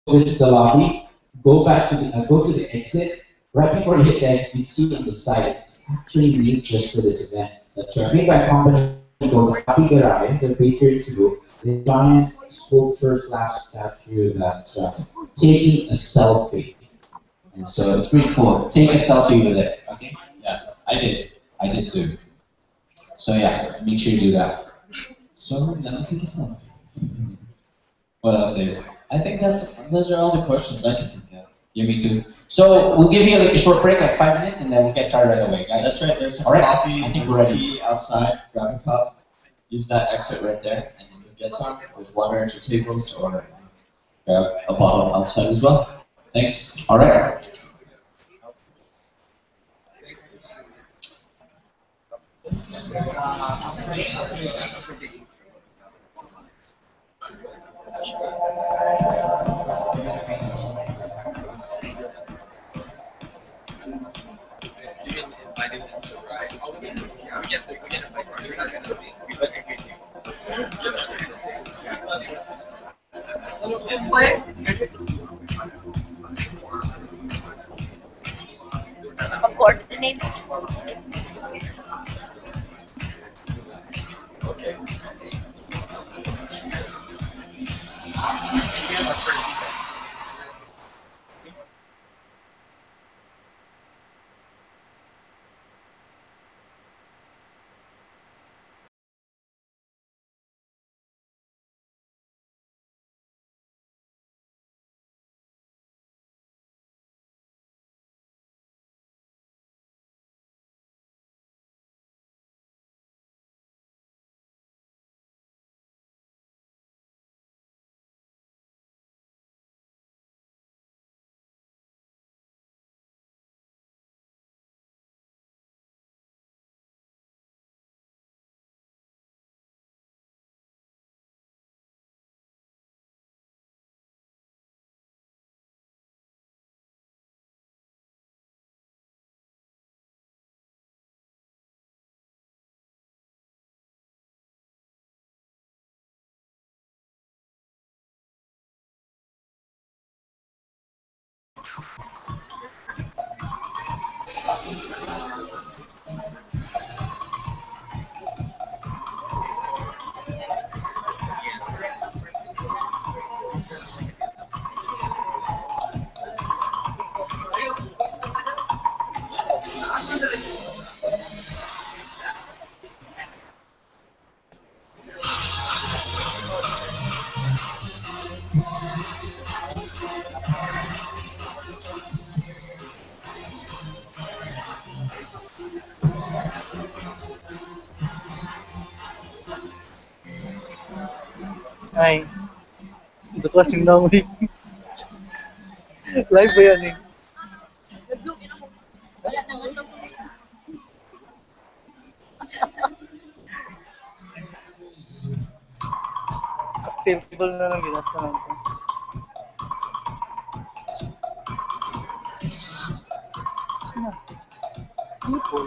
visit the lobby, go to the exit. Right before you hit the exit, you see on the side, it's actually made just for this event. That's It's right. made by a company called Happy Garage. They're based here in Cebu. The giant sculpture slash statue that's taking a selfie. And so it's pretty cool. Take a selfie with it. Okay? Yeah, I did. I did too. So yeah, make sure you do that. So now take a selfie. What else, David? I think those are all the questions I can think of. Yeah, me too. So we'll give you like a short break, like 5 minutes, and then we'll get started right away, guys. That's right. There's some All right. coffee, I think there's we're ready. tea outside. Grab a cup. Use that exit right there, and you can get some. There's water at your tables, or grab a bottle outside as well. Thanks. All right. Coordinate. Ay, ito klaseng ng week. Live ba yan eh? Table na lang ginasa natin. People.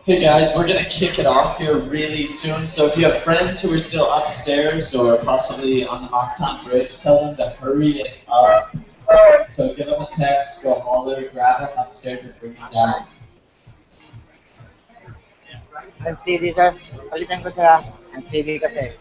Hey guys, we're gonna kick it off here really soon. So if you have friends who are still upstairs or possibly on the mock time breaks, tell them to hurry it up. So give them a text, go holler, grab them upstairs and bring them down. Ang CD sir, palitan ko sila. Ang CD kasi.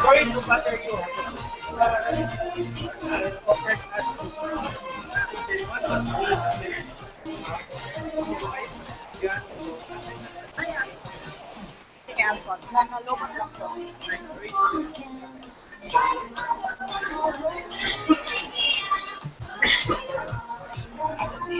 Sorry to bother you. Offered us to Sa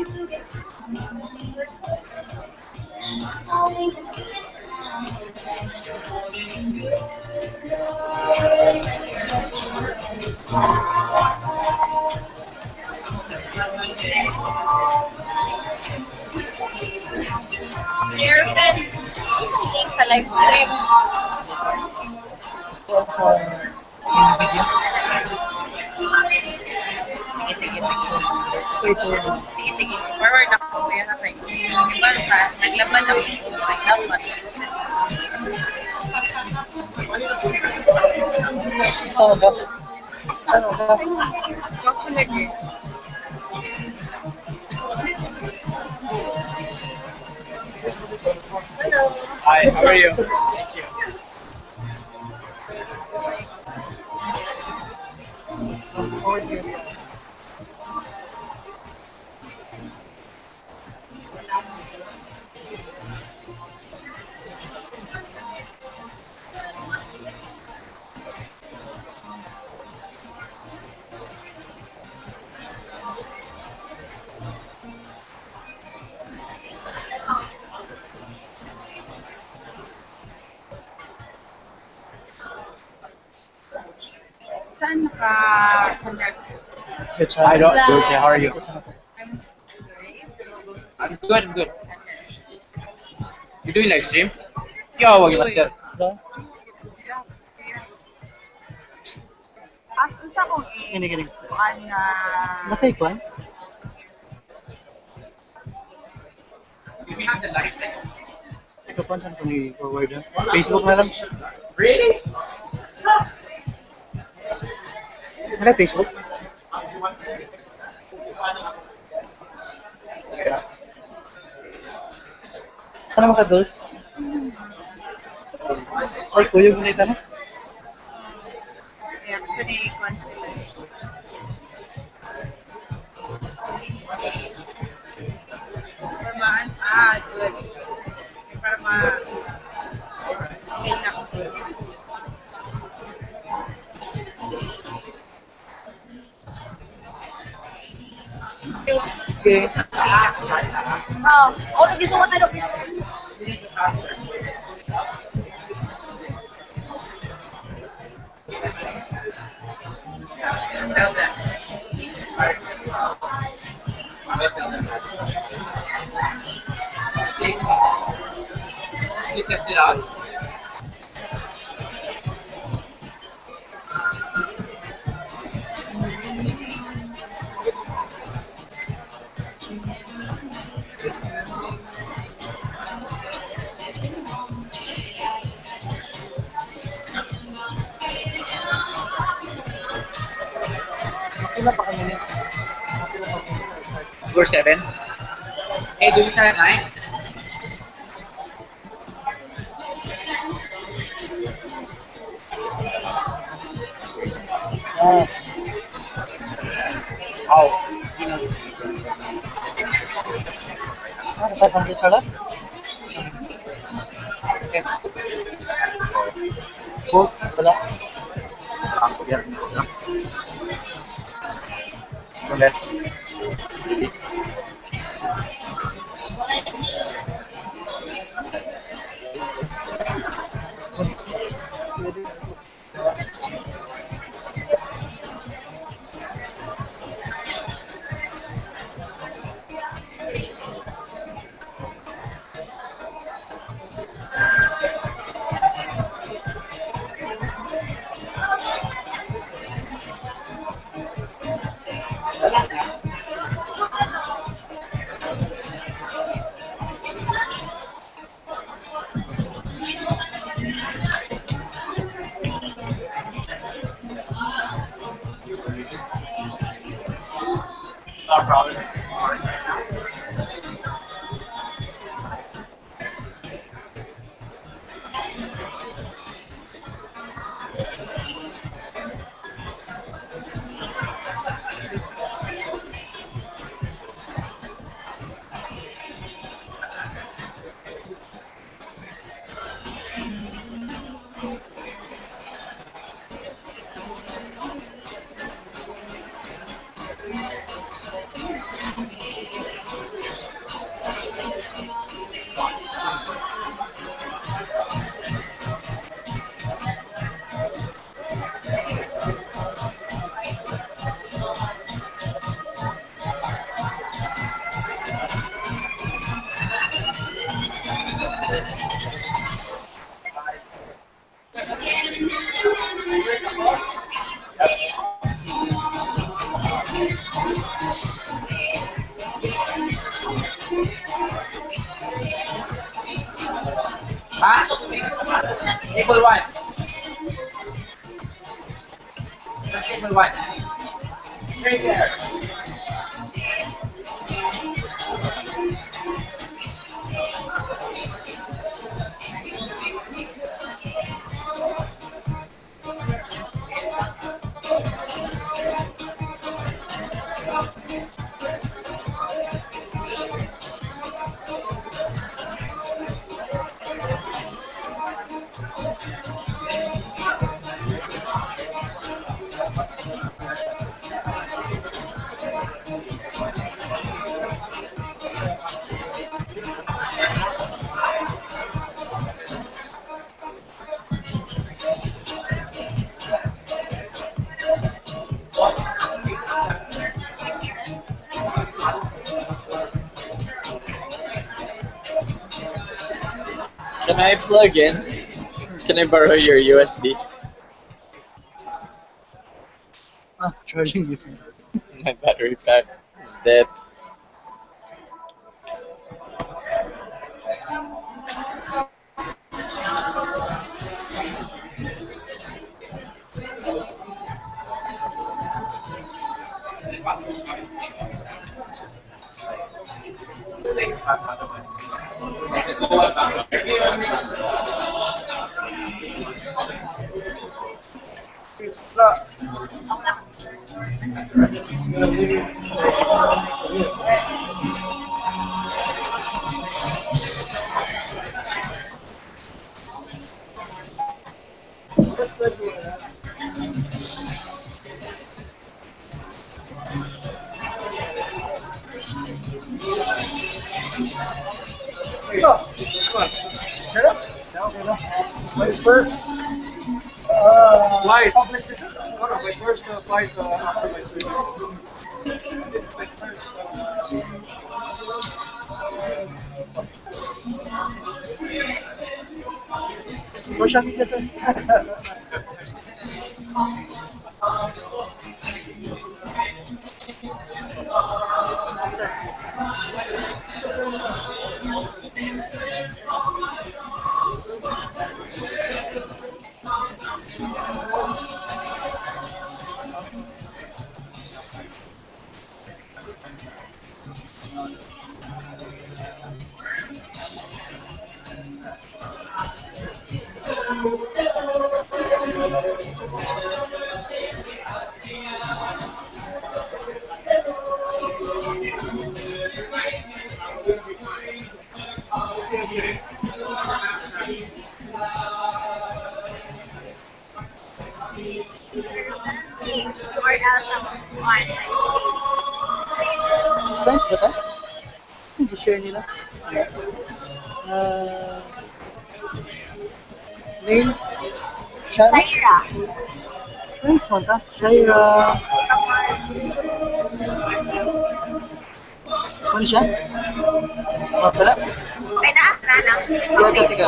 live stream. Sa video. Sige, sige, sige. Ito. Sige, sige. Forward ako. Kuya na kayo. Iba ka, naglaban ako. Naglaban. Saan ka? Saan ka? Ako lagi. Hello. Hi, how are you? Thank you. Saan naka-connect? Hi, Dulce, how are you? I'm great. I'm good, I'm good. You doing live stream? Yo, wag master. As unsa kong Gini. kuan na Nakay kwan? Do we have the live thing? Ikaw pa saan kung i-forward yan? Facebook na lang. Really? Ano Facebook? Saan naman ka, Dulce? Ay, kuya, gunita na. actually kuan sila. Para good. Para okay na ko. Okay. Oh, gusto mo tayo. You kept it out. Ilan pa kami nito? Score 7. Hey, do we start at 9? Oh. How? You know this. Ah, 500 salat? Okay. Both? Wala? Yeah. Ulit. No problem. Table one. Table one. Right there. Can I plug in? Can I borrow your USB? Charging you. My battery pack is dead. My first flight. My first flight after my surgery. Social media, sir. Friends ba ta? Hindi share nila. Name? Shaira. Friends man ta? Shaira. Ano siya? Pala? Ay, naakra na. Tiga, tiga.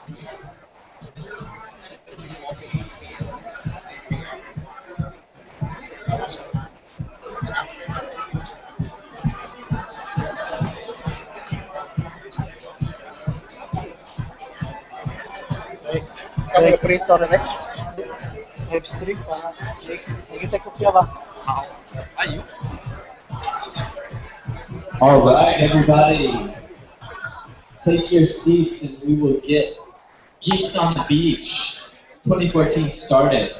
Kaya prito rin eh. F3 para nakita ko siya ba? All right, everybody, take your seats and we will get Geeks on the Beach 2014 started.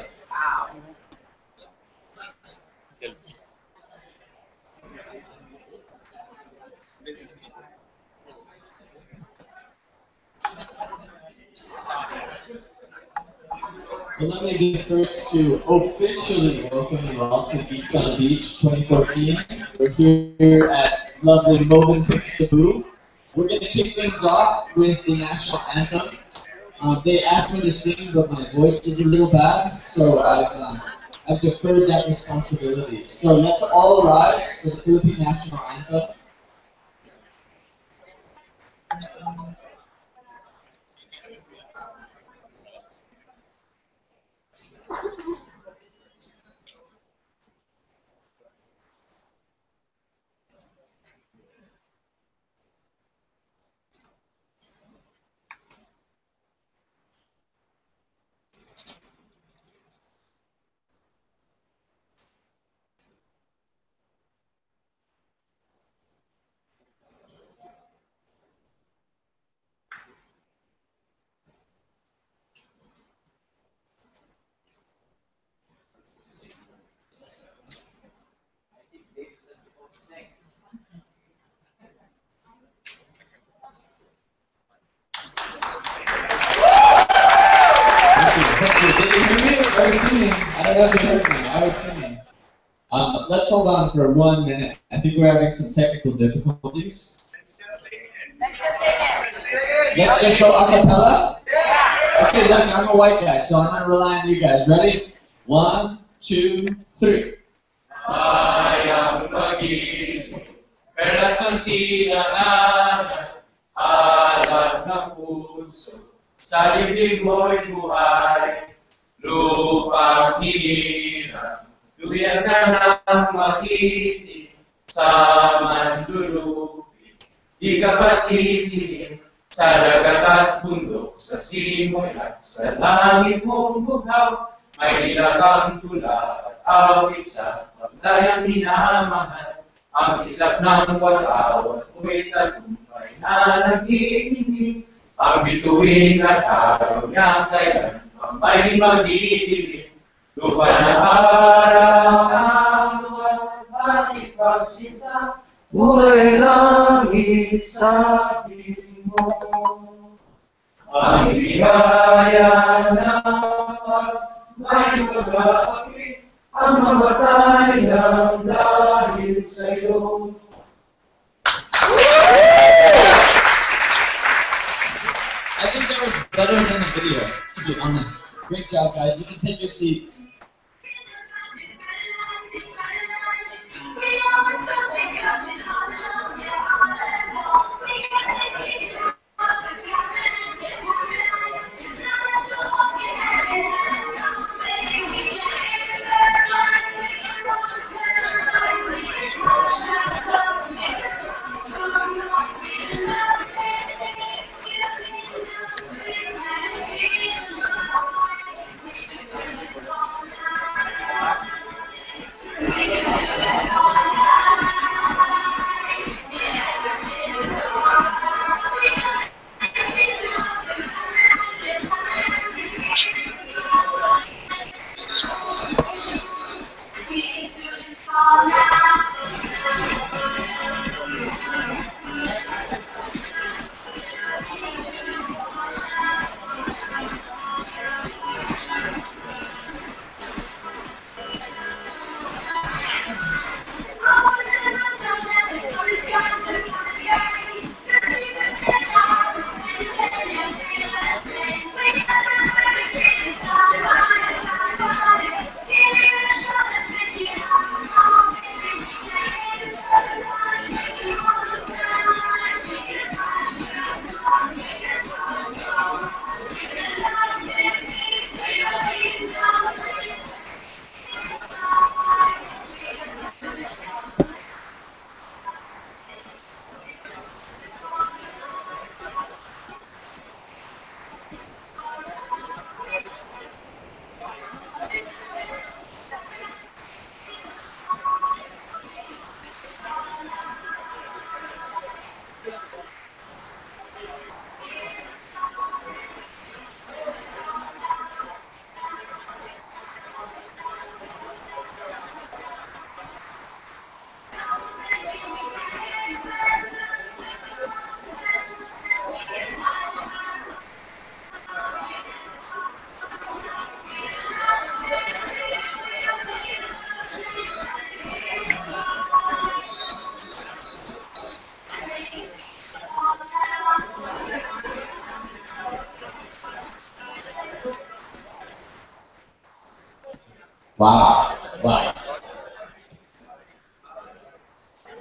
Well, let me be the first to officially welcome you all to Geeks on the Beach 2014. We're here at lovely Movenpick, Cebu. We're going to kick things off with the national anthem. They asked me to sing, but my voice is a little bad, so I've deferred that responsibility. So let's all rise for the Philippine national anthem. Thank you. Did you hear me? I was singing. I don't know if you heard me. I was singing. Let's hold on for 1 minute. I think we're having some technical difficulties. Let's just go a cappella? Okay, look, I'm a white guy, so I'm going to rely on you guys. Ready? 1, 2, 3. Ayang maging perlas ng silangan, alam ng puso, sa dibdib mo'y buhay, lupang hirap, luyan ka ng makitig, sa manlulupi, di ka pasisihin, sa dagat at bundok, sa simoy at sa langit mong buhaw, may ilagang tulad, awit sa paglayang minamahal, ang islap ng pag-awat, mo'y tagumpay na nag-iinig, ang bituin at araw niya kailan ang may magdidilim, lupa na araw at ipagsinta, muray langit sa piling mo. Ang biyaya na may mag-aakit, ang mamatay ng dahil sa'yo. I think that was better than the video, to be honest. Great job, guys. You can take your seats. Wow. Wow.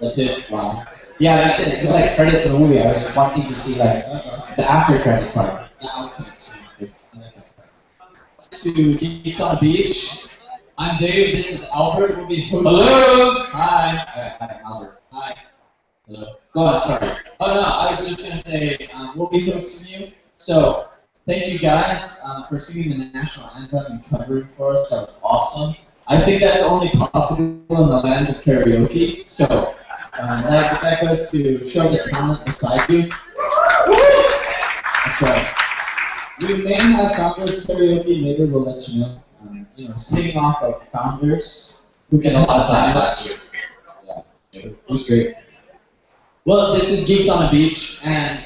That's it. Wow. Yeah, that's it. It's like credits of the movie. I was wanting to see like the after credits part, the outside scene. I like that part. To Geeks on the Beach. I'm Dave. This is Albert. We'll be hosting. Hello. Hi. Hi, Albert. Hi. Hello. Go on. Sorry. Oh no, I was just gonna say we'll be hosting you. So thank you guys for singing the national anthem and covering for us. That was awesome. I think that's only possible in the land of karaoke. So that goes to show the talent beside you. That's right. We may have Founders karaoke later. We'll let you know. Singing off of Founders. Who can a lot of that last year? Yeah, it was great. Well, this is Geeks on the Beach, and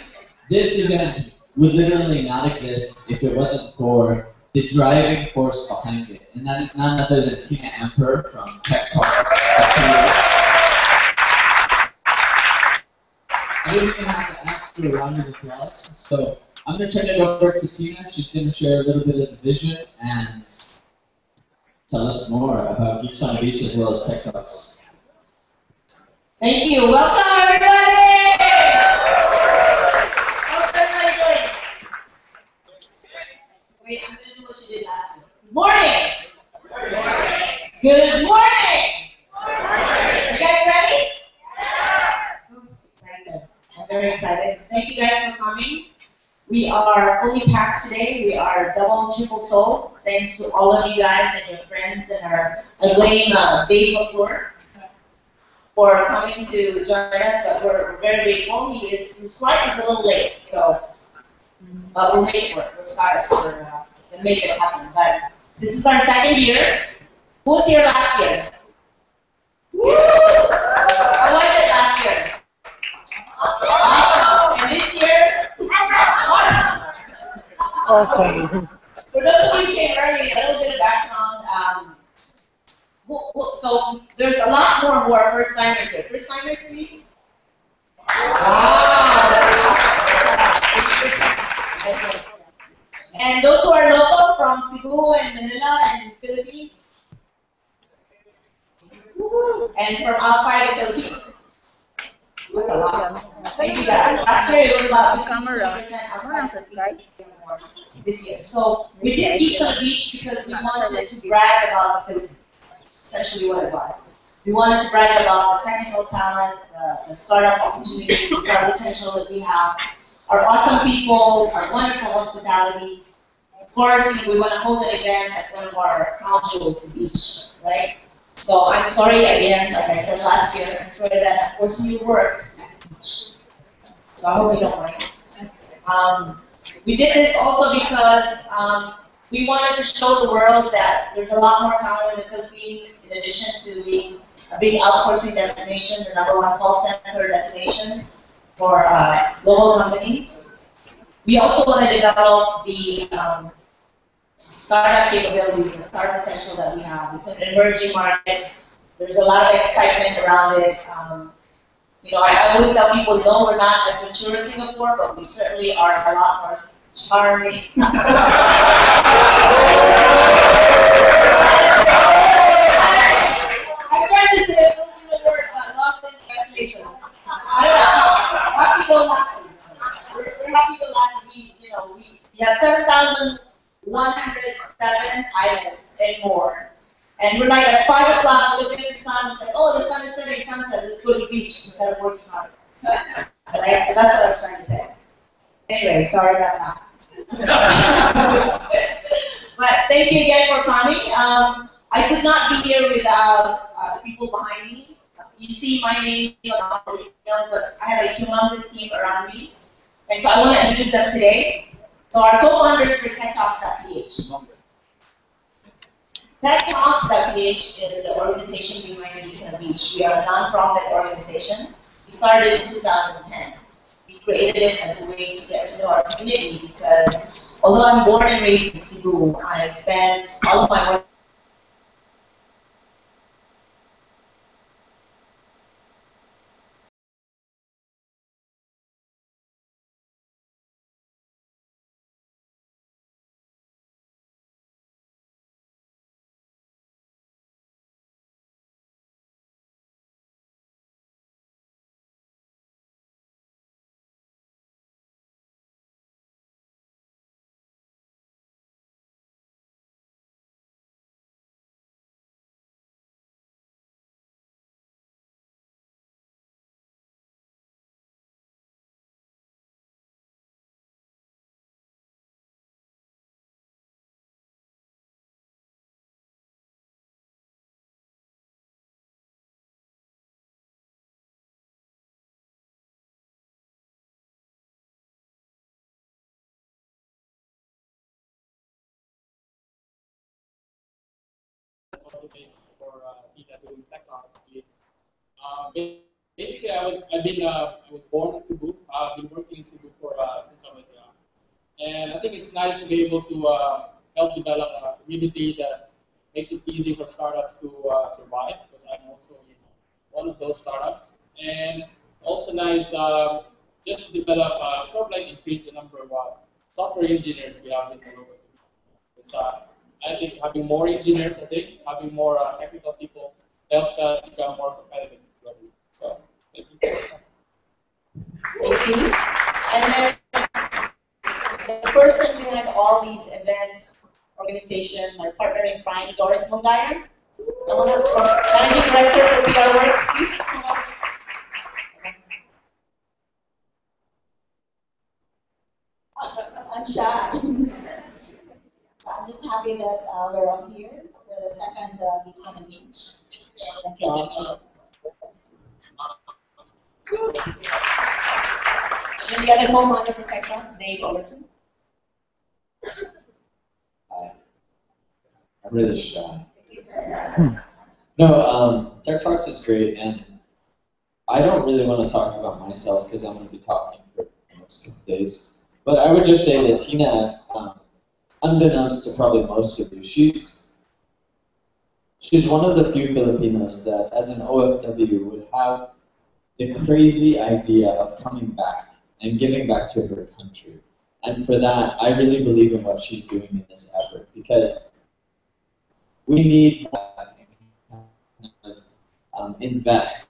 this event would literally not exist if it wasn't for the driving force behind it, and that is none other than Tina Amper from Tech Talks. I don't even have to ask for a round of applause, so I'm going to turn it over to Tina. She's going to share a little bit of the vision and tell us more about Geeks on the Beach as well as Tech Talks. Thank you. Welcome, everybody! How's everybody doing? Wait, I'm going to do what you did last week. Good morning! Good morning! You guys ready? Yes! So excited. I'm very excited. Thank you guys for coming. We are fully packed today. We are double and triple sold. Thanks to all of you guys and your friends and our acclaimed Dave McClure for coming to join us, but we're very grateful. His flight is a little late, so but we'll make it work. We'll start. We'll make this happen. But this is our second year. Who was here last year? Woo! How was it last year? Awesome. And this year? Awesome. For those of you who came early, a little bit of background. So there's a lot more who are first timers here. First timers, please. Wow. And those who are local from Cebu and Manila and Philippines. And from outside the Philippines. That's a lot. Thank you guys. Last year it was about 50% outside this year. So we did Geeks on the Beach because we wanted to brag about the Philippines. Essentially what it was. We wanted to brag about the technical talent, the startup opportunities, the startup potential that we have, our awesome people, our wonderful hospitality. Of course, we want to hold an event at one of our crown jewels, the beach, right? So I'm sorry again, like I said last year, I'm sorry that I'm forcing you to work at the beach. So I hope you don't mind. We did this also because we wanted to show the world that there's a lot more talent in the Philippines, in addition to being a big outsourcing destination, the #1 call center destination for global companies. We also want to develop the startup capabilities and startup potential that we have. It's an emerging market. There's a lot of excitement around it. I always tell people, no, we're not as mature as Singapore, but we certainly are a lot more charming. I tried to say a Filipino word, but lost in translation. I don't know. Happy go lucky. We're happy go lucky. We have 7,107 islands and more. And we're like at 5 o'clock, looking at the sun, like, oh, the sun is setting, sunset, let's go to the beach instead of working hard. Right? So that's what I was trying to say. Anyway, sorry about that. But thank you again for coming. I could not be here without the people behind me. You see my name, but I have a humongous team around me. And so I want to introduce them today. So our co-founders for TechTalks.ph. TechTalks.ph is the organization behind Geeks on the Beach. We are a nonprofit organization. We started in 2010. We created it as a way to get to know our community because although I'm born and raised in Cebu, I spent all of my work motivation for Tina doing tech talks. Basically, I was born in Cebu. I've been working in Cebu for since I was young, and I think it's nice to be able to help develop a community that makes it easy for startups to survive. Because I'm also one of those startups, and also nice just to develop sort of like increase the number of software engineers we have in the local community. Because I think having more engineers, having more technical people helps us become more competitive globally. So, thank you. Thank you. And then the person behind all these event organization, my partner in crime, Doris Mungayan. I want to managing director for PR Works, please come up. I'm shy. So I'm just happy that we're all here for the second Geeks on the Beach. Thank you all. And the other co-founder for Tech Talks, Dave Overton. Hi. I'm really shy. No, Tech Talks is great, and I don't really want to talk about myself because I'm going to be talking for the next couple days. But I would just say that Tina, unbeknownst to probably most of you, she's one of the few Filipinos that, as an OFW, would have the crazy idea of coming back and giving back to her country. And for that, I really believe in what she's doing in this effort, because we need that invest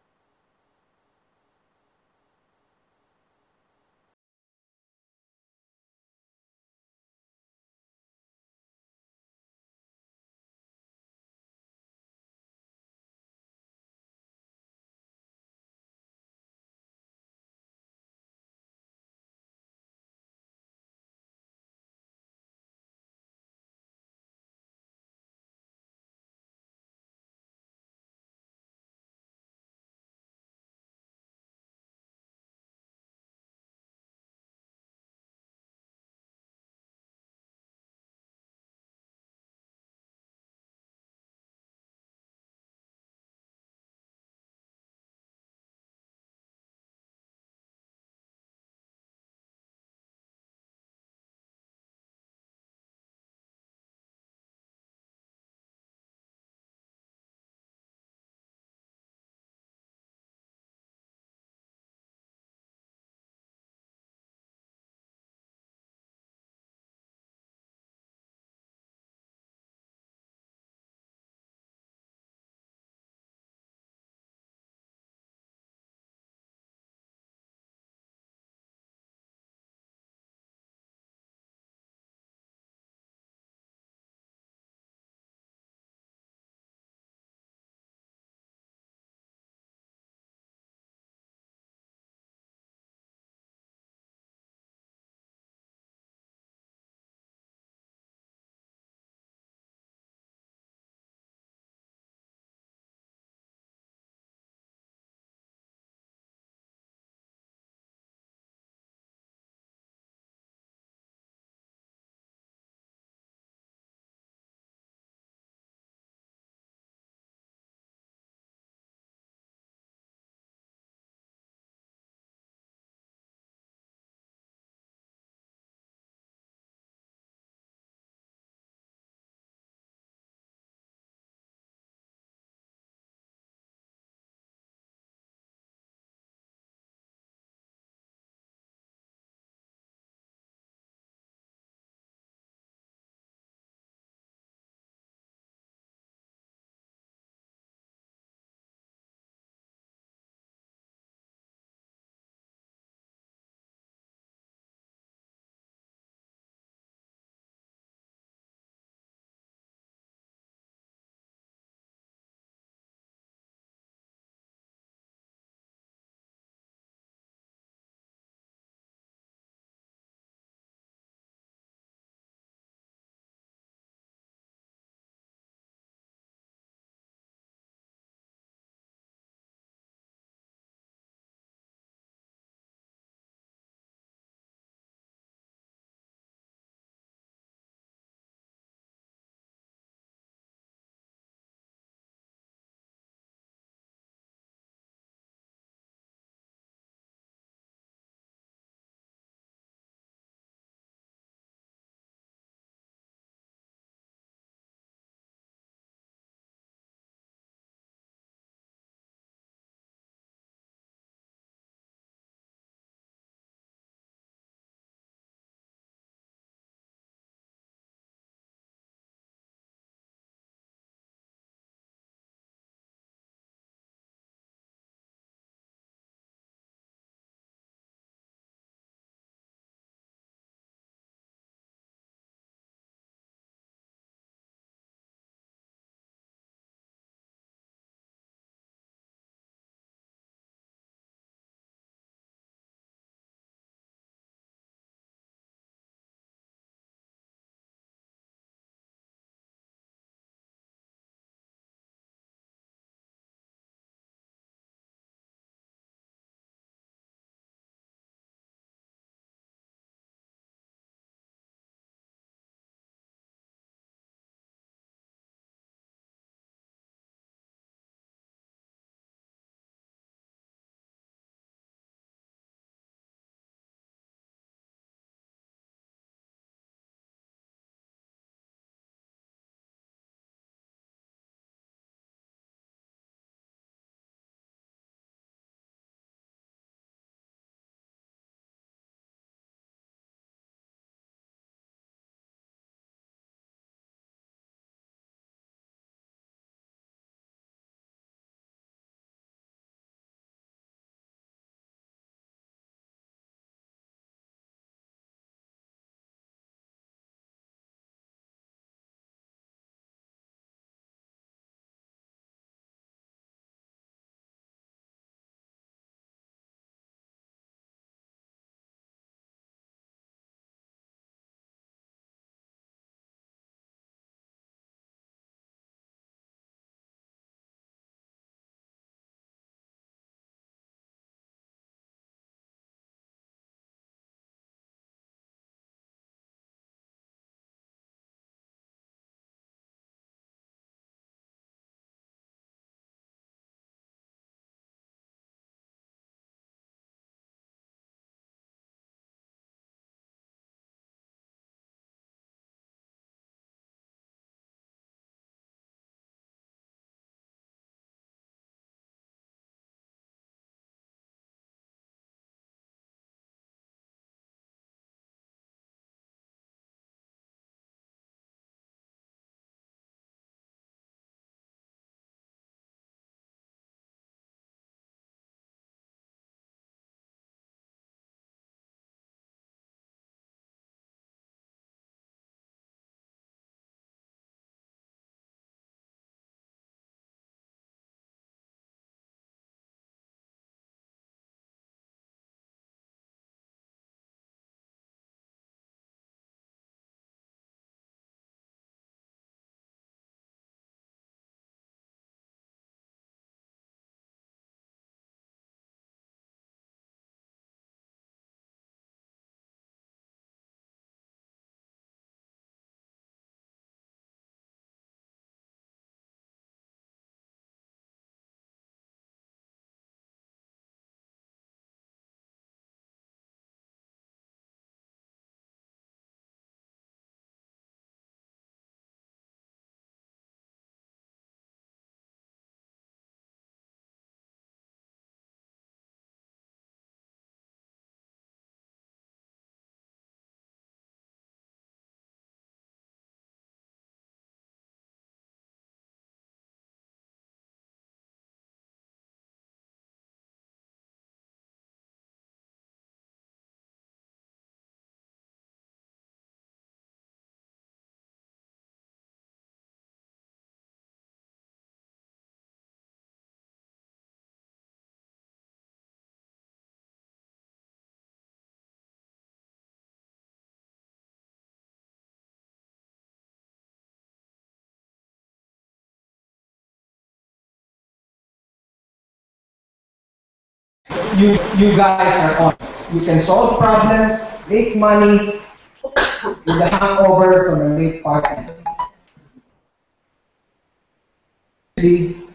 you guys are on. You can solve problems, make money with a hangover from a late party.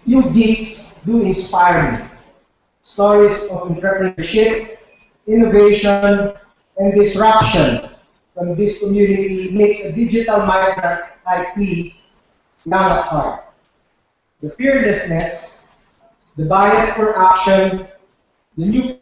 You geeks do inspire me. Stories of entrepreneurship, innovation, and disruption from this community makes a digital migrant like me young at heart. The fearlessness, the bias for action, the new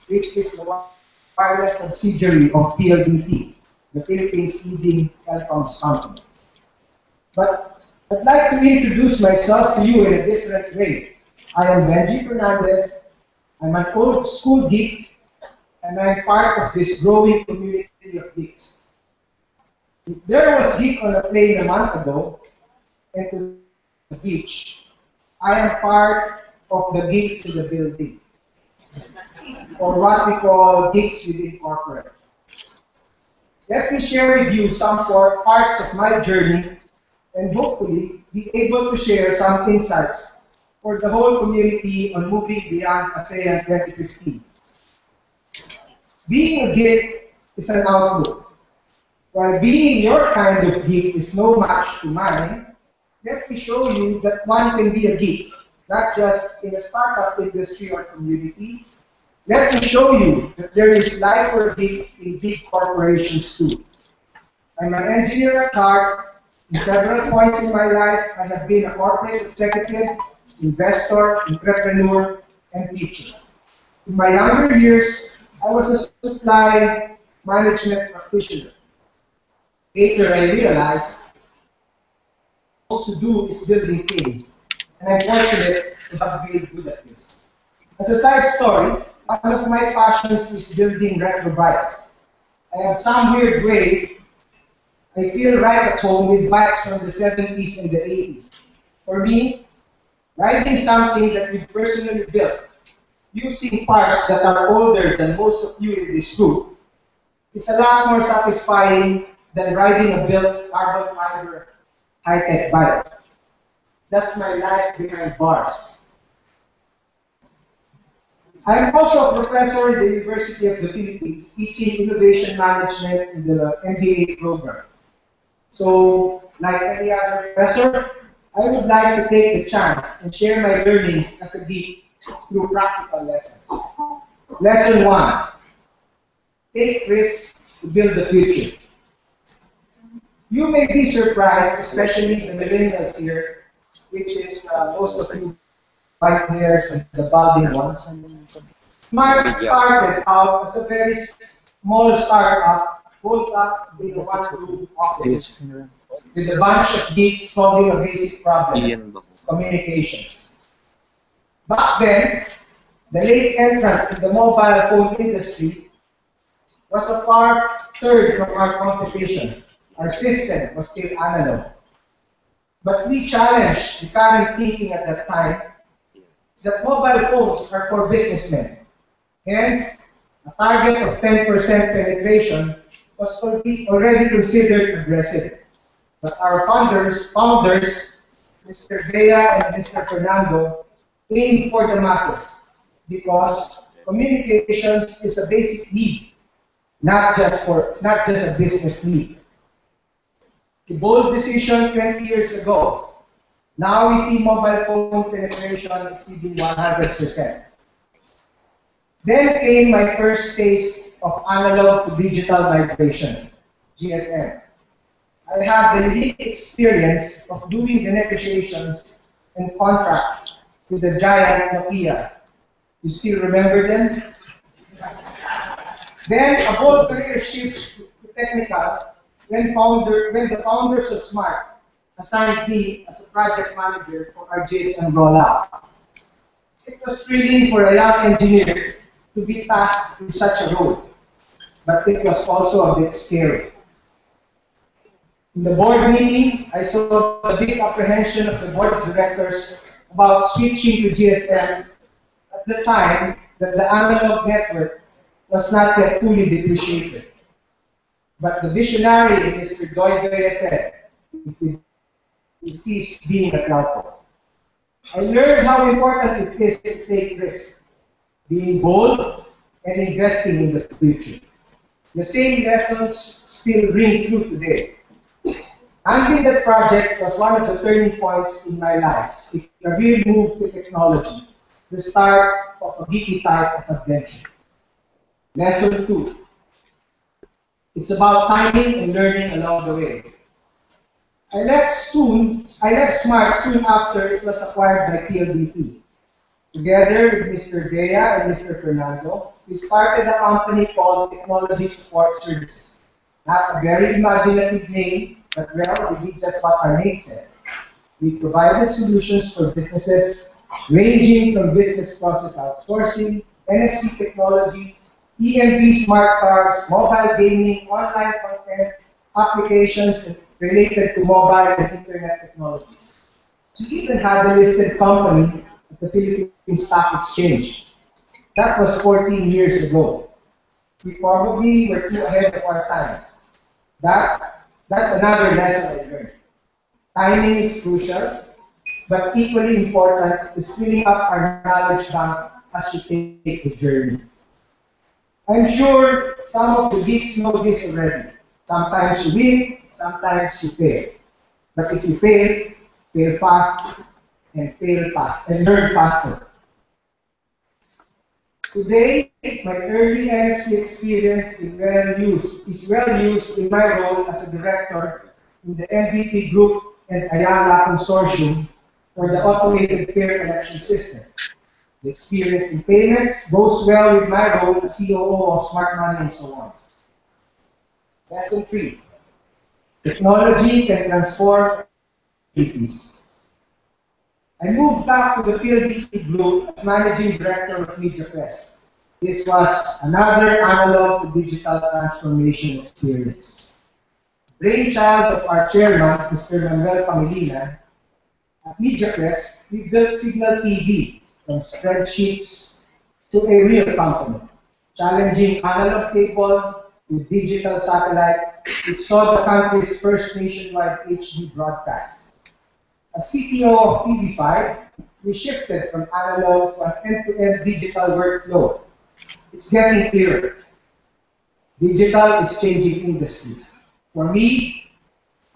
which is the wireless subsidiary of PLDT, the Philippines leading telecoms company. But I'd like to introduce myself to you in a different way. I am Benji Fernandez. I'm an old school geek, and I'm part of this growing community of geeks. There was geek on a plane a month ago, and to the beach. I am part of the geeks in the building, or what we call geeks within corporate. Let me share with you some parts of my journey and hopefully be able to share some insights for the whole community on moving beyond ASEAN 2015. Being a geek is an outlook. While being your kind of geek is no match to mine, let me show you that one can be a geek, not just in a startup industry or community. Let me show you that there is life for a geek in big corporations too. I'm an engineer at heart. In several points in my life, I have been a corporate executive, investor, entrepreneur, and teacher. In my younger years, I was a supply management practitioner. Later, I realized what to do is building things, and I'm fortunate to have been good at this. As a side story, one of my passions is building retro bikes. I have some weird way I feel right at home with bikes from the 70s and the 80s. For me, riding something that we personally built, using parts that are older than most of you in this group, is a lot more satisfying than riding a built carbon fiber high-tech bike. That's my life behind bars. I am also a professor in the University of the Philippines, teaching innovation management in the MBA program. So, like any other professor, I would like to take the chance and share my learnings as a geek through practical lessons. Lesson 1. Take risks to build the future. You may be surprised, especially the millennials here, which is most of you white hairs and the balding ones. Smart started out as a very small startup, rolled up with a one-room office with a bunch of geeks solving a basic problem, communications. Back then, the late entrant in the mobile phone industry was a far third from our competition. Our system was still analog. But we challenged the current thinking at that time that mobile phones are for businessmen. Hence, a target of 10% penetration was already considered aggressive. But our founders, Mr. Bea and Mr. Fernando, aimed for the masses because communications is a basic need, not just a business need. A bold decision 20 years ago. Now we see mobile phone penetration exceeding 100%. Then came my first taste of analog to digital migration, GSM. I had the unique experience of doing the negotiations and contract with the giant Nokia. You still remember them? Then a bold career shift to technical when the founders of Smart assigned me as a project manager for our JSM rollout. It was thrilling for a young engineer to be tasked with such a role, but it was also a bit scary. In the board meeting, I saw the big apprehension of the board of directors about switching to GSM at the time that the analog network was not yet fully depreciated. But the visionary Mr. Doyle said, it will cease being a telco. I learned how important it is to take risks, being bold, and investing in the future. The same lessons still ring true today. Handling that project was one of the turning points in my life. It's a real move to technology, the start of a geeky type of adventure. Lesson 2. It's about timing and learning along the way. I left Smart soon after it was acquired by PLDT. Together with Mr. Dea and Mr. Fernando, we started a company called Technology Support Services. Not a very imaginative name, but well, we did just what our name said. We provided solutions for businesses ranging from business process outsourcing, NFC technology, EMV smart cards, mobile gaming, online content, applications related to mobile and internet technologies. We even had a listed company at the Philippine Stock Exchange. That was 14 years ago. We probably were too ahead of our times. That's another lesson I learned. Timing is crucial, but equally important is filling up our knowledge bank as you take the journey. I'm sure some of the geeks know this already. Sometimes you win, sometimes you fail. But if you fail, fail fast and learn faster. Today, my early NFC experience is well used in my role as a director in the MVP Group and Ayala Consortium for the automated fare collection system. The experience in payments goes well with my role as COO of Smart Money and so on. Lesson 3. Technology can transform activities. I moved back to the PLDT Group as Managing Director of MediaQuest. This was another analog to digital transformation experience. Brainchild of our chairman, Mr. Manuel Pangilinan, at MediaQuest, we built Signal TV from spreadsheets to a real company, challenging analog cable with digital satellite, which saw the country's first nationwide HD broadcast. As CTO of TV5, we shifted from analog to an end-to-end digital workflow. It's getting clearer. Digital is changing industries. For me,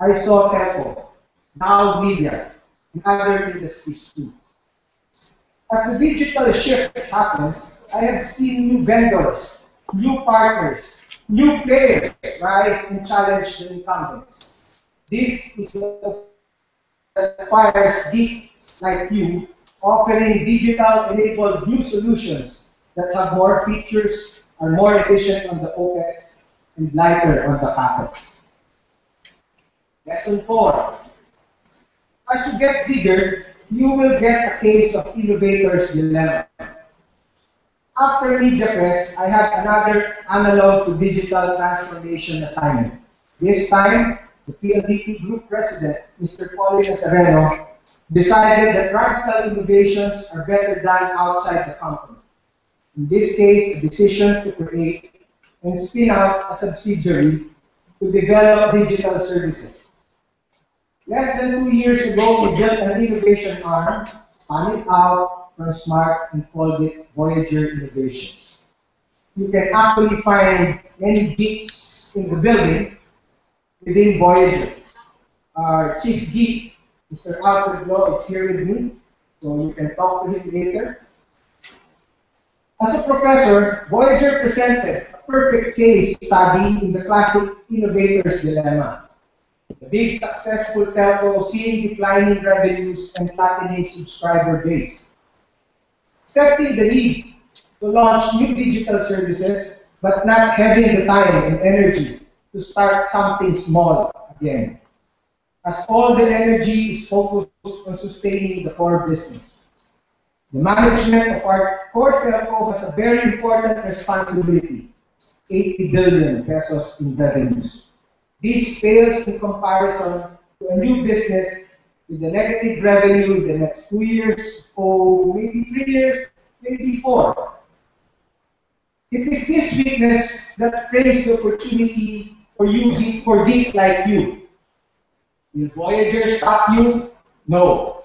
I saw telco, now media, and other industries too. As the digital shift happens, I have seen new vendors, new partners, new players rise and challenge the incumbents. This is what requires geeks like you offering digital-enabled new solutions that have more features, are more efficient on the OpEx, and lighter on the CapEx. Lesson 4. As you get bigger, you will get a case of innovator's dilemma. After MediaQuest, I had another analog to digital transformation assignment. This time, the PLDT Group President, Mr. Paulie Nazareno, decided that radical innovations are better done outside the company. In this case, the decision to create and spin out a subsidiary to develop digital services. Less than 2 years ago, we built an innovation arm, spun it out from Smart and called it Voyager Innovations. You can actually find many geeks in the building within Voyager. Our chief geek, Mr. Alfred Law, is here with me, so you can talk to him later. As a professor, Voyager presented a perfect case study in the classic innovator's dilemma. The big successful telco seeing declining revenues and flattening subscriber base. Accepting the need to launch new digital services, but not having the time and energy to start something small again, as all the energy is focused on sustaining the core business. The management of our core telco has a very important responsibility, 80 billion pesos in revenues. This pales in comparison to a new business with a negative revenue in the next 2 years, or maybe 3 years, maybe 4. It is this weakness that frames the opportunity for you, for geeks like you. Will Voyager stop you? No.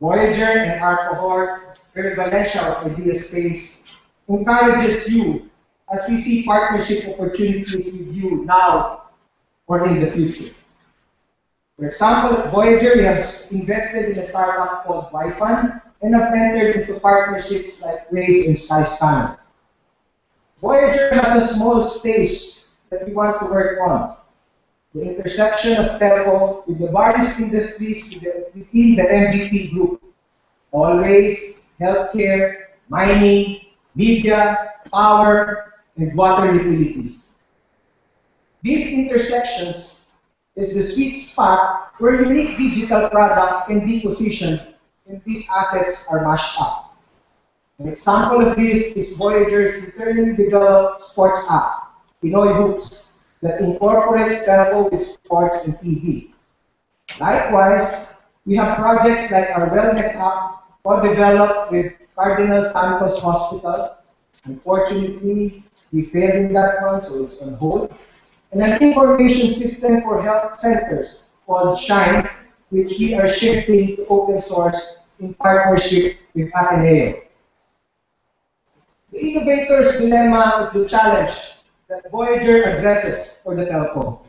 Voyager and our cohort, Valencia of Idea Space, encourages you as we see partnership opportunities with you now or in the future. For example, at Voyager, we have invested in a startup called Wi-Fi and have entered into partnerships like Race and Skyscanner. Voyager has a small space that we want to work on. The intersection of telco with the various industries within the MVP group. Always, healthcare, mining, media, power, and water utilities. These intersections is the sweet spot where unique digital products can be positioned and these assets are mashed up. An example of this is Voyager's internally developed sports app, Pinoy Hoops, that incorporates telco with sports and TV. Likewise, we have projects like our wellness app, co-developed with Cardinal Santos Hospital. Unfortunately, we failed in that one, so it's on hold. And an information system for health centers called Shine, which we are shifting to open source in partnership with Ateneo. The innovator's dilemma is the challenge that Voyager addresses for the telco.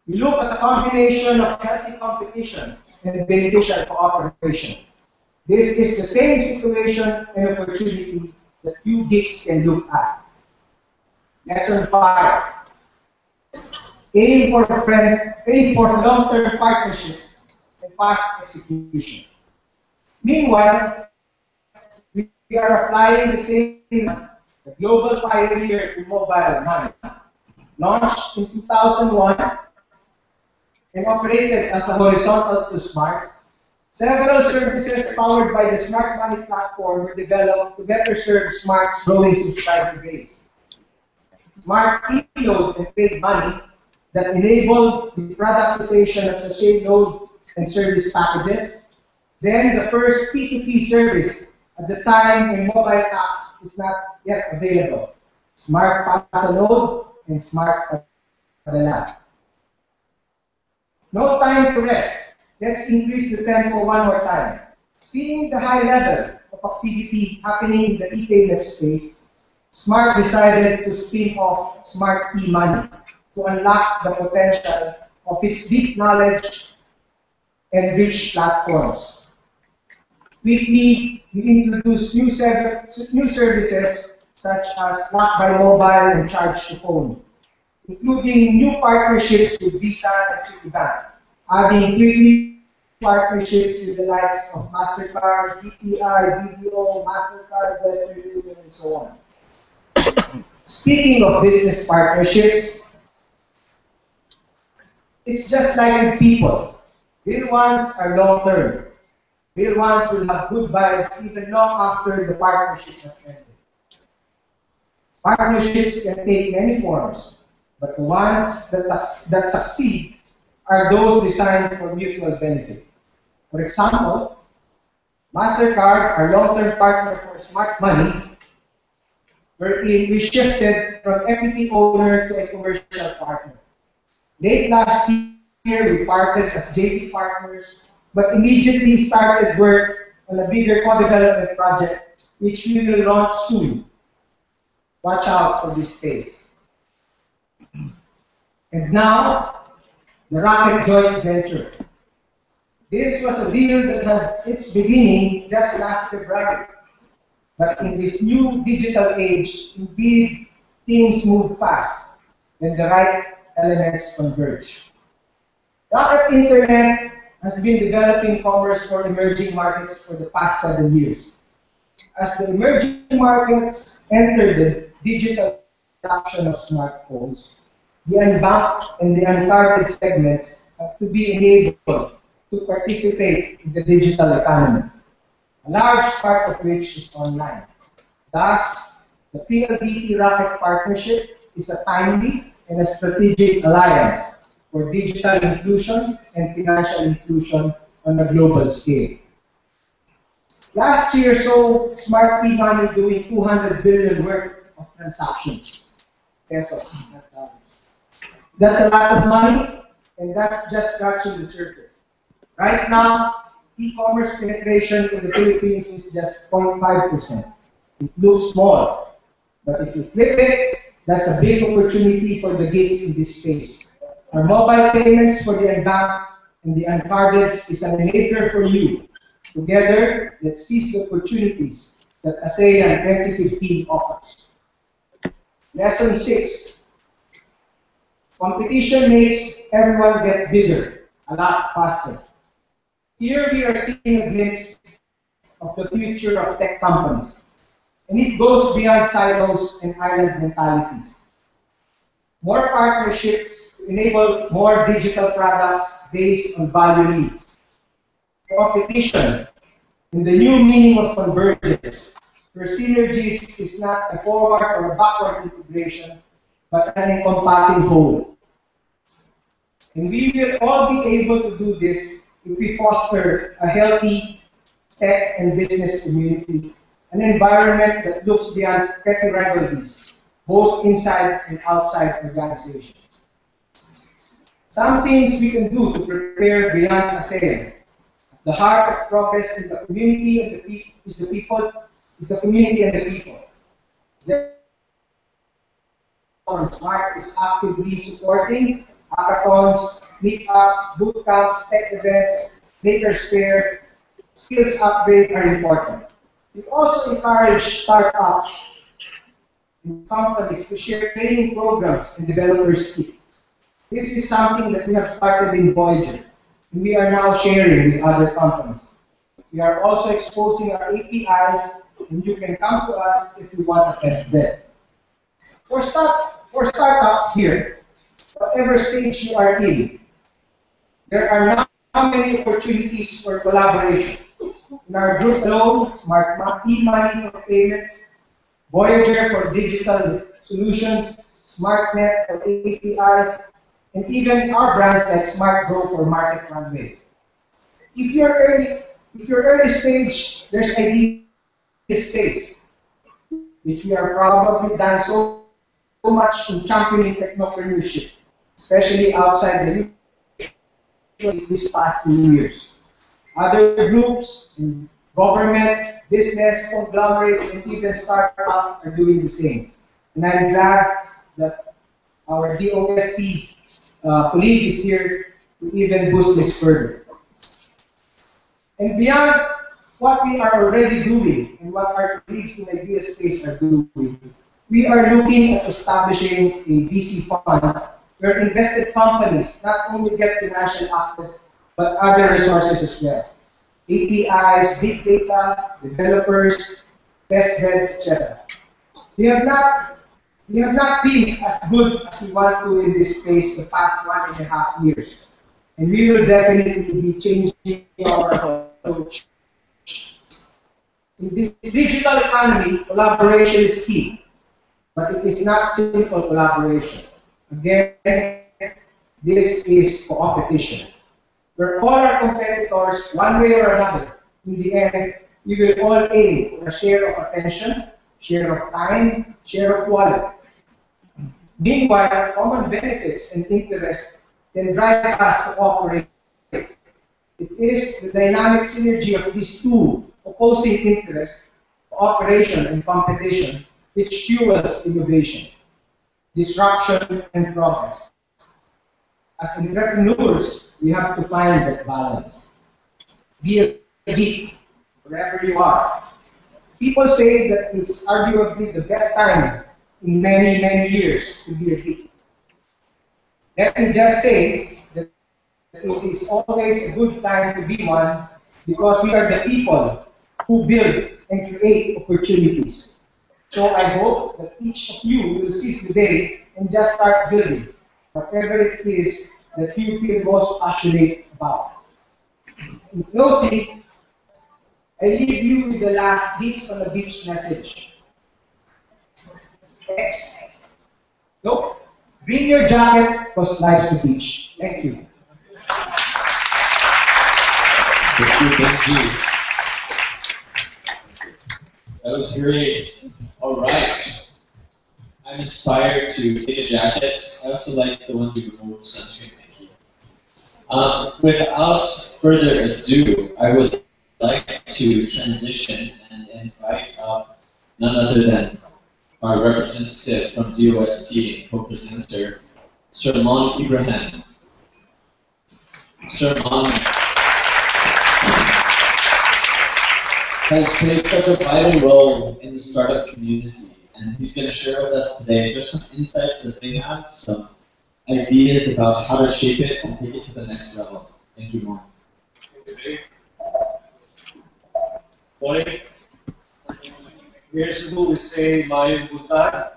We look at a combination of healthy competition and beneficial cooperation. This is the same situation and opportunity that you geeks can look at. Lesson 5. Aim for long-term partnerships and fast execution. Meanwhile, we are applying the same the global pioneer in mobile money. Launched in 2001 and operated as a horizontal to smart, several services powered by the Smart Money platform were developed to better serve Smart's growing subscriber base. Smart e-load and paid money that enabled the productization of sachet load and service packages. Then the first P2P service at the time when mobile apps is not yet available. Smart Pasa Load and Smart Padala. No time to rest. Let's increase the tempo one more time. Seeing the high level of activity happening in the e-payment space, Smart decided to spin off Smart e-money to unlock the potential of its deep knowledge and rich platforms. Quickly, we introduced new services such as Lock by Mobile and Charge to Phone, including new partnerships with Visa and Citibank, adding quickly partnerships with the likes of MasterCard, BPI, BDO, MasterCard, Western Union, and so on. Speaking of business partnerships, it's just like with people. Real ones are long-term. Real ones will have good vibes even long after the partnership has ended. Partnerships can take many forms, but the ones that succeed are those designed for mutual benefit. For example, MasterCard, our long-term partner for Smart Money, wherein we shifted from equity owner to a commercial partner. Late last year, we parted as JV partners, but immediately started work on a bigger co-development project, which we will launch soon. Watch out for this space. And now, the Rocket joint venture. This was a deal that had its beginning just last February. But in this new digital age, indeed, things move fast when the right elements converge. Rocket Internet has been developing commerce for emerging markets for the past 7 years. As the emerging markets enter the digital adoption of smartphones, the unbanked and the uncarded segments have to be enabled to participate in the digital economy, a large part of which is online. Thus, the PLDT Rocket Partnership is a timely and a strategic alliance for digital inclusion and financial inclusion on a global scale. Last year saw Smart Money doing 200 billion worth of transactions. Pesos, not dollars. That's a lot of money, and that's just scratching the surface. Right now, e-commerce penetration in the Philippines is just 0.5%. It looks small, but if you flip it, that's a big opportunity for the geeks in this space. Our mobile payments for the unbanked and the uncarded is an enabler for you. Together, let's seize the opportunities that ASEAN 2015 offers. Lesson 6. Competition makes everyone get bigger, a lot faster. Here we are seeing a glimpse of the future of tech companies. And it goes beyond silos and island mentalities. More partnerships to enable more digital products based on value needs. Competition, in the new meaning of convergence, where synergies is not a forward or a backward integration, but an encompassing whole. And we will all be able to do this if we foster a healthy tech and business community, an environment that looks beyond petty rivalries, both inside and outside organizations. Some things we can do to prepare beyond ASEAN. The heart of progress in the community and the community and the people. Smart is actively supporting hackathons, meetups, boot camps, tech events, makerspace, skills upgrade are important. We also encourage startups and companies to share training programs and developer skills. This is something that we have started in Voyager, and we are now sharing with other companies. We are also exposing our APIs, and you can come to us if you want a test bed. For startups here, whatever stage you are in, there are now many opportunities for collaboration. In our group alone, Smart Money for payments, Voyager for digital solutions, SmartNet for APIs, and even our brands like Smart Grow for market runway. If you're early stage, there's idea space, which we are probably done so much in championing technopreneurship, especially outside the US this past few years. Other groups in government, business, conglomerates, and even startups are doing the same. And I'm glad that our DOST colleague is here to even boost this further. And beyond what we are already doing and what our colleagues in Idea Space are doing, we are looking at establishing a VC fund where invested companies not only get financial access, but other resources as well. APIs, big data, developers, test bed, etc. We have not been as good as we want to in this space the past 1.5 years. And we will definitely be changing our approach. In this digital economy, collaboration is key, but it is not simple collaboration. Again, this is competition. We're all our competitors, one way or another. In the end, we will all aim for a share of attention, share of time, share of wallet. Meanwhile, common benefits and interests can drive us to operate. It is the dynamic synergy of these two opposing interests, cooperation and competition, which fuels innovation, disruption, and progress. As entrepreneurs, we have to find that balance. Be a geek, wherever you are. people say that it's arguably the best time in many, many years to be a geek. Let me just say that it is always a good time to be one because we are the people who build and create opportunities. So I hope that each of you will seize the day and just start building whatever it is that you feel most passionate about. In closing, I leave you with the last Geeks on the Beach message. X. Nope. Bring your jacket because life's a beach. Thank you. Thank you, Benji. That was great. All right. I'm inspired to take a jacket. I also like the one with removed sunscreen. Thank you. Without further ado, I would like to transition and invite up none other than our representative from DOST and co-presenter, Sir Mon Ibrahim. Sir Mon has played such a vital role in the startup community, and he's going to share with us today just some insights that they have, some ideas about how to shape it and take it to the next level. Thank you, Mon. Morning. Here's who we say Mayong Buntag.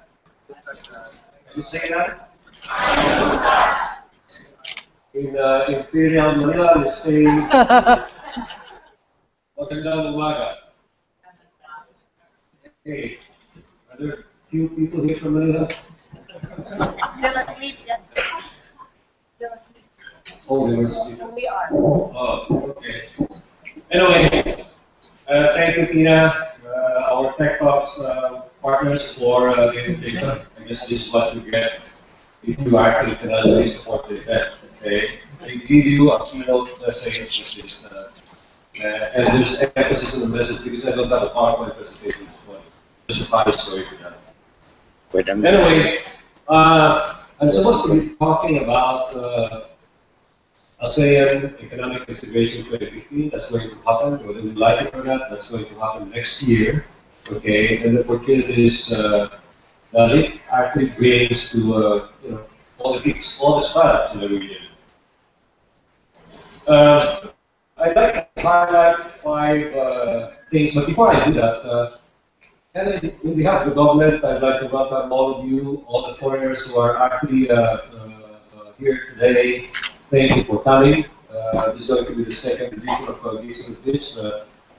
Can you say that? In Imperial Manila, we say Magandang umaga. Hey, are there a few people here from Manila? Still asleep yet? Still asleep. Oh, they were asleep. We are. Oh, okay. Anyway, thank you, Tina, our Tech Talks partners for the invitation. I guess this is what you get if you actually financially support the event. Okay, they give you a keynote message, which is, and there's emphasis on the message because I don't have a PowerPoint presentation. Just a funny story for that. Wait a minute. Anyway, I'm supposed to be talking about ASEAN Economic Integration 2015. That's going to happen, whether we like it or not. That's going to happen next year. Okay, and the opportunities that it actually brings to you know, all the startups in the region. I'd like to highlight 5 things, but before I do that, and in behalf of the government, I'd like to welcome all of you, all the foreigners who are actually here today. Thank you for coming. This is going to be the second edition of Geeks on the Beach.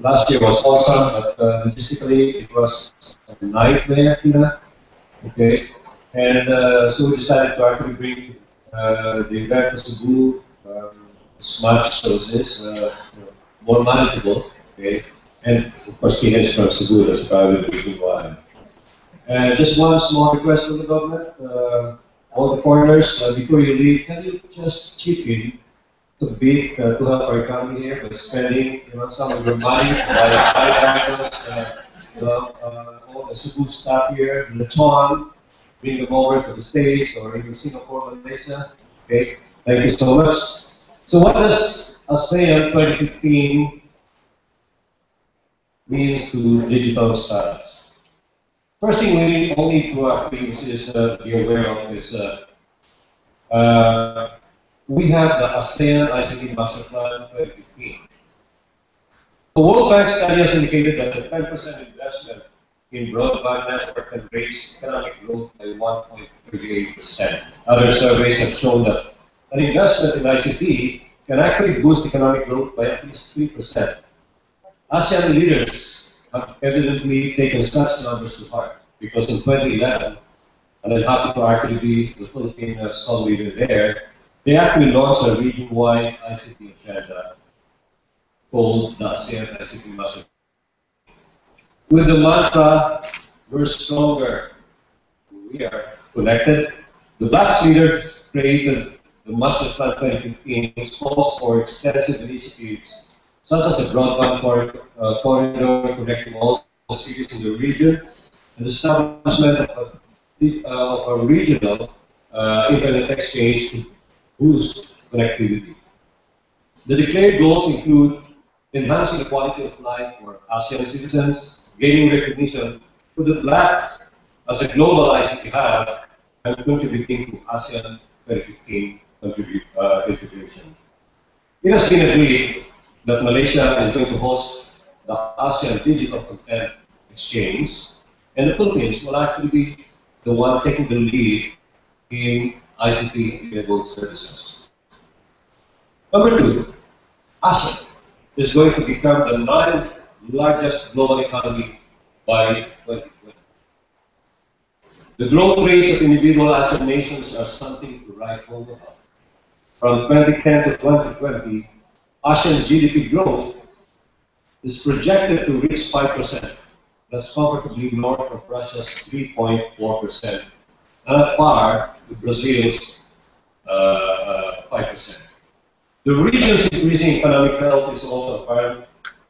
Last year was awesome, but logistically it was a nightmare, okay? And so we decided to actually bring the event to Cebu as much as this, more manageable, okay? And of course, he heads from Cebu, that's probably the reason why. Just one small request from the government. All the foreigners, before you leave, can you just chip in a bit to help our economy here by spending some of your money to buy items, all the Cebu staff here, Lechon, bring them over to the States or even Singapore, Malaysia. Okay, thank you so much. So what does ASEAN 2015 means to digital startups? First thing we all need to actually be aware of is we have the ASEAN ICT Master Plan 2015. The World Bank study has indicated that the 10% investment in broadband network can raise economic growth by 1.38%. Other surveys have shown that an investment in ICT can actually boost economic growth by at least 3%. ASEAN leaders have evidently taken such numbers to heart because in 2011, and I'm happy to actually be the Philippine sole leader there, they actually launched a region-wide ICT agenda called the ASEAN ICT Master Plan. With the mantra, we're stronger, we are connected, the Blacks leader created the Master Plan 2015, which calls for extensive initiatives such as a broadband corridor connecting all the cities in the region, and the establishment of a regional internet exchange to boost connectivity. The declared goals include enhancing the quality of life for ASEAN citizens, gaining recognition for the black as a global ICT hub and contributing to ASEAN 2015 integration. It has been agreed that Malaysia is going to host the ASEAN Digital Content Exchange, and the Philippines will actually be the one taking the lead in ICT-enabled services. Number two, ASEAN is going to become the ninth largest global economy by 2020. The growth rates of individual ASEAN nations are something to write home about. From 2010 to 2020, ASEAN GDP growth is projected to reach 5%. That's comfortably north of Russia's 3.4%, and at par with Brazil's 5%. The region's increasing economic health is also apparent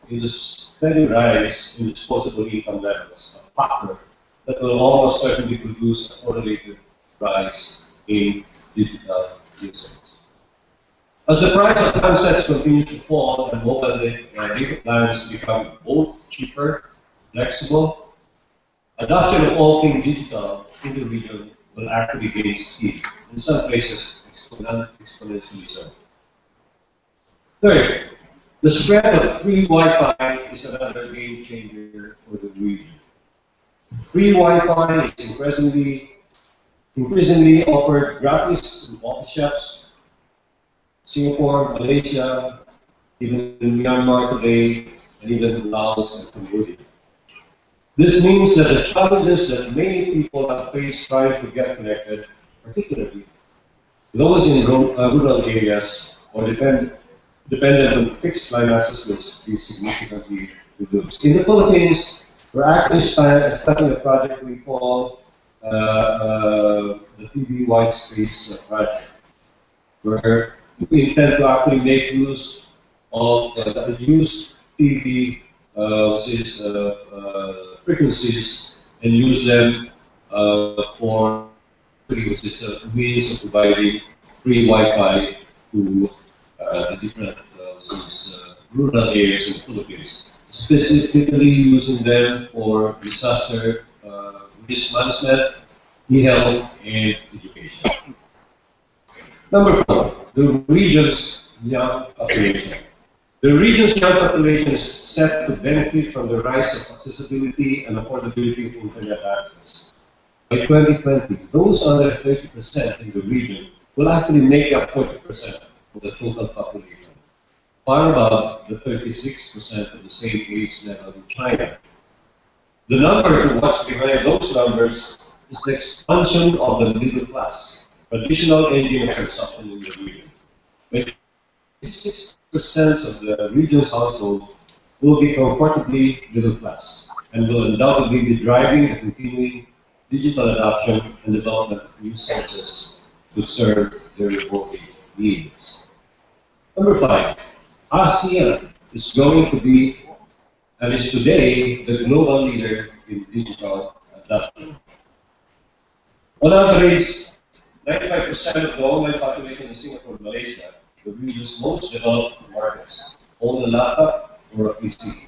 in the steady rise in disposable income levels, a factor that will almost certainly produce a correlated rise in digital usage. As the price of handsets continues to fall and mobile data plans become both cheaper and flexible, adoption of all things digital in the region will actually gain speed, in some places exponentially so. Third, the spread of free Wi-Fi is another game changer for the region. Free Wi-Fi is increasingly offered gratis in office shops, Singapore, Malaysia, even in Myanmar today, and even in Laos and Cambodia. This means that the challenges that many people have faced trying to get connected, particularly those in rural areas or dependent on fixed line access, will be significantly reduced. In the Philippines, we're actually starting a project we call the TV White Space project, where we intend to actually make use of the used TV frequencies and use them for means of providing free Wi-Fi to the different rural areas in the Philippines, specifically using them for disaster risk management, e-health, and education. Number four, the region's young population. The region's young population is set to benefit from the rise of accessibility and affordability of internet access. By 2020, those under 30% in the region will actually make up 40% of the total population, far above the 36% of the same age level in China. The number to watch behind those numbers is the expansion of the middle class, traditional engine of consumption in the region. 26% of the region's household will be comfortably middle class and will undoubtedly be driving the continuing digital adoption and development of new services to serve their evolving needs. Number five, ASEAN is going to be, and is today, the global leader in digital adoption. On average, 95% of the online population in Singapore and Malaysia, the region's most developed markets, own a laptop or a PC.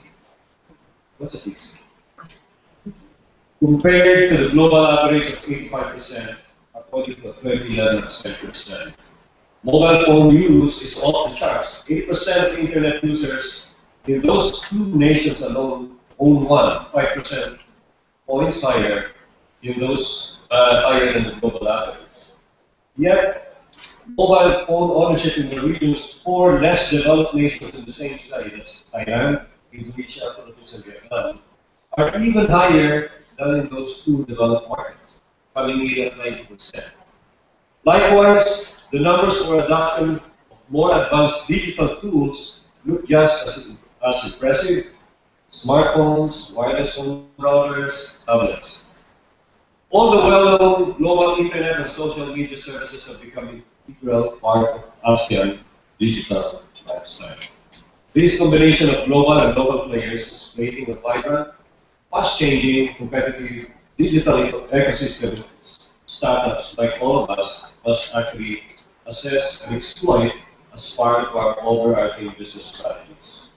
What's a PC? Compared to the global average of 85%, according to a 2011 study. Mobile phone use is off the charts. 80% of internet users in those two nations alone own one, 5% points higher in those higher than the global average. Yet, mobile phone ownership in the region's four less developed nations in the same study, that's Thailand, Indonesia, Philippines, and Vietnam, are even higher than in those two developed markets, coming in at 90%. Likewise, the numbers for adoption of more advanced digital tools look just as impressive: smartphones, wireless phone routers, tablets. All the well-known global internet and social media services have become an integral part of ASEAN digital lifestyle. This combination of global and local players is creating a vibrant, fast-changing, competitive digital ecosystem. Startups like all of us must actually assess and exploit as part of our overarching business strategies.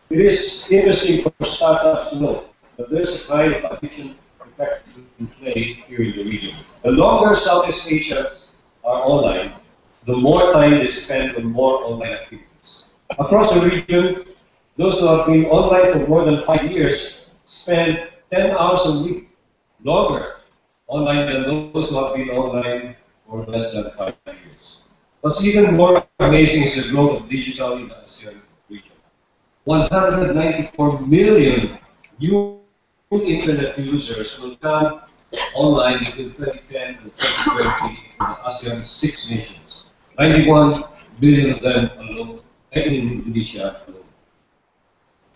It is interesting for startups to know but there's a kind of addiction effect in play here in the region. The longer Southeast Asians are online, the more time they spend on more online activities. Across the region, those who have been online for more than 5 years spend 10 hours a week longer online than those who have been online for less than 5 years. What's even more amazing is the growth of digital in the ASEAN region. 194 million new internet users will come online between 2010 and 2020 in the ASEAN 6 nations. 91 billion of them alone, in Indonesia alone.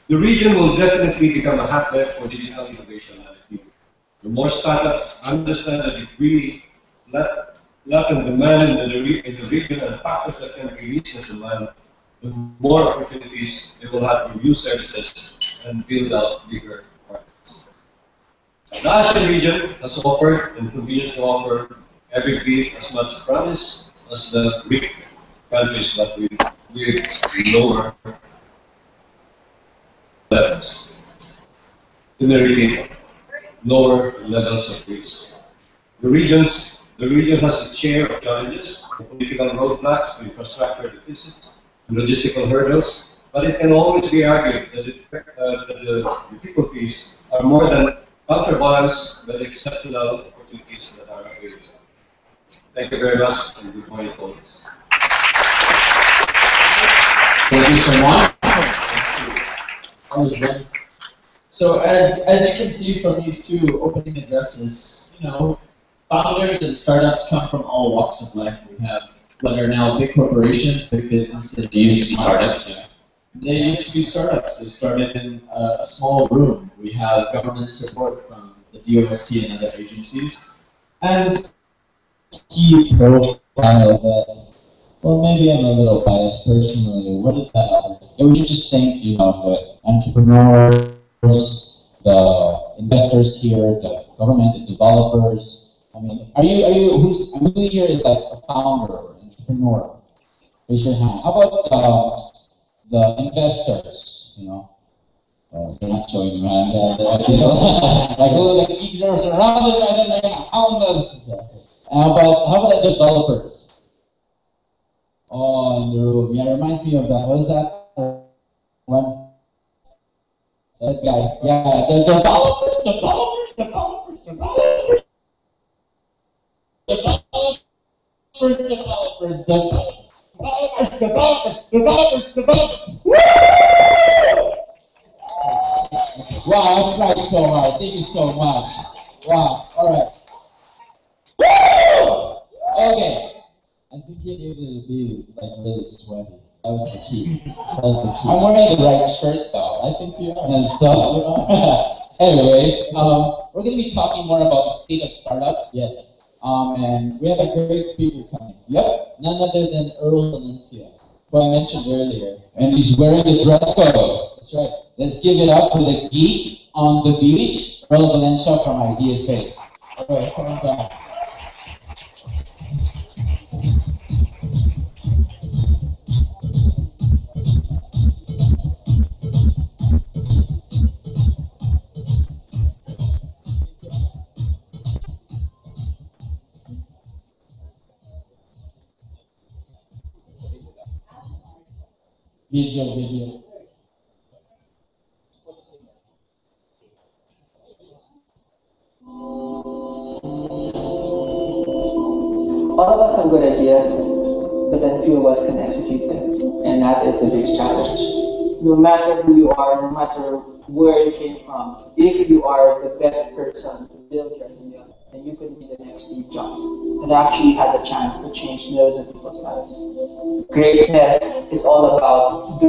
The region will definitely become a hotbed for digital innovation and future. The more startups understand that it really latent demand in the region and factors that can release this demand, the more opportunities they will have for new services and build out bigger markets. The ASEAN region has offered and continues to offer every bit as much promise as the weak countries, but with lower levels. Similarly, lower levels of risk. The region has its share of challenges, political roadblocks, infrastructure deficits, and logistical hurdles, but it can always be argued that the difficulties are more than counterbalanced by the exceptional opportunities that are available. Thank you very much, and good morning, folks. Thank you so much. That was one. So as you can see from these two opening addresses, founders and startups come from all walks of life. We have whether now big corporations, big businesses. They used to be startups, yeah. They used to be startups. They started in a small room. We have government support from the DOST and other agencies. And key profile that, well, maybe I'm a little biased personally. What is that? We should just thank, the entrepreneurs, the investors here, the government, the developers. I mean, who here is like a founder or entrepreneur? Raise your hand. How about the investors? They're not showing their hands. Like the geeks are surrounded by them, they're gonna hound us. How about the developers? Oh, in the room. Yeah, it reminds me of that. What is that one? Guys, yeah, the developers. Woo! Wow, I tried so hard. Thank you so much. Wow, alright. Woo! Okay. I think you need to be really sweaty. That was the key. I'm wearing the right shirt though. I think you are. And so, anyways, we're going to be talking more about the state of startups. Yes. And we have a great speaker coming. Yep. None other than Earl Valencia, who I mentioned earlier. And he's wearing the dress code. That's right. Let's give it up for the geek on the beach, Earl Valencia from Idea Space. All right, come on down. Video. All of us have good ideas, but then few of us can execute them. And that is the big challenge. No matter who you are, no matter where you came from, if you are the best person to build your idea, then you could be the next Steve Jobs. It actually has a chance to change millions of people's lives. Greatness is all about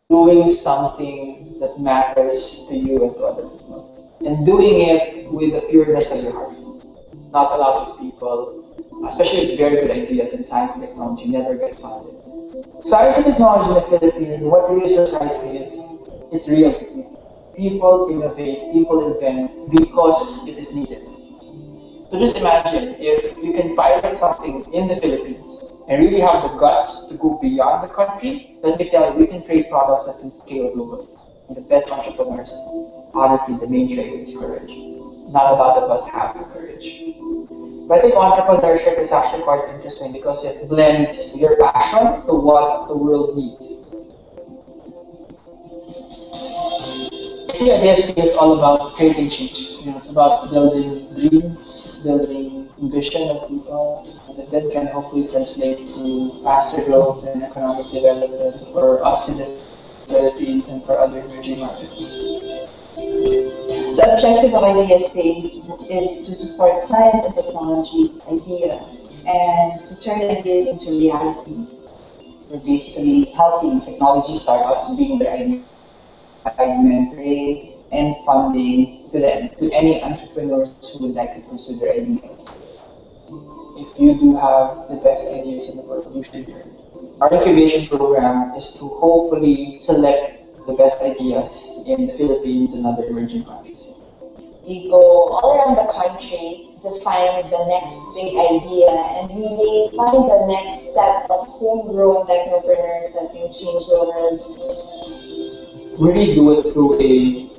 doing something that matters to you and to other people. And doing it with the pureness of your heart. Not a lot of people, especially with very good ideas in science and technology, never get funded. Science and technology in the Philippines, what really surprised me is it's real to people. People innovate, people invent because it is needed. So just imagine if you can pilot something in the Philippines and really have the guts to go beyond the country, let me tell you, we can create products that can scale globally. the best entrepreneurs, honestly, the main trait is courage. Not a lot of us have the courage. But I think entrepreneurship is actually quite interesting because it blends your passion to what the world needs. I think IDSP is all about creating change. It's about building dreams, building vision of people that then can hopefully translate to faster growth and economic development for us in the Philippines and for other emerging markets. The objective of IDEA Space is to support science and technology ideas and to turn ideas into reality. We're basically helping technology startups bring their ideas, mentoring and funding to them, to any entrepreneurs who would like to pursue their ideas. If you do have the best ideas in the world, you should learn. Our incubation program is to hopefully select the best ideas in the Philippines and other emerging countries. We go all around the country to find the next big idea and really find the next set of homegrown technopreneurs that can change the world. We really do it through a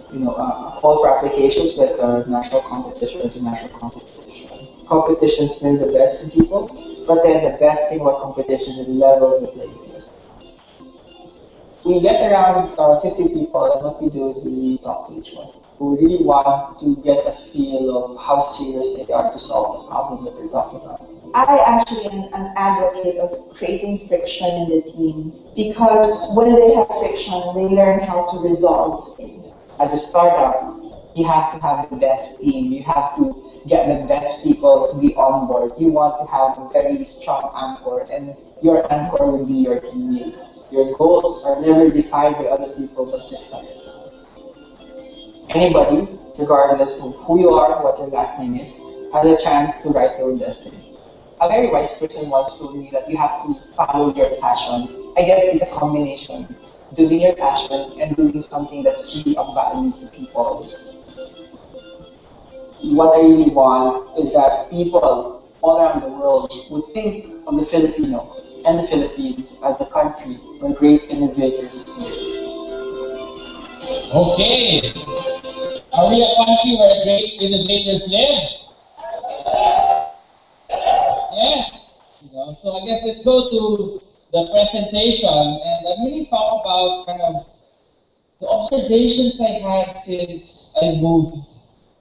call for applications like a national competition, international competition. Competitions bring the best in people, but then the best thing about competition is it levels the playing field. We get around 50 people, and what we do is we really talk to each one. We really want to get a feel of how serious they are to solve the problem that we're talking about. I actually am an advocate of creating friction in the team because when they have friction, they learn how to resolve things. As a startup, you have to have the best team. You have to get the best people to be on board. You want to have a very strong anchor, and your anchor will be your teammates. Your goals are never defined by other people, but just by yourself. Anybody, regardless of who you are, what your last name is, has a chance to write your own destiny. A very wise person once told me that you have to follow your passion. I guess it's a combination. Doing your passion and doing something that's really of value to people. What I really want is that people all around the world would think of the Filipino and the Philippines as a country where great innovators live. Okay. Are we a country where great innovators live? Yes. So I guess let's go to the presentation, and I'm going to talk about kind of the observations I had since I moved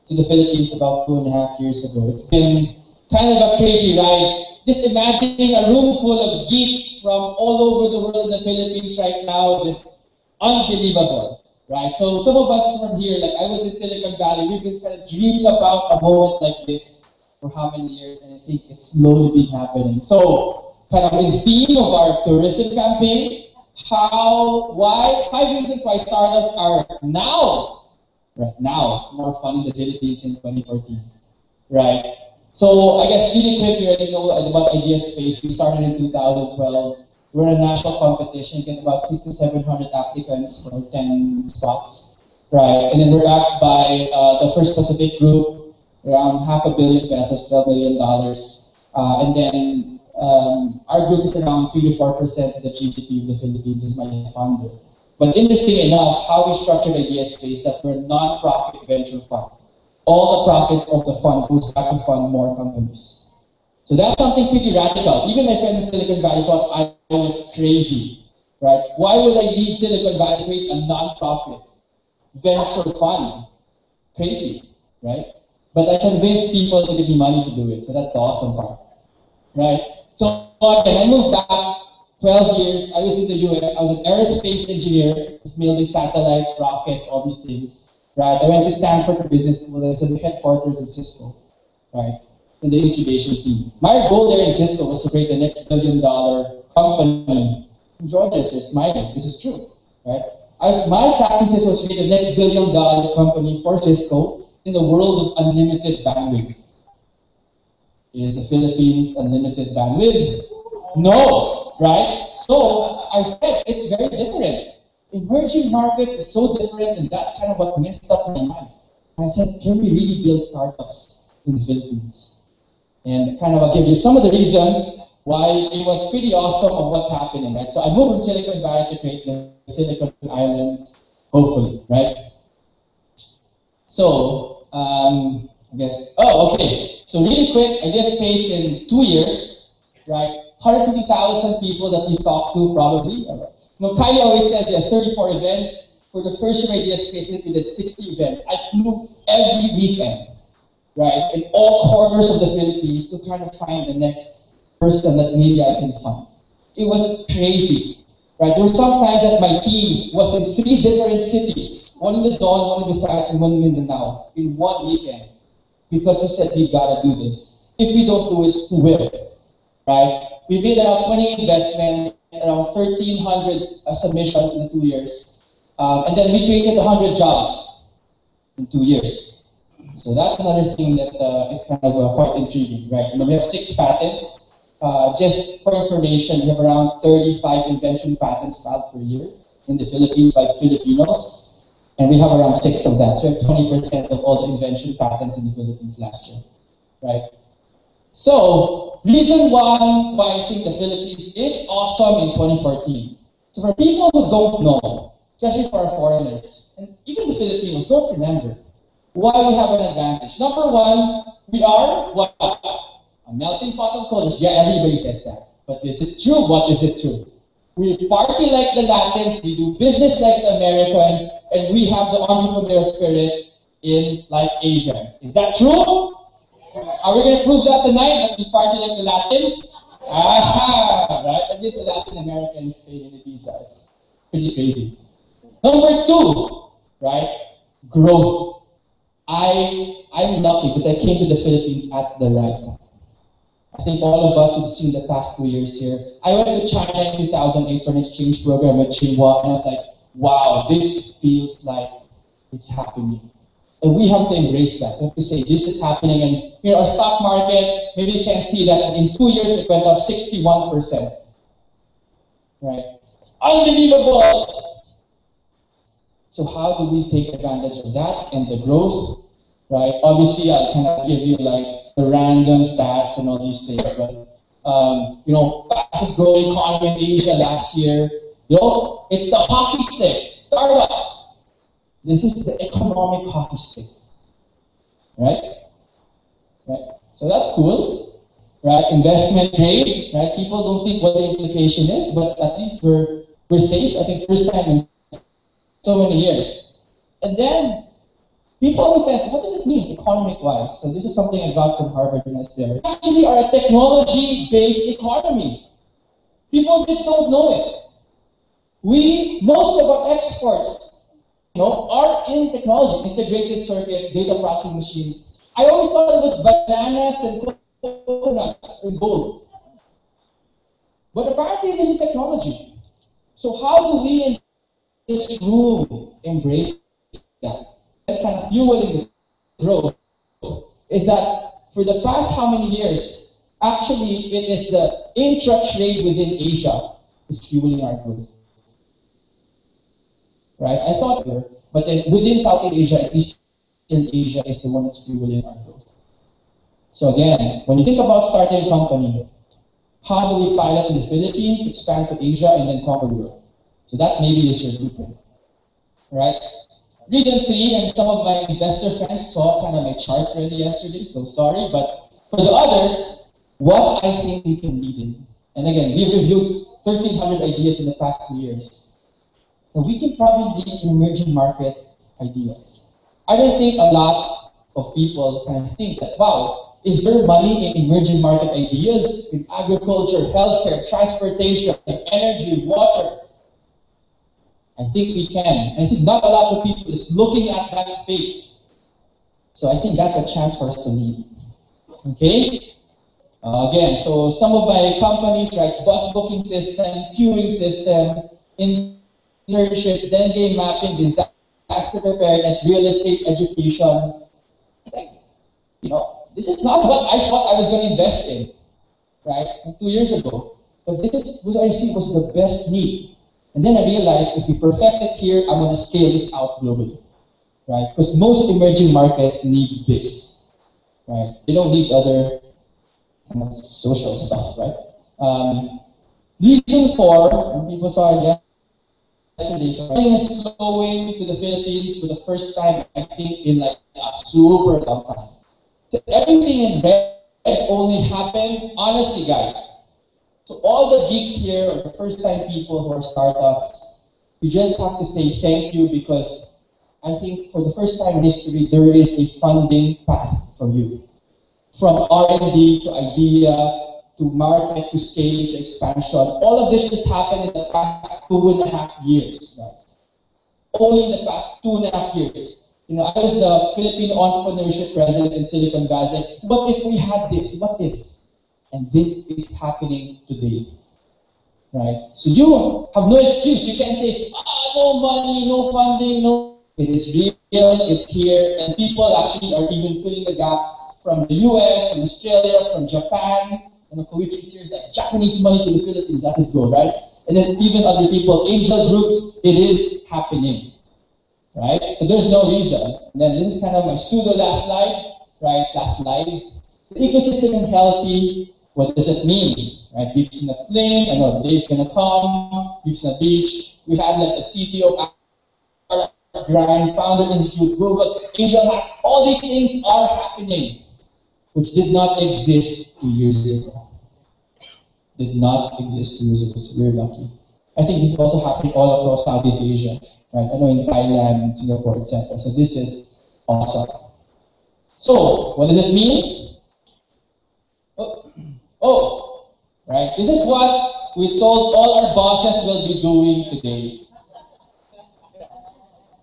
to the Philippines about 2.5 years ago. It's been kind of a crazy ride. Just imagining a room full of geeks from all over the world in the Philippines right now, just unbelievable, right? So some of us from here, like I was in Silicon Valley, we've been kind of dreaming about a moment like this for how many years, and I think it's slowly been happening. So, kind of in theme of our tourism campaign, why 5 reasons why startups are right now, more fun in the Philippines in 2014, right? So I guess really quick, you already know about Idea Space. We started in 2012. We're in a national competition, you get about 600 to 700 applicants for 10 spots, right? And then we're backed by the First Pacific Group, around $500 million pesos, $12 million. And then our group is around 3 to 4% of the GDP of the Philippines as my funder. But interesting enough, how we structured Idea Space, that we're a non-profit venture fund. All the profits of the fund goes back to fund more companies. So that's something pretty radical. Even my friends in Silicon Valley thought I was crazy, right? Why would I leave Silicon Valley to create a non-profit venture fund? Crazy, right? But I convinced people to give me money to do it, so that's the awesome part, right? So again, I moved back 12 years. I was in the US. I was an aerospace engineer, building satellites, rockets, all these things. Right, I went to Stanford for business school. I was at the headquarters of Cisco, right, in the incubation team. My goal there in Cisco was to create the next $1 billion company. George is just smiling. This is true, right? My task in Cisco was to create the next $1 billion company for Cisco in the world of unlimited bandwidth. Is the Philippines unlimited bandwidth? No, right? So I said it's very different. Emerging markets is so different, and that's kind of what messed up my mind. I said, can we really build startups in the Philippines? And kind of I'll give you some of the reasons why it was pretty awesome of what's happening, right? So I moved from Silicon Valley to create the Silicon Islands. hopefully, right? So, I guess, oh, okay. So really quick, I guess space in 2 years, right? 150,000 people that we've talked to probably. You know, Kylie always says there are 34 events. For the first year idea space, we did 60 events. I flew every weekend, right? In all corners of the Philippines to kind of find the next person that maybe I can find. It was crazy, right? There were some times that my team was in 3 different cities. One in Luzon, one in Visayas, and one in Mindanao in one weekend. Because we said we gotta do this. If we don't do it, who will? Right? We made around 20 investments, around 1,300 submissions in 2 years. And then we created 100 jobs in 2 years. So that's another thing that is kind of quite intriguing, right? You know, we have 6 patents. Just for information, we have around 35 invention patents filed per year in the Philippines by Filipinos. And we have around 6 of that. So we have 20% of all the invention patents in the Philippines last year, right? So, reason one why I think the Philippines is awesome in 2014. So for people who don't know, especially for our foreigners, and even the Filipinos don't remember, why we have an advantage. Number one, we are what? A melting pot of cultures. Yeah, everybody says that. But this is true. What is it true? We party like the Latins, we do business like the Americans, and we have the entrepreneurial spirit in like Asians. Is that true? Are we going to prove that tonight, that we party like the Latins? Aha! Right? And with the Latin Americans paying the visa. It's pretty crazy. Number 2, right? Growth. I'm lucky because I came to the Philippines at the right time. I think all of us who've seen the past 2 years here. I went to China in 2008 for an exchange program at Tsinghua, and I was like, wow, this feels like it's happening. And we have to embrace that. We have to say, this is happening. And you know, our stock market, maybe you can see that in 2 years it went up 61%. Right? Unbelievable! So how do we take advantage of that and the growth? Right? Obviously, I'll kind of give you like the random stats and all these things, but you know, fastest growing economy in Asia last year. You know, it's the hockey stick, startups. This is the economic hockey stick, right? Right. So that's cool, right? Investment grade, right? People don't think what the implication is, but at least we're safe. I think first time in so many years, and then. People always ask, what does it mean, economic-wise? So this is something I got from Harvard when I was there. We actually are a technology-based economy. People just don't know it. Most of our exports, you know, are in technology, integrated circuits, data processing machines. I always thought it was bananas and coconuts and gold. But apparently this is technology. So how do we in this room embrace that? That's kind of fueling the growth, is that for the past how many years, actually it is the intra-trade within Asia is fueling our growth. Right? I thought, but then within Southeast Asia and Eastern Asia is the one that's fueling our growth. So again, when you think about starting a company, how do we pilot in the Philippines, expand to Asia, and then conquer Europe? So that maybe is your blueprint. Right? Reason 3, and some of my investor friends saw kind of my charts already yesterday, so sorry, but for the others, what I think we can lead in. And again, we've reviewed 1,300 ideas in the past 2 years. And we can probably lead in emerging market ideas. I don't think a lot of people kind of think that, wow, is there money in emerging market ideas in agriculture, healthcare, transportation, energy, water? I think we can. I think not a lot of people is looking at that space. So I think that's a chance for us to lead. Okay? Again, so some of my companies, right, bus booking system, queuing system, internship, dengue mapping, disaster preparedness, real estate education. I think, you know, this is not what I thought I was going to invest in, right, 2 years ago. But this is what I see was the best need. And then I realized if we perfect it here, I'm going to scale this out globally, right? Because most emerging markets need this, right? They don't need other kind of social stuff, right? Reason 4, and people saw again, yesterday, funding is flowing to the Philippines for the first time, I think, in like a super long time. So everything in red only happened, honestly, guys. So all the geeks here are the first-time people who are startups. You just have to say thank you because I think for the first time in history, there is a funding path for you. From R&D to idea, to market, to scaling, to expansion. All of this just happened in the past 2.5 years, guys. Only in the past 2.5 years. You know, I was the Philippine Entrepreneurship President in Silicon Valley. What if we had this? What if? And this is happening today. Right? So you have no excuse. You can't say, no money, no funding, no. It is real, it's here, and people actually are even filling the gap from the US, from Australia, from Japan. And the Koichi series like Japanese money to the Philippines, that is good, right? And then even other people, angel groups, it is happening. Right? So there's no reason. And then this is kind of my pseudo last slide, right? Last slides. The ecosystem is healthy. What does it mean? Right? Geeks in the plane, I know Dave's gonna come, Geeks on the beach. We had like a CTO grind, Founder Institute, Google, Angel Hack, all these things are happening, which did not exist 2 years ago. Did not exist 2 years ago, so we're lucky. I think this is also happening all across Southeast Asia, right? I know in Thailand, Singapore, etc. So this is awesome. So, what does it mean? Right? This is what we told all our bosses will be doing today.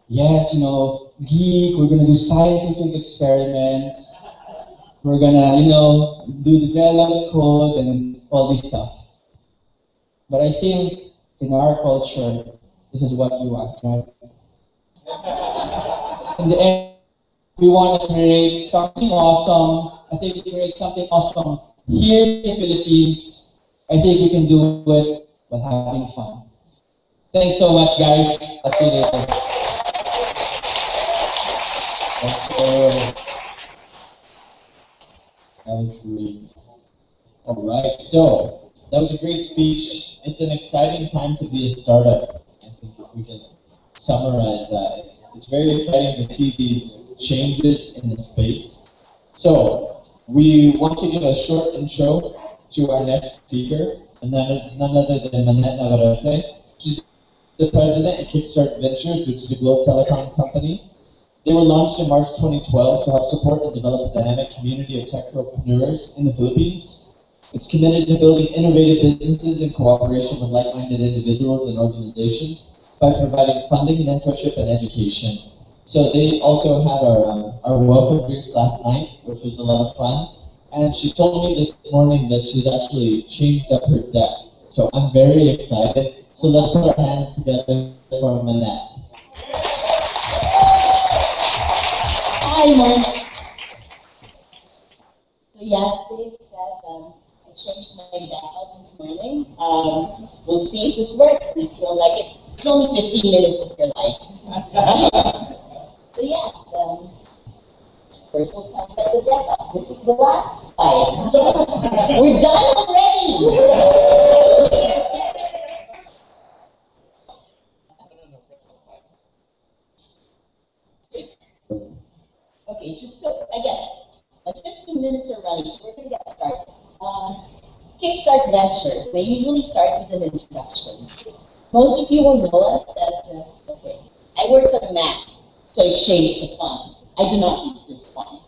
Yes, you know, geek, we're gonna do scientific experiments. We're gonna, do develop code and all this stuff. But I think in our culture, this is what we want, right? In the end, we want to create something awesome. I think we create something awesome here in the Philippines. I think we can do it while having fun. Thanks so much, guys. I'll see you later. That was great. All right, so that was a great speech. It's an exciting time to be a startup. I think if we can summarize that, it's very exciting to see these changes in the space. So we want to give a short intro to our next speaker, and that is none other than Manette Navarrete. She's the president at Kickstart Ventures, which is a Globe Telecom company. They were launched in March 2012 to help support and develop a dynamic community of technopreneurs in the Philippines. It's committed to building innovative businesses in cooperation with like-minded individuals and organizations by providing funding, mentorship, and education. So they also had our welcome drinks last night, which was a lot of fun. And she told me this morning that she's actually changed up her deck. So I'm very excited. So let's put our hands together for Manette. Hi, Mark. So yes, Dave says I changed my deck out this morning. We'll see if this works. If you don't like it, it's only 15 minutes of your life. So yes, first we'll talk about the deck up. This is the last slide. We're done already. Okay, just so, I guess, like 15 minutes are running, so we're going to get started. Kickstart Ventures, they usually start with an introduction. Most of you will know us as, okay, I work on Mac, so I changed the font. I do not use this font.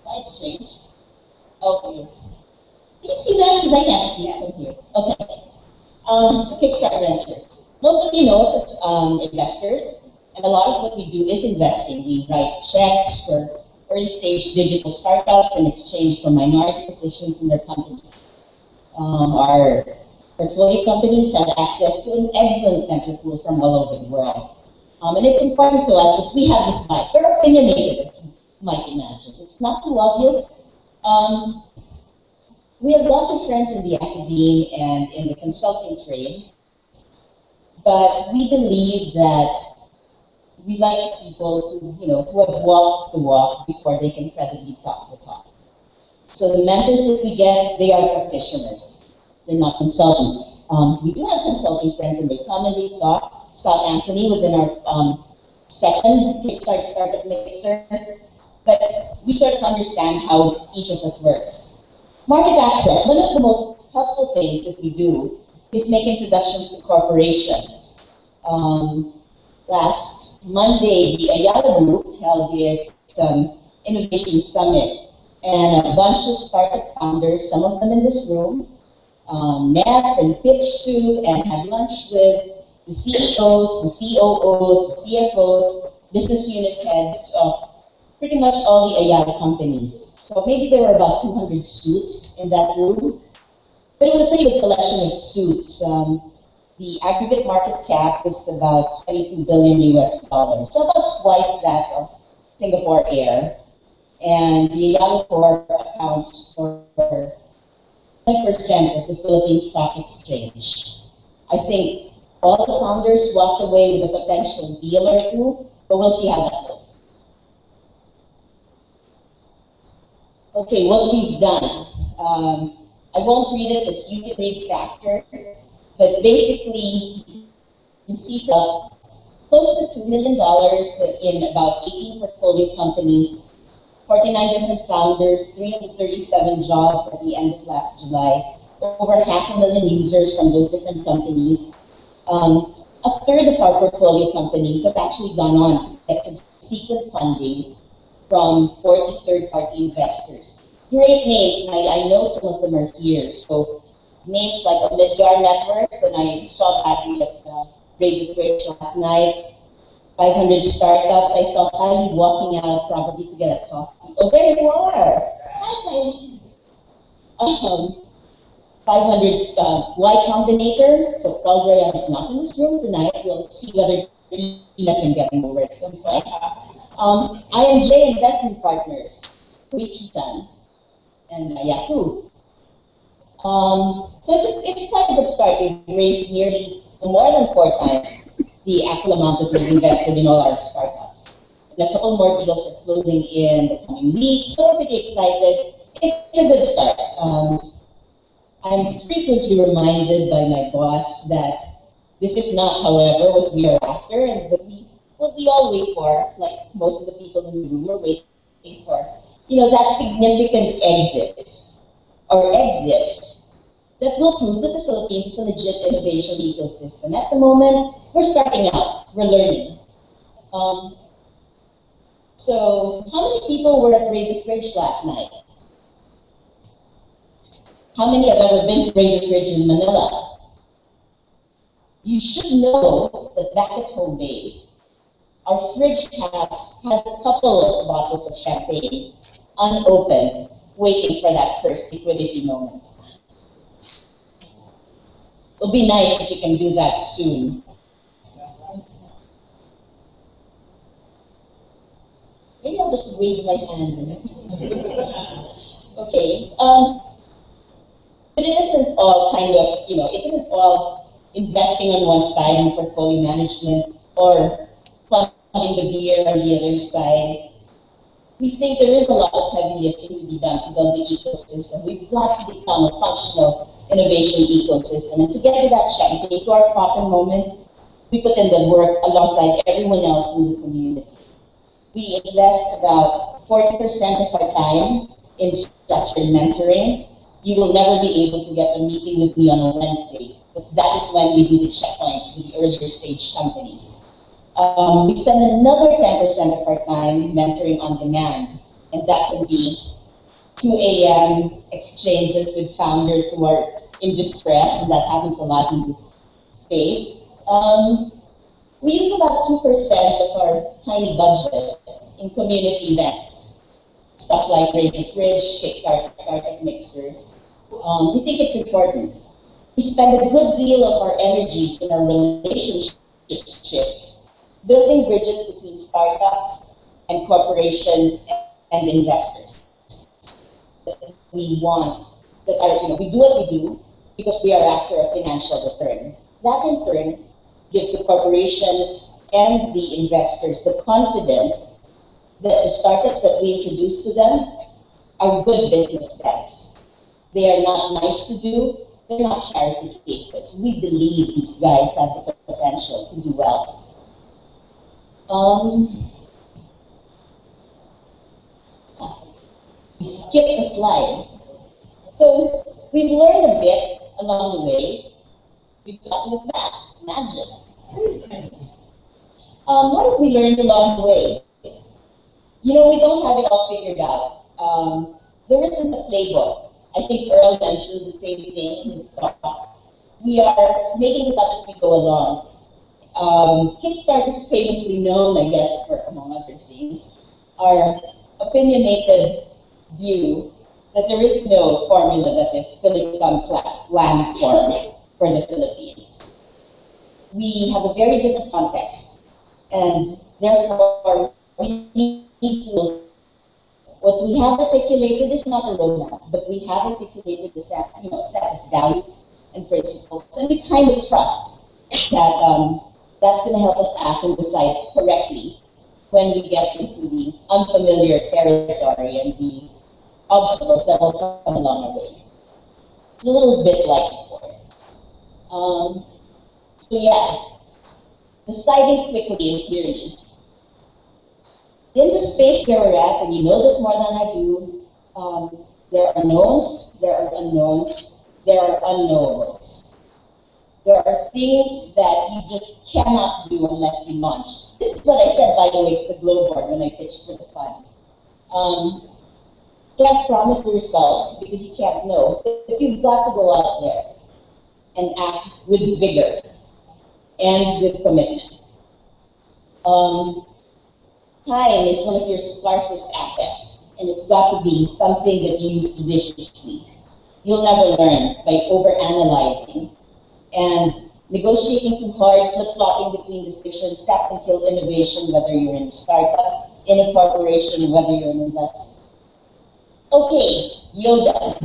Slides changed. Okay. Can you see that? Because I can't see it from here. Okay. So Kickstart Ventures. Most of you know us as investors, and a lot of what we do is investing. We write checks for early-stage digital startups in exchange for minority positions in their companies. Our portfolio companies have access to an excellent mentor pool from all over the world. And it's important to us because we have this bias. We're opinionated, as you might imagine. It's not too obvious. We have lots of friends in the academe and in the consulting trade, but we believe that we like people who have walked the walk before they can credibly talk the talk. So the mentors that we get, they are practitioners. They're not consultants. We do have consulting friends, and they come and they talk. Scott Anthony was in our second Kickstart Startup Mixer, but we sort of understand how each of us works. Market access, one of the most helpful things that we do is make introductions to corporations. Last Monday, the Ayala Group held its Innovation Summit, and a bunch of startup founders, some of them in this room, met and pitched to and had lunch with the CEOs, the COOs, the CFOs, business unit heads of pretty much all the Ayala companies. So maybe there were about 200 suits in that room, but it was a pretty good collection of suits. The aggregate market cap was about 22 billion US dollars, so about twice that of Singapore Air. And the Ayala Corp accounts for 9% of the Philippine Stock Exchange. I think all the founders walked away with a potential deal or two, but we'll see how that goes. Okay, what we've done. I won't read it because you can read faster, but basically, you can see close to $2 million in about 18 portfolio companies, 49 different founders, 337 jobs at the end of last July, over 500,000 users from those different companies. A third of our portfolio companies have actually gone on to get subsequent funding from 40 third-party investors. Great names, and I know some of them are here. So names like Midgar Networks, and I saw that at Raid the Fridge last night. 500 startups. I saw Kylie walking out probably to get a coffee. Oh, there you are. Hi, Kylie. 500 Y Combinator. So Paul Graham is not in this room tonight. We'll see whether Tina can get him over at some point. IMJ Investment Partners, Richie-san, and Yasu. So it's quite a good start. We've raised nearly more than 4 times the actual amount that we've invested in all our startups. And a couple more deals are closing in the coming weeks, so we're pretty excited. It's a good start. I'm frequently reminded by my boss that this is not, however, what we are after, and what we all wait for, like most of the people in the room are waiting for, that significant exit or exits that will prove that the Philippines is a legit innovation ecosystem. At the moment, we're starting out, we're learning. So, how many people were at Raid the Fridge last night? How many have ever been to Raid the Fridge in Manila? You should know that back at home base, our fridge has a couple of bottles of champagne unopened, waiting for that first liquidity moment. It'll be nice if you can do that soon. Maybe I'll just wave my hand. Okay. But it isn't all it isn't all investing on one side in portfolio management or funding the beer on the other side. We think there is a lot of heavy lifting to be done to build the ecosystem. We've got to become a functional innovation ecosystem. And to get to that champagne, to our profit moment, we put in the work alongside everyone else in the community. We invest about 40% of our time in structured mentoring. You will never be able to get a meeting with me on a Wednesday, because that is when we do the checkpoints with the earlier stage companies. We spend another 10% of our time mentoring on demand, and that can be 2 a.m. exchanges with founders who are in distress, and that happens a lot in this space. We use about 2% of our tiny budget in community events. Stuff like Raid the Fridge, Kickstart Startup Mixers. We think it's important. We spend a good deal of our energies in our relationships, building bridges between startups and corporations and investors. We want that we do what we do because we are after a financial return. That in turn gives the corporations and the investors the confidence that the startups that we introduce to them are good business friends. They are not nice to do. They're not charity cases. We believe these guys have the potential to do well. We skipped a slide. So we've learned a bit along the way. We've gotten it back. Magic. What have we learned along the way? You know, we don't have it all figured out. There isn't a playbook. I think Earl mentioned the same thing in his talk. We are making this up as we go along. Kickstart is famously known, I guess, for, among other things, our opinionated view that there is no formula that is Silicon Plus landform for the Philippines. We have a very different context, and therefore we need tools. What we have articulated is not a roadmap, but we have articulated a set of values and principles, and we kind of trust that that's going to help us act and decide correctly when we get into the unfamiliar territory and the obstacles that will come along our way. It's a little bit like the course. So yeah, deciding quickly and clearly. In the space where we're at, and you know this more than I do, there are knowns, there are unknowns, there are unknowables. There are things that you just cannot do unless you launch. This is what I said, by the way, to the Globe Board when I pitched for the fund. Can't promise the results because you can't know. But you've got to go out there and act with vigor and with commitment. Time is one of your scarcest assets, and it's got to be something that you use judiciously. You'll never learn by overanalyzing and negotiating too hard, flip-flopping between decisions. That can kill innovation, whether you're in a startup, in a corporation, whether you're an investor. Okay, Yoda.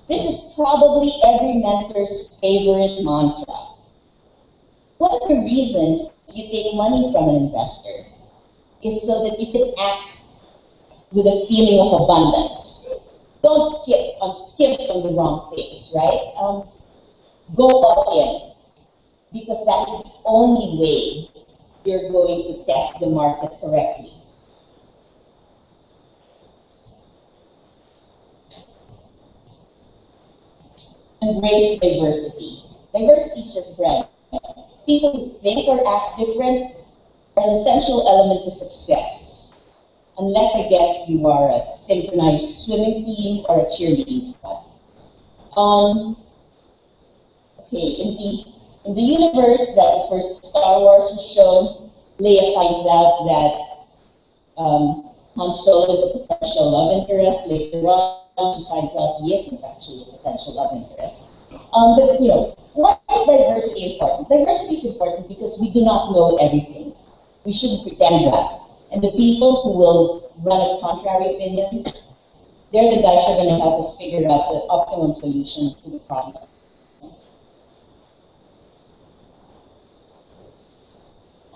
This is probably every mentor's favorite mantra. One of the reasons you take money from an investor is so that you can act with a feeling of abundance. Don't skip on the wrong things, right? Go all in, because that is the only way you're going to test the market correctly. Embrace diversity. Diversity is your friend. People who think or act different are an essential element to success. Unless, I guess, you are a synchronized swimming team or a cheerleading squad. Okay, in the universe that the first Star Wars was shown, Leia finds out that Han Solo is a potential love interest. Later on, she finds out he isn't actually a potential love interest. But you know, why is diversity important? Diversity is important because we do not know everything. We shouldn't pretend that. And the people who will run a contrary opinion, they're the guys who are going to help us figure out the optimum solution to the problem.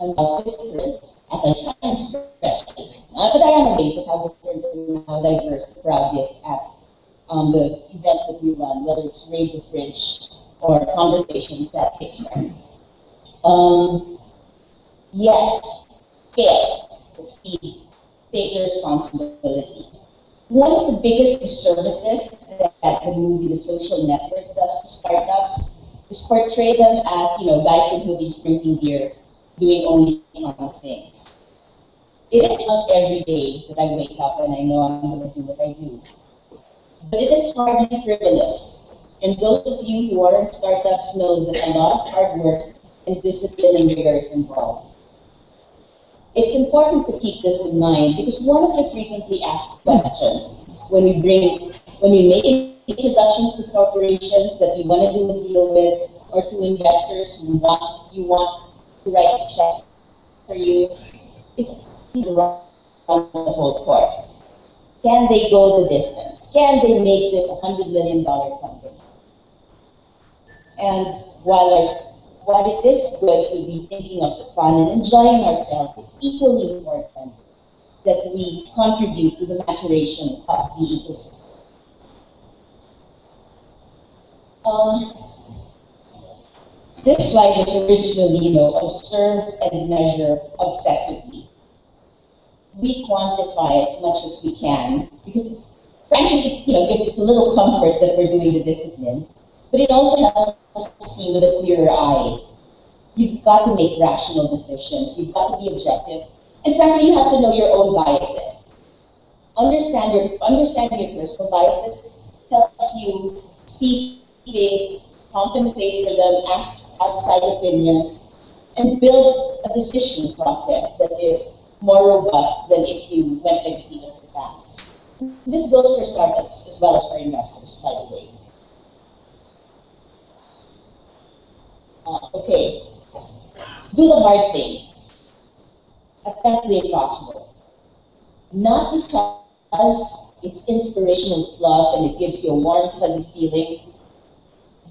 I'm not different as I try and stretch it. But I am amazed at how different and how diverse the crowd is at the events that we run, whether it's Raid the Fridge or conversations at Kickstart. Yes, scale, succeed, take the responsibility. One of the biggest disservices that the movie The Social Network does to startups is portray them as, guys in hoodies drinking beer, doing only fun things. It is not every day that I wake up and I know I'm going to do what I do. But it is hardly frivolous. And those of you who are in startups know that a lot of hard work and discipline and rigor is involved. It's important to keep this in mind because one of the frequently asked questions when we make introductions to corporations that we want to do a deal with, or to investors who you want to write a check for you, is to run the whole course. Can they go the distance? Can they make this $100 million company? And while it is good to be thinking of the fun and enjoying ourselves, it's equally important that we contribute to the maturation of the ecosystem. This slide was originally, observe and measure obsessively. We quantify as much as we can because, frankly, it gives us a little comfort that we're doing the discipline, but it also helps us to see with a clearer eye. You've got to make rational decisions. You've got to be objective, and frankly, you have to know your own biases. Understanding your personal biases helps you see things, compensate for them, ask outside opinions, and build a decision process that is more robust than if you went by the seat of your pants. This goes for startups as well as for investors, by the way. Okay. Do the hard things. Attempt the impossible. Not because it's inspirational fluff and it gives you a warm, fuzzy feeling,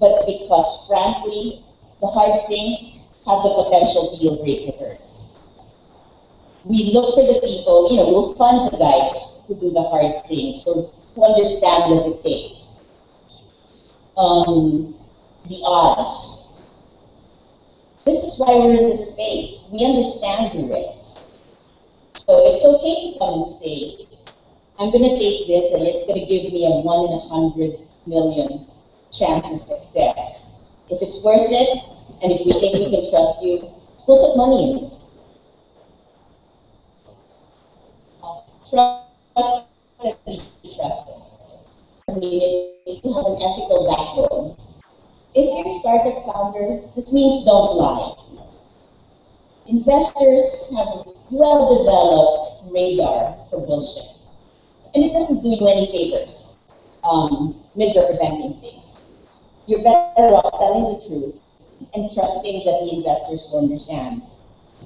but because, frankly, the hard things have the potential to yield great returns. We look for the people, we'll fund the guys who do the hard things or who understand what it takes. The odds. This is why we're in this space. We understand the risks. So it's okay to come and say, I'm going to take this and it's going to give me a 1 in 100 million chance of success. If it's worth it, and if we think we can trust you, we'll put money in it. Trust and be trusted. You need to have an ethical backbone. If you're a startup founder, this means don't lie. Investors have a well-developed radar for bullshit. And it doesn't do you any favors, misrepresenting things. You're better off telling the truth and trusting that the investors will understand.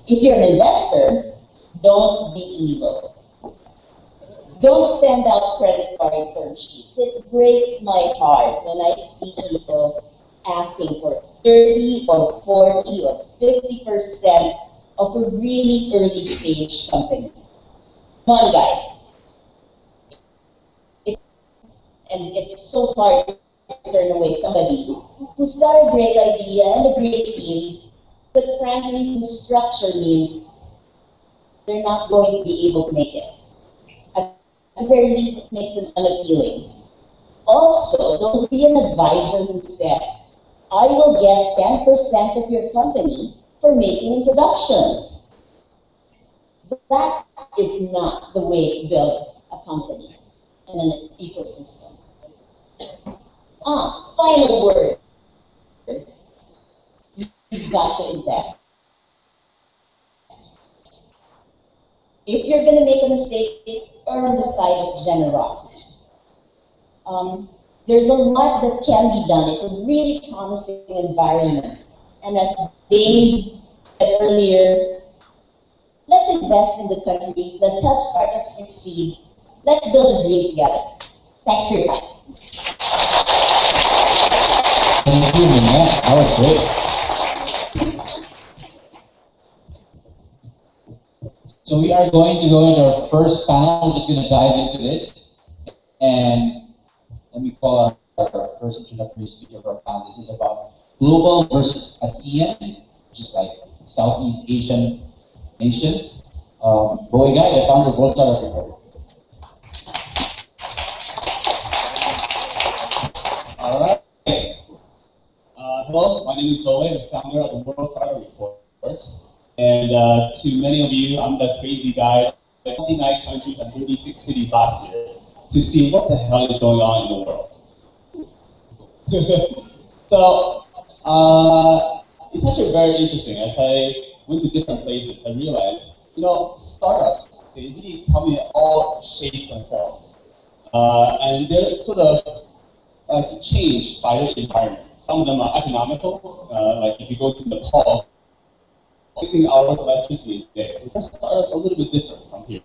If you're an investor, don't be evil. Don't send out credit card term sheets. It breaks my heart when I see people asking for 30 or 40 or 50% of a really early stage company. Come on, guys. And it's so hard to turn away somebody who's got a great idea and a great team, but frankly, whose structure means they're not going to be able to make it. At the very least, it makes them unappealing. Also, don't be an advisor who says, I will get 10% of your company for making introductions. That is not the way to build a company and an ecosystem. Final word. You've got to invest. If you're going to make a mistake, err on the side of generosity. There's a lot that can be done. It's a really promising environment. And as Dave said earlier, let's invest in the country. Let's help startups succeed. Let's build a dream together. Thanks for your time. Thank you, Minette. That was great. So we are going to go into our first panel. We're just going to dive into this. And let me call our first introductory speaker for our panel. This is about global versus ASEAN, which is like Southeast Asian nations. Boy Guy, the founder of World Startup Report. All right. Hello, my name is Boe, the founder of the World Startup Report. And to many of you, I'm that crazy guy, 29 countries and 36 cities last year, to see what the hell is going on in the world. So, it's actually very interesting. As I went to different places, I realized, startups, they really come in all shapes and forms. And they're sort of changed by the environment. Some of them are economical, like if you go to Nepal, 16 hours of electricity a day. So first startups a little bit different from here.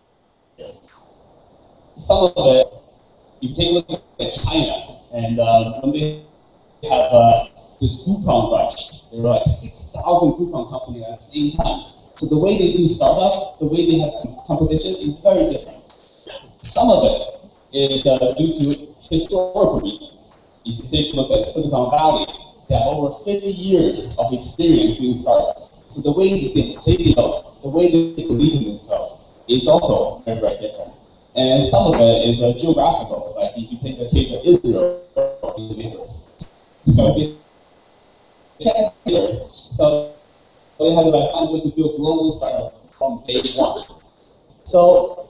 Some of it, if you take a look at China, and when they have this coupon rush, there were like 6,000 coupon companies at the same time. So the way they do startup, the way they have competition is very different. Some of it is due to historical reasons. if you take a look at Silicon Valley, they have over 50 years of experience doing startups. So the way they think, they develop, the way they believe in themselves is also very, very different. And some of it is geographical. Like if you take the case of Israel, so they have like I'm going to build a global startup from day one. So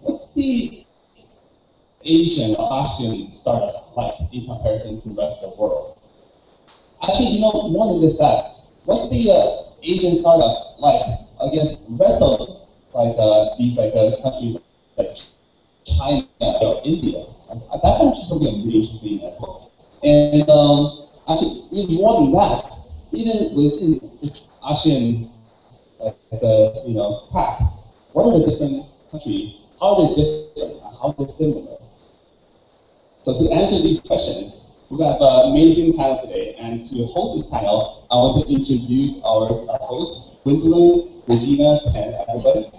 what's the Asian or Asian startups like in comparison to the rest of the world? Actually, you know, more than just that, what's the Asian startup like against the rest of like these countries like China or India? That's actually something I'm really interested in as well. And actually, even more than that, even within this Asian pack, what are the different countries? How are they different? How are they similar? So to answer these questions, we have an amazing panel today, and to host this panel, I want to introduce our hosts, Gwendolyn, Regina, and everybody.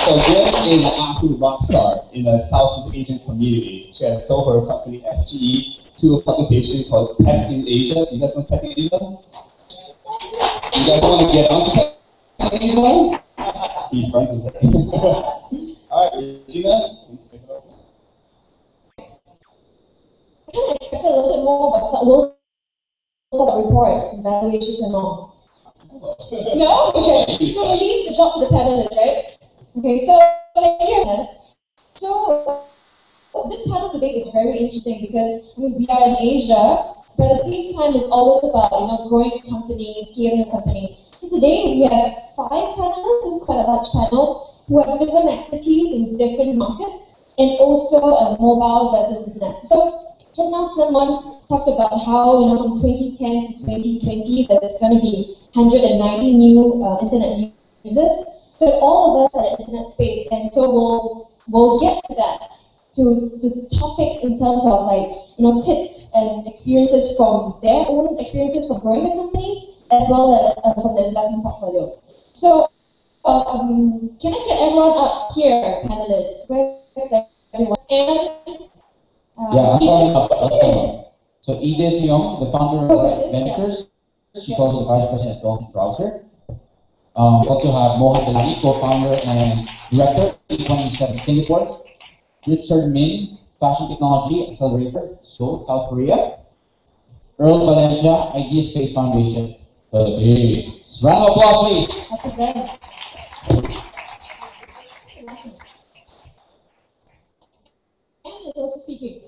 So Gwen is an absolute rock star in the Southeast Asian community. She has sold her company SGE to a publication called Tech in Asia. You guys know Tech in Asia? You guys want to get onto Tech in Asia? Be friends with her. All right, Regina, please take it over. I kind of expected a little bit more about startup report, evaluations and all. No? Okay. So we leave the job to the panelists, right? Okay, so this panel debate is very interesting because we are in Asia, but at the same time it's always about growing a company, scaling a company. So today we have 5 panelists, it's quite a large panel, who have different expertise in different markets and also mobile versus internet. So just now someone talked about how from 2010 to 2020 there's going to be 190 new internet users. So all of us are in the internet space, and so we'll get to that, to the topics in terms of tips and experiences from their own experiences from growing the companies, as well as from the investment portfolio. So can I get everyone up here, panelists? Where's everyone? And So Edith Young, the founder of Red Ventures, she's also the vice president at Dolphin Browser. We also have Mohan Delani, co-founder and director at E27 Singapore. Richard Min, Fashion Technology Accelerator, Seoul, South Korea. Earl Valencia, Idea Space Foundation, Philippines. Round of applause, please. M is also speaking.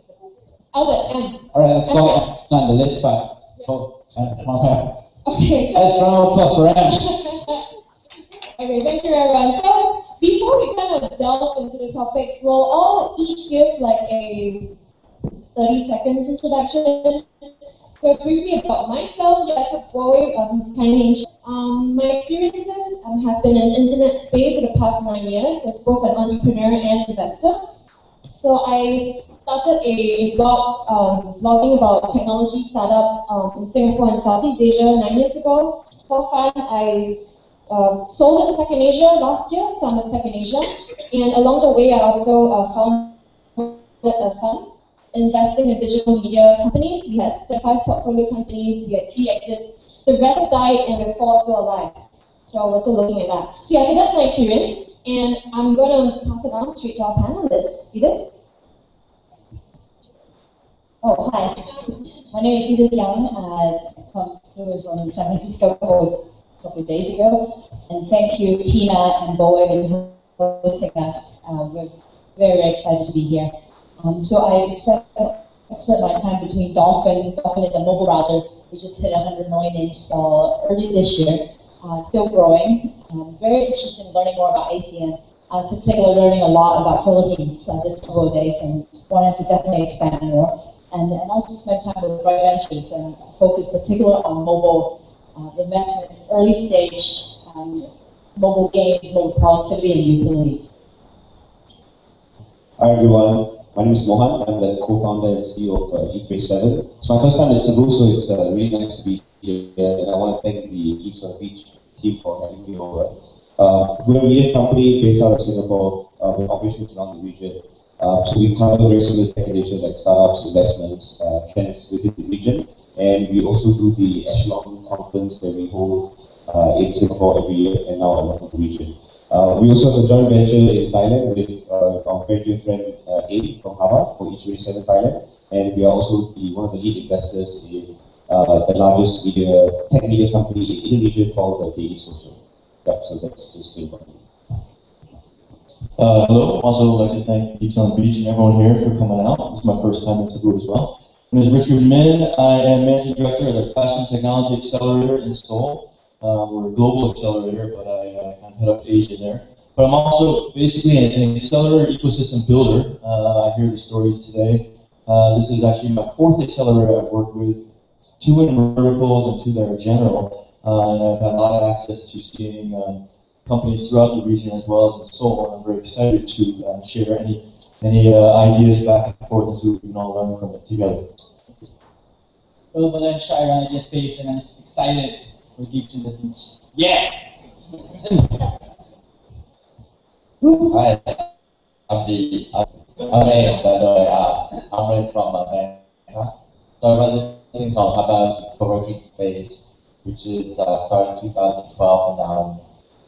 Albert, M. All right, let's go. It's on the list, but okay, so let's round of applause for M. Okay, thank you everyone. So before we kind of delve into the topics, we'll all each give like a 30 seconds introduction. So briefly about myself, so Boy is kind of my experiences have been in internet space for the past 9 years as both an entrepreneur and investor. So I started a blog blogging about technology startups in Singapore and Southeast Asia 9 years ago. For fun, I sold it to Tech in Asia last year, so I'm with Tech in Asia. And along the way, I also founded a fund investing in digital media companies. We had 35 portfolio companies, we had 3 exits. The rest died and we're 4 still alive. So we're still looking at that. So so that's my experience. And I'm going to pass it on straight to our panelists. Edith? Oh, hi. My name is Edith Young. I come from San Francisco a couple of days ago. And thank you, Tina and Bowen, for hosting us. We're very, very excited to be here. So I spent my time between Dolphin. Dolphin is a mobile browser. We just hit 100 million install early this year. Still growing. Very interested in learning more about ASEAN. Particularly learning a lot about Philippines this couple of days, and wanted to definitely expand more. And also spend time with Red Ventures and focus particularly on mobile investment, early stage mobile games, mobile productivity, and utility. Hi everyone, my name is Mohan. I'm the co-founder and CEO of E37. It's my first time at Cebu, so it's really nice to be here, and I want to thank the Geeks on the Beach team for having me over. We're a media company based out of Singapore with operations around the region. So we cover very similar tech initiatives like startups, investments, trends within the region, and we also do the Echelon conference that we hold in Singapore every year and now around the region. We also have a joint venture in Thailand with our very dear friend A from Hava for E27 Thailand, and we are also one of the lead investors in the largest tech media company in Indonesia called Daily Social. Yep, so that's just been about me. Hello, also like to thank Geeks on the Beach and everyone here for coming out. This is my first time in Cebu as well. My name is Richard Min. I am Managing Director of the Fashion Technology Accelerator in Seoul. We're a global accelerator, but I kind of head up Asia there. But I'm also basically an accelerator ecosystem builder. I hear the stories today. This is actually my fourth accelerator I've worked with, 2 in verticals and 2 that are general. And I've had a lot of access to seeing companies throughout the region as well as in Seoul. And I'm very excited to share any ideas back and forth so we can all learn from it together. Hello, Valencia. I run a space and I'm just excited for Geeks in the Beach. Yeah! Hi, I'm Ray, by the way. I'm Ray from Bangkok. So I run this thing called Haba Co-working Space, which is started in 2012 and now in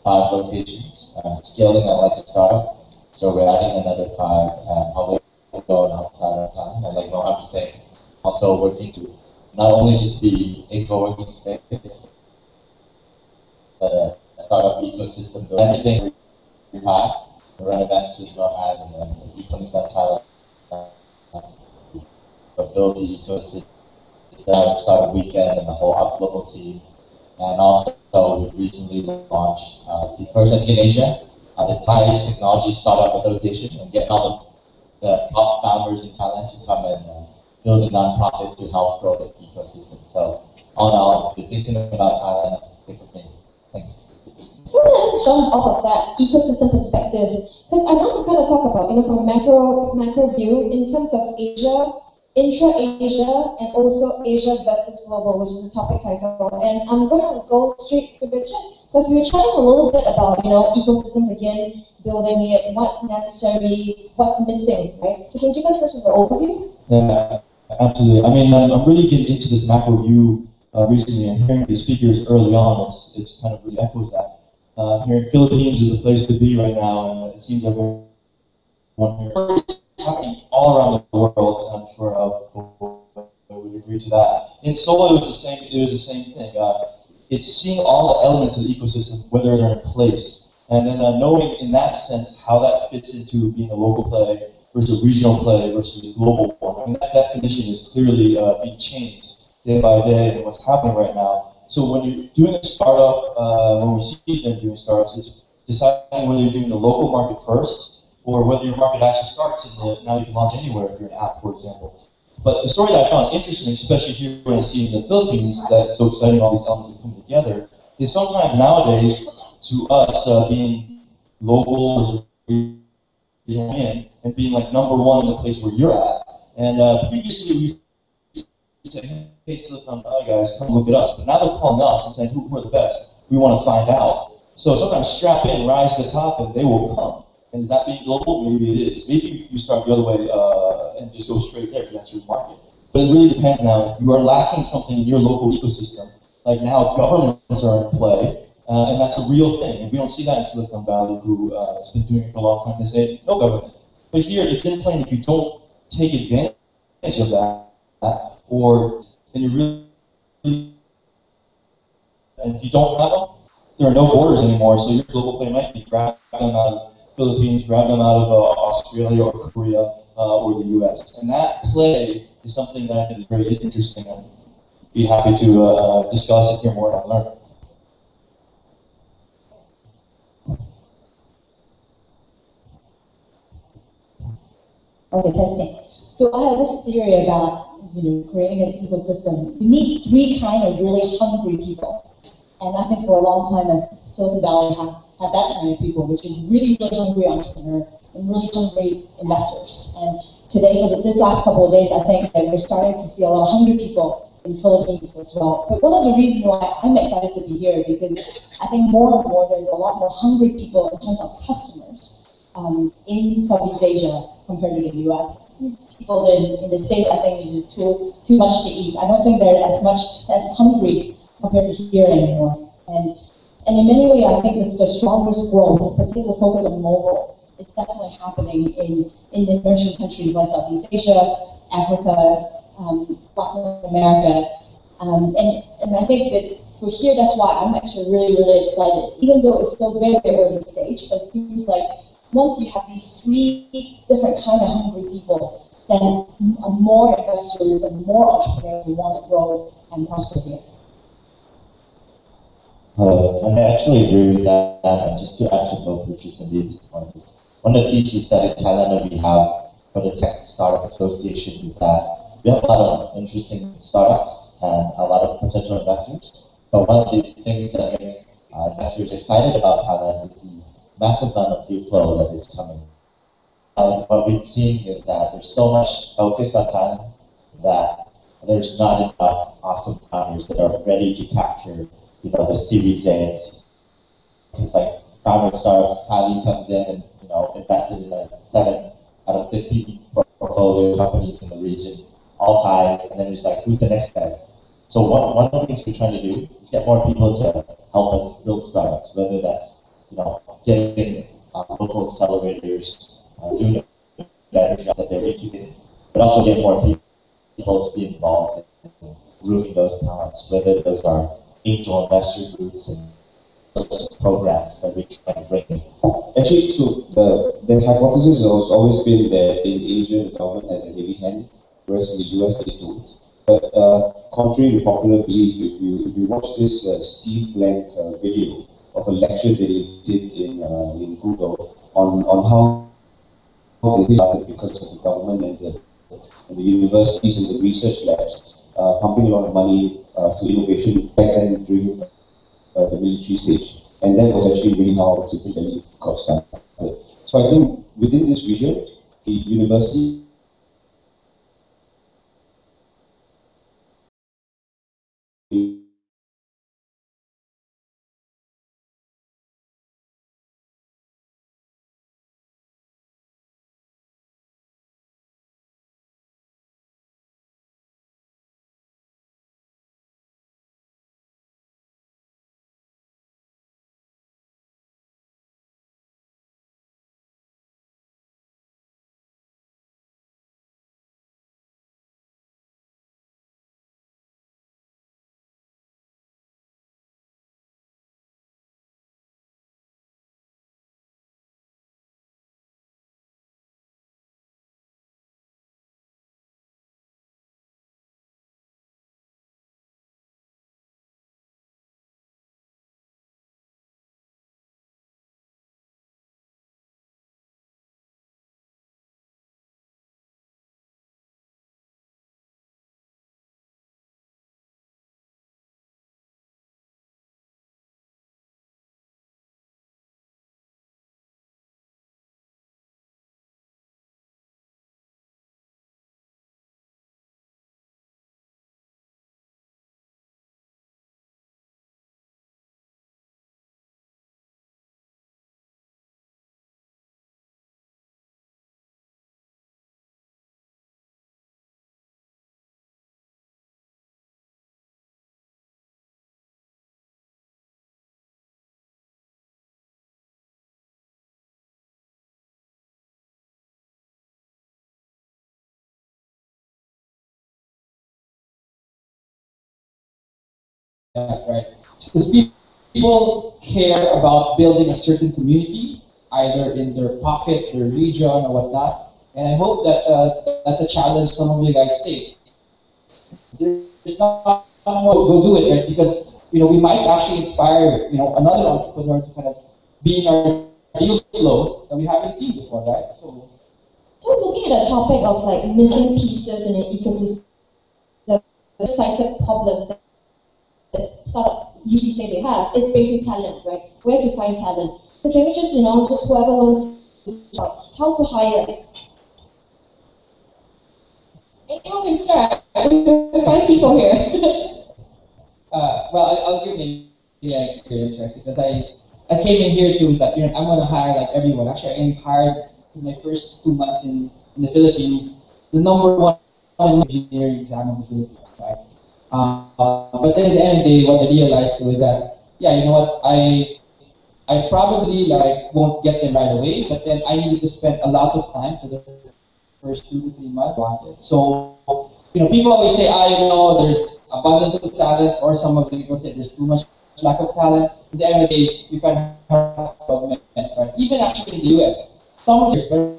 5 locations. Scaling it like a startup. So we're adding another 5 and probably going outside of time. And like Mohan was saying, also working to not only just be a co-working space, but a startup ecosystem. Everything we have. We run events with Mohan and then the E27 Thailand. Build the ecosystem, start a weekend and the whole Up Global team. And also, we recently launched the first, I think in Asia, the Thai Technology Startup Association, and getting all the top founders in Thailand to come and build a nonprofit to help grow the ecosystem. So, all in all, if you're thinking about Thailand, think of me. Thanks. So let's jump off of that ecosystem perspective, because I want to kind of talk about, from a macro view in terms of Asia, intra-Asia, and also Asia versus global, which is the topic title. And I'm going to go straight to the chat, because we were chatting a little bit about, ecosystems again, building it, what's necessary, what's missing, right? So can you give us such an overview? Yeah, absolutely. I mean, I'm really getting into this macro view recently, and hearing the speakers early on, it's kind of really echoes that. Here in Philippines is the place to be right now, and it seems everyone here is happening all around the world, and I'm sure would agree to that. In Seoul, it was the same thing. It's seeing all the elements of the ecosystem, whether they're in place, and then knowing in that sense how that fits into being a local play versus a regional play versus a global one. I mean, that definition is clearly being changed day by day in what's happening right now. So when you're doing a startup, when we see them doing startups, it's deciding whether you're doing the local market first, or whether your market actually starts and now you can launch anywhere if you're an app, for example. But the story that I found interesting, especially here when I see in the Philippines, that's so exciting, all these elements are coming together, is sometimes nowadays, to us, being local or regional and being like number one in the place where you're at. And previously we say, hey, Silicon Valley guys, come look at us. But now they're calling us and saying, who are the best? We want to find out. So sometimes strap in, rise to the top, and they will come. And is that being global? Maybe it is. Maybe you start the other way and just go straight there because that's your market. But it really depends now. You are lacking something in your local ecosystem. Like now, governments are in play, and that's a real thing. And we don't see that in Silicon Valley, who has been doing it for a long time. They say, no government. But here, it's in play, and if you don't take advantage of that, or then you really, and if you don't have them, there are no borders anymore, so your global play might be grabbing them out of Philippines, grabbing them out of Australia or Korea or the US. And that play is something that I think is very interesting, and be happy to discuss and hear more and learn. Okay, testing. So I have this theory about creating an ecosystem. You need 3 kind of really hungry people. And I think for a long time that Silicon Valley had that kind of people, which is really, really hungry entrepreneur and really hungry investors. And today, for this last couple of days, I think that we're starting to see a lot of hungry people in the Philippines as well. But one of the reasons why I'm excited to be here, because I think more and more there's a lot more hungry people in terms of customers in Southeast Asia compared to the US. People in the States, I think, is just too much to eat. I don't think they're as hungry compared to here anymore. And in many ways, I think the strongest growth, particular focus on mobile, is definitely happening in the emerging countries like Southeast Asia, Africa, Latin America. And I think that for here, that's why I'm actually really, really excited. Even though it's still very, very early stage, but it seems like once you have these three different kind of hungry people, then more investors and more entrepreneurs will want to grow and prosper here. And I actually agree with that. And just to add to both Richard's and David's points, one of the features that in Thailand that we have for the Tech Startup Association is that we have a lot of interesting startups and a lot of potential investors. But one of the things that makes investors excited about Thailand is the massive amount of deal flow that is coming. What we've seen is that there's so much focus on Thailand that there's not enough awesome founders that are ready to capture, the Series A. It's like founder startups, Kylie comes in and invested in 7 out of 50 portfolio companies in the region, all Thais, and then it's like, who's the next guys? So one of the things we're trying to do is get more people to help us build startups, whether that's getting local accelerators, doing better jobs that they're incubating, but also get more people to be involved in grooming those talents, whether those are angel investor groups and programs that we try to bring in. Actually, so the hypothesis has always been that in Asia the government has a heavy hand, whereas in the US they don't. But contrary to popular belief, if you watch this Steve Blank video of a lecture that he did in Google on how they started because of the government and the universities and the research labs pumping a lot of money to innovation back then during the military stage. And that was actually really how Silicon Valley got started. So I think within this vision, the university Right. Because people care about building a certain community, either in their pocket, their region, or whatnot. And I hope that that's a challenge some of you guys take. There's not go do it, right? Because we might actually inspire another entrepreneur to kind of be in our deal flow that we haven't seen before, right? So looking at the topic of like missing pieces in an ecosystem, the cited problem that startups usually say they have is facing talent, right? Where to find talent? So can we just just whoever wants to how to hire? Anyone can start. We 5 people here. Well, I'll give you an experience, right? Because I came in here too, is that I'm going to hire like everyone. Actually, I hired my first 2 months in the Philippines, the number one engineering exam in the Philippines, right? But then at the end of the day, what I realized was that, yeah, you know what, I probably like won't get them right away, but then I needed to spend a lot of time for the first 2 to 3 months. So, you know, people always say, you know, there's abundance of talent, or some of the people say there's too much lack of talent. At the end of the day, you can have government, right? Even actually in the US, some especially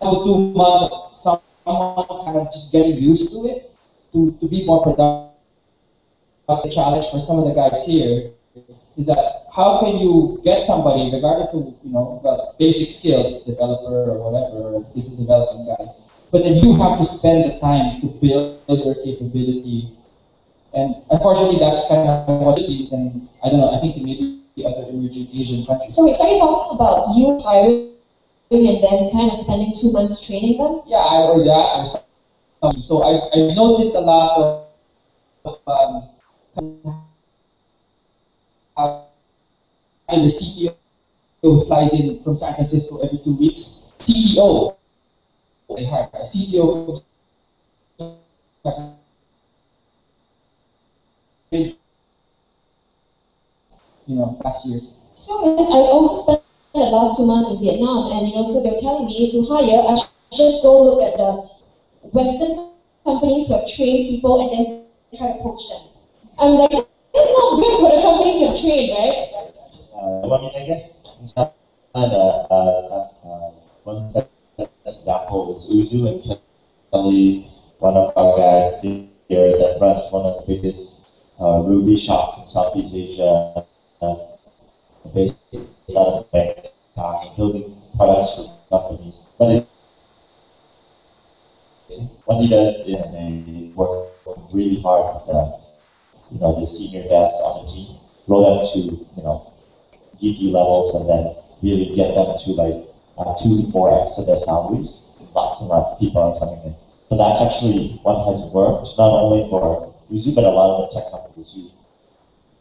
2 months, someone kind of just getting used to it, to be more productive. The challenge for some of the guys here is that how can you get somebody, regardless of, you know, well, basic skills, developer or whatever, or business development guy, but then you have to spend the time to build your capability. And unfortunately, that's kind of what it is. And I don't know, I think maybe other emerging Asian countries. So are you talking about you hiring and then kind of spending 2 months training them? Yeah, or that. So I've noticed a lot of and the CTO who flies in from San Francisco every 2 weeks. CTO, they hire a CTO from last years. So yes, I also spent the last 2 months in Vietnam, and so they're telling me to hire, I should just go look at the Western companies who have trained people and then try to poach them. I'm like, it's not good for the companies who have trained, right? Well, I mean, I guess one example is Uzu and Kelly, one of our guys here that runs one of the biggest Ruby shops in Southeast Asia, based out of Bangkok, building products for companies. But it's, what he does is they work really hard with the senior devs on the team, grow them to geeky levels, and then really get them to like 2 to 4x of their salaries. Lots and lots of people are coming in. So that's actually what has worked, not only for Uzu, but a lot of the tech companies.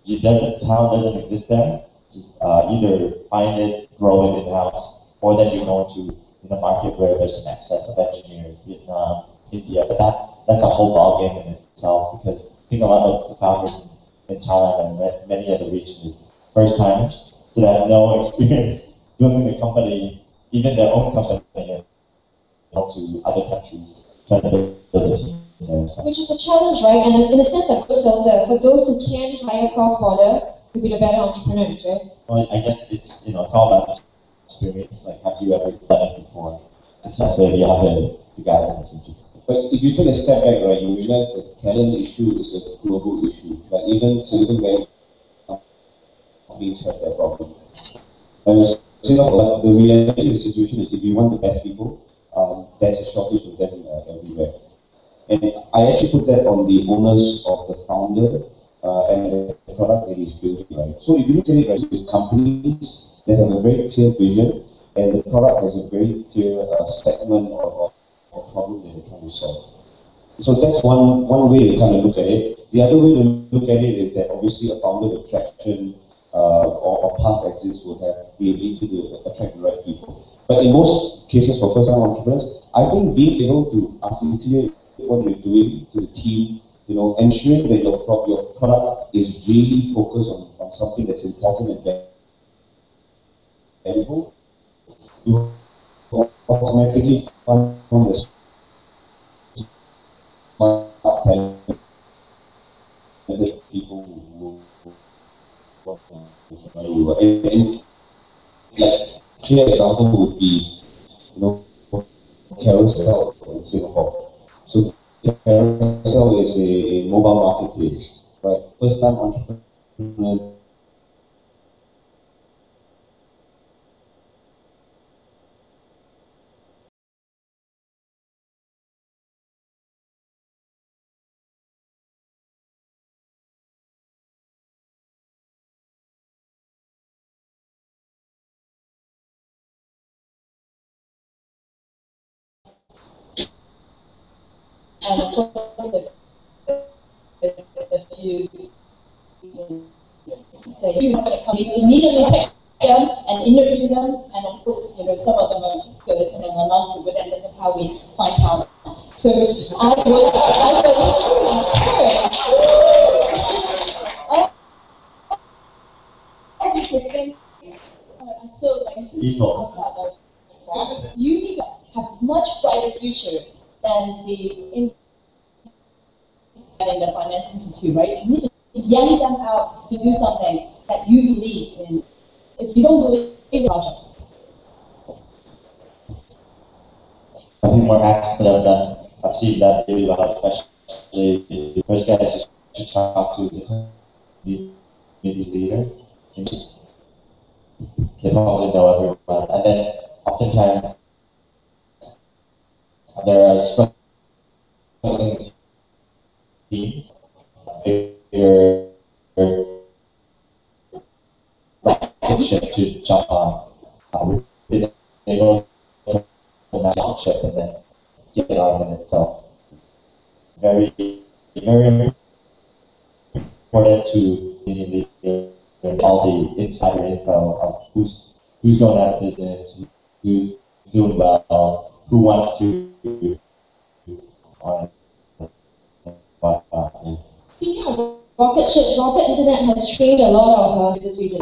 Talent doesn't exist there. Just either find it, grow it in-house, or then you go into a market where there's an excess of engineers, Vietnam, India. But that's a whole ballgame in itself, because I think a lot of the founders in Thailand and many other regions is first timers that have no experience building a company, even their own company, to other countries, trying to build a team. Which is a challenge, right? And in a sense, a good filter for those who can hire cross-border to be the better entrepreneurs, right? Well, I guess it's all about experience. Like, have you ever done it before? Successfully, you have the guys in the team. But if you take a step back, right, you realize that talent issue is a global issue. Like even Silicon Valley companies have that problem. And Singapore, the reality of the situation is if you want the best people, there's a shortage of them everywhere. And I actually put that on the onus of the founder and the product that he's building, right? So if you look at it, right, with companies that have a very clear vision and the product has a very clear segment of a problem that they're trying to solve. So that's one way to kind of look at it. The other way to look at it is that obviously a founder with traction or past exits would have the ability to attract the right people. But in most cases for first-time entrepreneurs, I think being able to articulate what you're doing to the team, ensuring that your product is really focused on something that's important and valuable, you automatically find the smart talented people who work on you. And like clear example would be, Carousel in Singapore. So Carousel is a mobile marketplace, right? First time entrepreneurs And of course, if you say you immediately take them and interview them, and of you know, some of them are good, some of them are not so good, and that's how we find talent. So I would encourage all of you to think so like People. outside of the box. You need to have much brighter future than in the finance institute, right? You need to yank them out to do something that you believe in. If you don't believe in the project. A few more hacks that I've done. I've seen that really well, especially the first guys you should talk to is a community leader. They probably know everyone. And then oftentimes there are struggling teams, bigger rocket ship to jump on. We've been able to manage ship and then get on with it. So very, very important to learn all the insider info of who's going out of business, who's doing well, who wants to Speaking of rocket ship, Rocket Internet has trained a lot of this region.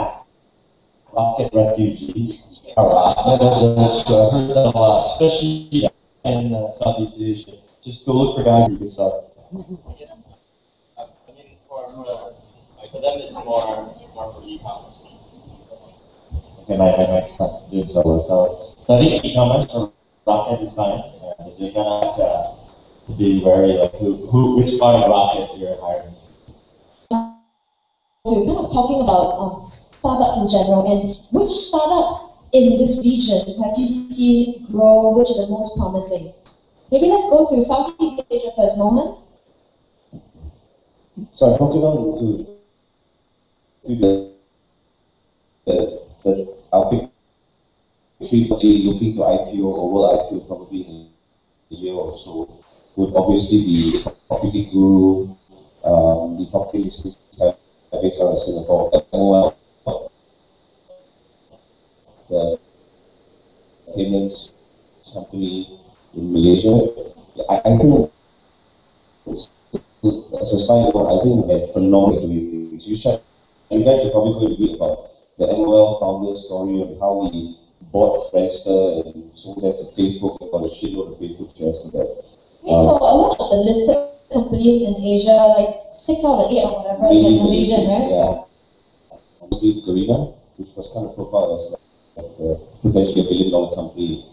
rocket refugees. Alright, that's true. I've heard that a lot, especially in Southeast Asia. Just go look for guys who can start. For them, it's more for e-commerce. Okay, my mic's not doing so well. So I think e-commerce for Rocket is fine. You're gonna have to be very like which part of Rocket you're hiring. So kind of talking about startups in general, and which startups in this region have you seen grow? Which are the most promising? Maybe let's go to Southeast Asia first, Mohan. So I broke it down into our big three looking to IPO or will IPO probably in a year or so would obviously be Property Guru, the property listing site based out of Singapore, MOL, the payments company in Malaysia. I think as a side note, I think they're phenomenal doing things. You guys are probably going to read about the MOL founder story and how he bought Friendster and sold that to Facebook and got a shitload of Facebook shares for that. For a lot of the listed companies in Asia, like 6 out of 8 or whatever, is like Malaysian, right? Yeah. Obviously, Garena, which was kind of profiled as like potentially $1 billion company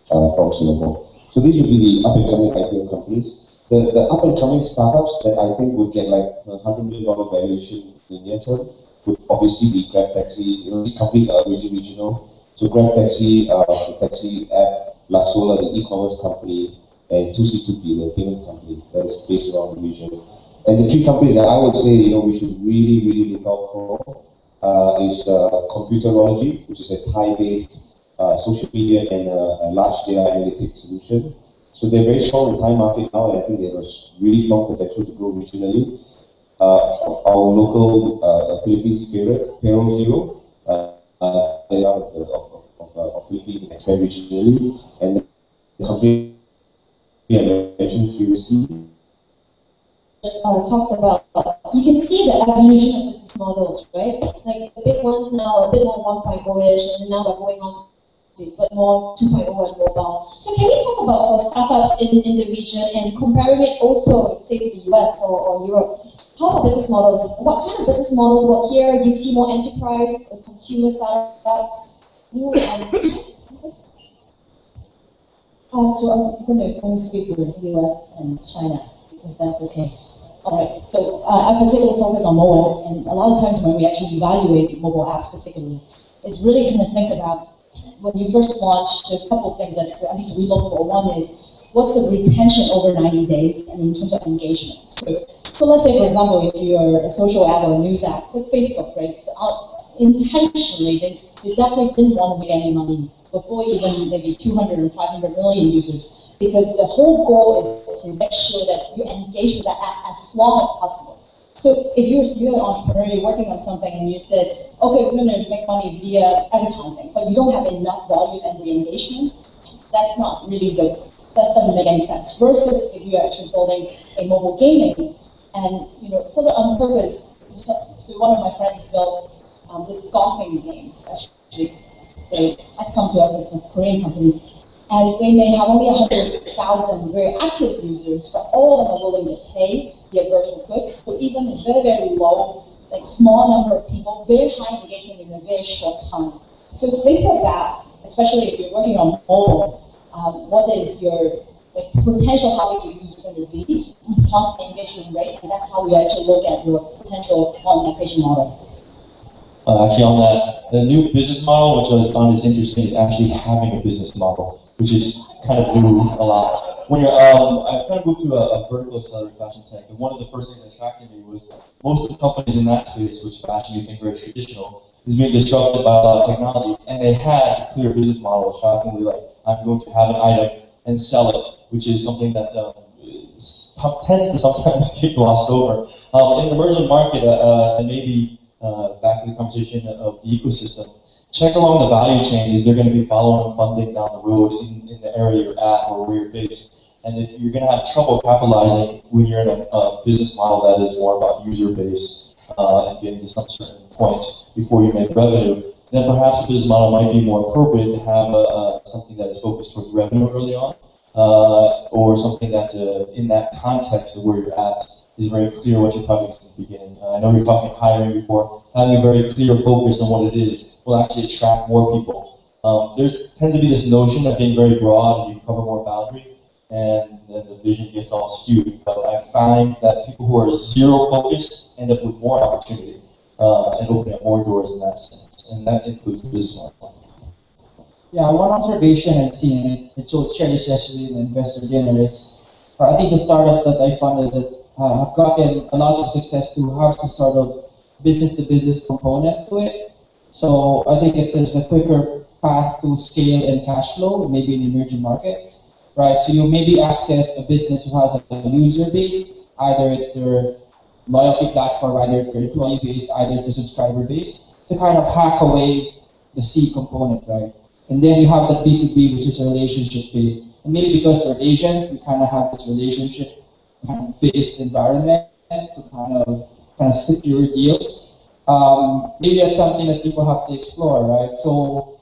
from Singapore. So these would be the up-and-coming IPO companies. The up-and-coming startups that I think would get like a $100 million valuation in the near term would obviously be Grab Taxi. You know, these companies are really regional. So Grab Taxi, the taxi app, Luxola, the e-commerce company, and 2C2P, the payments company that is based around the region. And the three companies that I would say, you know, we should really, really look out for is Computerology, which is a Thai-based social media and large data analytics solution. So they're very strong in the Thai market now, and I think they have a really strong potential to grow regionally. Our local Philippines payroll hero, they are of Philippines and expand regionally, and the company I mentioned previously. Talked about, you can see the evolution of business models, right? Like the big ones now a bit more 1.0-ish, and now they're going on to a bit more 2.0 as mobile. So can we talk about for startups in the region and comparing it also, say, to the US or Europe? How are business models? What kind of business models work here? Do you see more enterprise, consumer startups? So I'm going to only speak for the US and China, if that's okay. Alright, so I particularly focus on mobile, and a lot of times when we actually evaluate mobile apps particularly, it's really going to think about when you first launch, there's a couple of things that at least we look for. One is, what's the retention over 90 days, and in terms of engagement. So let's say, for example, if you're a social app or a news app, like Facebook, right? Intentionally, they definitely didn't want to make any money before even maybe 200 or 500 million users, because the whole goal is to make sure that you engage with that app as long as possible. So if you're an entrepreneur, you're working on something and you said, okay, we're going to make money via advertising, but you don't have enough volume and re-engagement, that's not really that doesn't make any sense. Versus if you're actually building a mobile gaming, and sort of on purpose. So one of my friends built this golfing games. Actually, they had come to us as a Korean company, and they may have only 100,000 very active users, but all of them are willing to pay their virtual goods. So even it's very, very low, like small number of people, very high engagement in a very short time. So think about, especially if you're working on mobile, what is your potential how your user going to be, plus the engagement rate, and that's how we actually look at your potential monetization model. Actually, on that, the new business model, which I found is interesting, is actually having a business model, which is kind of new a lot. When you're, I've kind of moved to a vertical accelerated fashion tech, and one of the first things that attracted me was most of the companies in that space, which fashion you think very traditional, is being disrupted by a lot of technology, and they had a clear business model. Shockingly, like I'm going to have an item and sell it, which is something that tends to sometimes get glossed over. In an emerging market, and maybe back to the conversation of the ecosystem, check along the value chain. Is there going to be follow-on funding down the road in the area you're at or where you're based? And if you're going to have trouble capitalizing when you're in a business model that is more about user base and getting to some certain point before you make revenue, then perhaps a business model might be more appropriate to have something that is focused towards revenue early on, or something that in that context of where you're at is very clear what your product is in the beginning. I know you're talking hiring before. Having a very clear focus on what it is will actually attract more people. There tends to be this notion that being very broad and you cover more boundary, and then the vision gets all skewed. But I find that people who are zero focused end up with more opportunity and opening up more doors in that sense, and that includes the business model. Yeah, one observation I've seen, and it was shared yesterday in the investor dinner, is at least the startups that I funded that have gotten a lot of success to have some sort of business-to-business component to it. So I think it's a quicker path to scale and cash flow, maybe in emerging markets, right? So you maybe access a business who has a user base, either it's their loyalty platform, either it's their employee base, either it's their subscriber base, to kind of hack away the C component, right? And then you have the B2B, which is relationship-based. And maybe because we're Asians, we kind of have this relationship kind of based environment to kind of secure deals. Maybe that's something that people have to explore, right? So,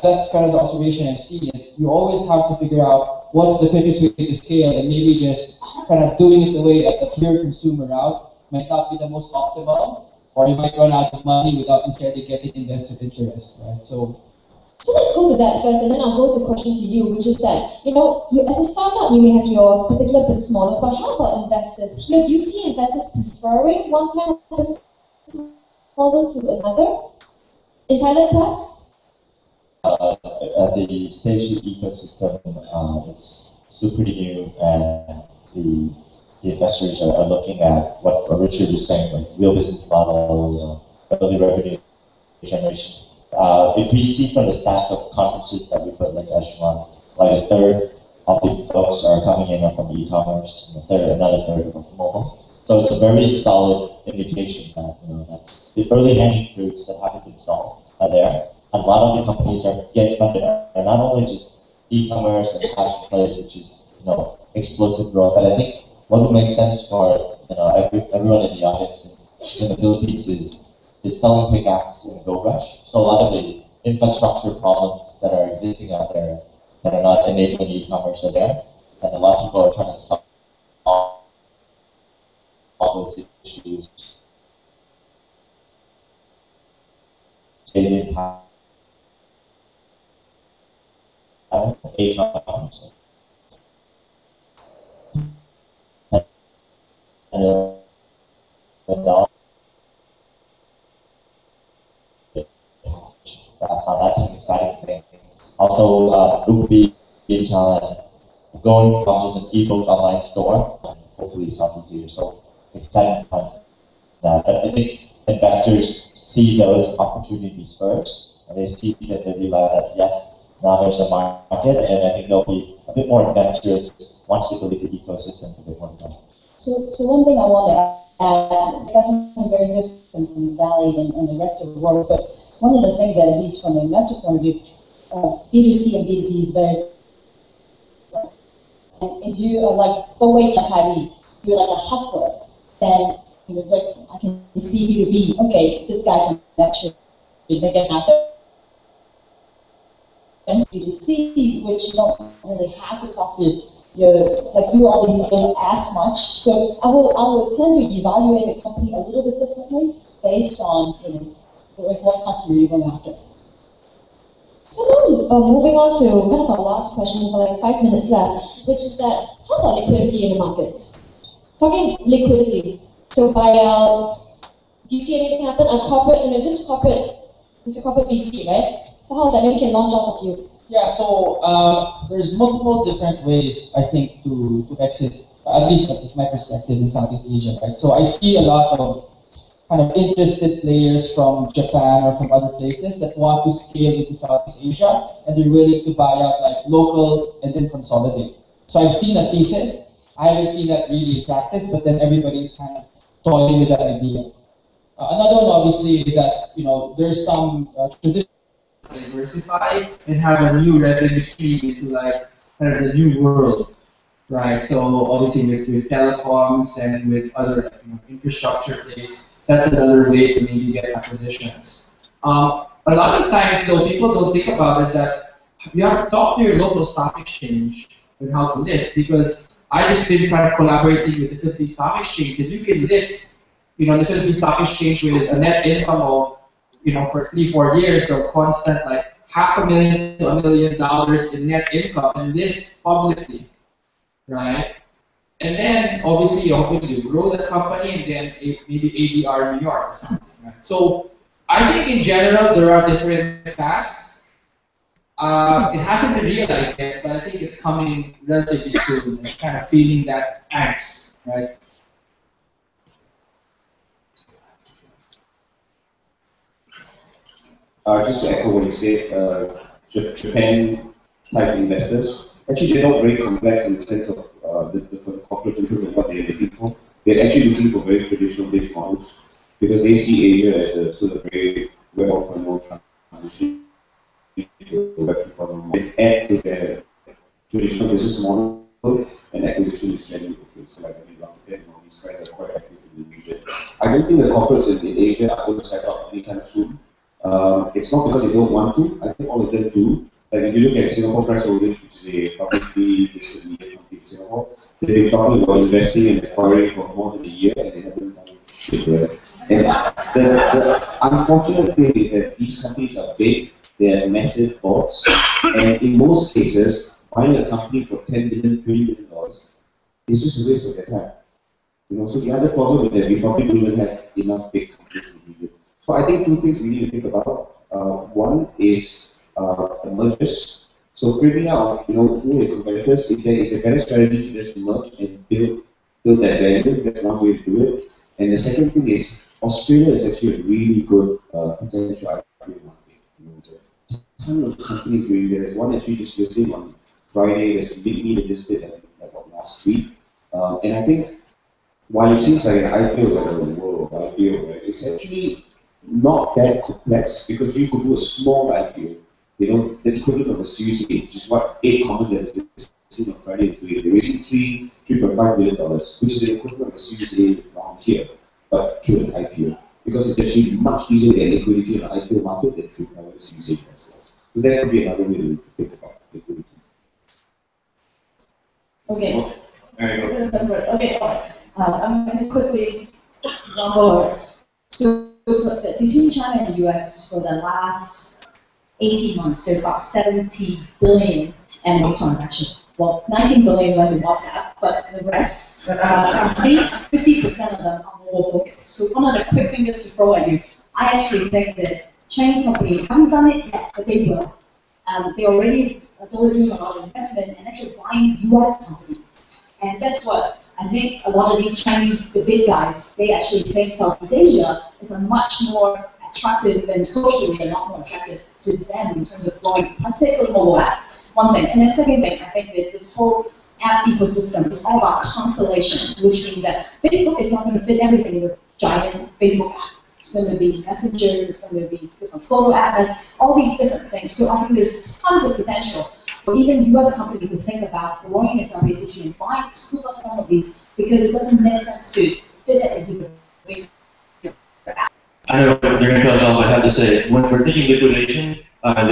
that's kind of the observation I've seen is you always have to figure out what's the quickest way to scale, and maybe just kind of doing it the way that the pure consumer route might not be the most optimal, or you might run out of money without necessarily getting investor interest, right? So let's go to that first, and then I'll go to question to you, which is that, you as a startup, you may have your particular business models, but how about investors? Here, do you see investors preferring one kind of business model to another? In Thailand, perhaps? At the stage of the ecosystem, it's still pretty new, and the investors are looking at what Richard was saying, like real business model, early revenue generation. If we see from the stats of conferences that we put, like Echelon, like a third of the folks are coming in from e-commerce, and another third from mobile. So it's a very solid indication that that the early hanging fruits that haven't been solved are there. And a lot of the companies are getting funded, and not only just e-commerce and fashion players, which is explosive growth, but I think what would make sense for everyone in the audience in the Philippines is selling pickaxe in Gold Rush. So a lot of the infrastructure problems that are existing out there that are not enabling e-commerce are there, and a lot of people are trying to solve all those issues. E-commerce. That's an exciting thing. Also, it would be going from just an ebook online store, hopefully Southeast Asia. So exciting times. That I think investors see those opportunities first, and they see that they realize that yes, now there's a market, and I think they'll be a bit more adventurous once they believe the ecosystem's a bit more developed. So one thing I want to add, definitely very different from Valley and the rest of the world, but one of the things that, at least from an investor point of view, B2C and B2B is very different. And if you are like, go wait till you're like a hustler, then like, I can see B2B, okay, this guy can actually make it happen. And B2C, which you don't really have to talk to do all these deals as much. So I will tend to evaluate a company a little bit differently based on what customer you're going after. So now, moving on to kind of our last question for like 5 minutes left, which is that how about liquidity in the markets? Talking liquidity, so buyouts. Do you see anything happen on corporates? I mean, this corporate is a corporate VC, right? So how is that? Maybe we can launch off of you. Yeah, so there's multiple different ways, I think, to exit, at least that is my perspective in Southeast Asia, right? So I see a lot of kind of interested players from Japan or from other places that want to scale into Southeast Asia, and they're willing to buy out like local and then consolidate. So I've seen a thesis. I haven't seen that really in practice, but then everybody's kind of toying with that idea. Another one, obviously, is that there's some traditional diversify and have a new revenue stream into like kind of the new world, right? So obviously with telecoms and with other infrastructure plays, that's another way to maybe get acquisitions. A lot of times though, people don't think about is that you have to talk to your local stock exchange on how to list, because I just been kind of collaborating with the Philippine Stock Exchange. If you can list, the Philippine Stock Exchange with a net income of for 3-4 years of constant like $500,000 to $1 million in net income and list publicly, right? And then obviously hopefully you grow the company and then maybe ADR New York or something, right? So I think in general there are different paths. It hasn't been realized yet, but I think it's coming relatively soon. I'm kind of feeling that angst, right? Just to echo what you said, Japan type investors, actually they're not very complex in the sense of the corporate in terms of what they're looking for. They're actually looking for very traditional based models because they see Asia as a sort of very well-known transition to Web 2.0 and add to their traditional business model and acquisition is very okay. So like around 10, these guys are quite active in the region. I don't think the corporates in Asia are going to set up anytime soon. It's not because they don't want to. I think all of them do. Like if you look at Singapore Press Holdings, which is a publicly listed media company in Singapore, they've been talking about investing and acquiring for more than a year, and they haven't done shit yet. And the unfortunate thing is that these companies are big, they have massive boards, and in most cases, buying a company for $10 million, $20 million is just a waste of their time. So the other problem is that we probably don't even have enough big companies in the region. So I think two things we need to think about. One is mergers. So Premier or who are competitors, if there is a better strategy to just merge and build that value, that's one way to do it. And the second thing is Australia is actually a really good potential IPO market. There's a ton of companies doing this. There's one actually just listed on Friday. There's a big meet that just did last week. And I think while it seems like an IPO is like a world of IPO, right? It's actually not that complex because you could do a small IPO, the equivalent of a Series A, which is what 8 Common that's seen on Friday is doing. They're raising $3.5 million, which is the equivalent of a Series A around here, but through an IPO. Because it's actually much easier to get liquidity in an IPO market than through private Series A investors. So that could be another way to think about liquidity. Okay. There you go. Okay, I'm going to quickly number. So between China and the US for the last 18 months, there's about 70 billion annual transactions. Well, 19 billion went to WhatsApp, but the rest, at least 50% of them are mobile focused. So one of the quick things to throw at you, I actually think that Chinese companies haven't done it yet, but they will. They're already doing a lot of investment and actually buying US companies. And guess what? I think a lot of these Chinese, the big guys, they actually think Southeast Asia is a much more attractive and culturally a lot more attractive to them in terms of growing, particularly mobile apps. One thing. And then second thing, I think that this whole app ecosystem. It's all about constellation, which means that Facebook is not going to fit everything in the giant Facebook app. It's going to be Messenger, it's going to be different photo apps, all these different things. So I think there's tons of potential for even US company to think about growing a Southeast Asian and buying, scoop up some of these, because it doesn't make sense to fit it into the big app. I know they're going to cut us off, but I have to say, when we're thinking liquidation, M&As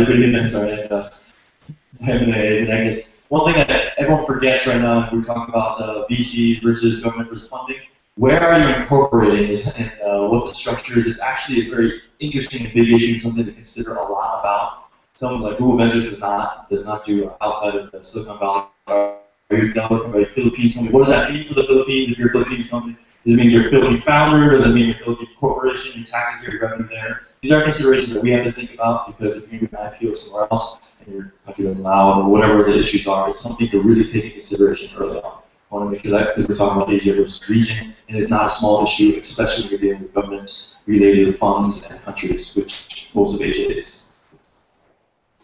and exits, one thing that everyone forgets right now, when we talk about VCs versus government versus funding, where are you incorporating this and what the structure is actually a very interesting and big issue, something to consider a lot about. Something like Google Ventures does not do outside of the Silicon Valley. Are you developing a Philippines company? What does that mean for the Philippines if you're a Philippines company? Does it mean you're a Philippine founder? Does it mean you're a Philippine corporation? Your taxes get your revenue there? These are considerations that we have to think about, because if you do an IPO somewhere else and your country doesn't allow it, or whatever the issues are, it's something to really take into consideration early on. I want to make sure that, because we're talking about Asia versus region, and it's not a small issue, especially when you're dealing with government-related funds and countries, which most of Asia is.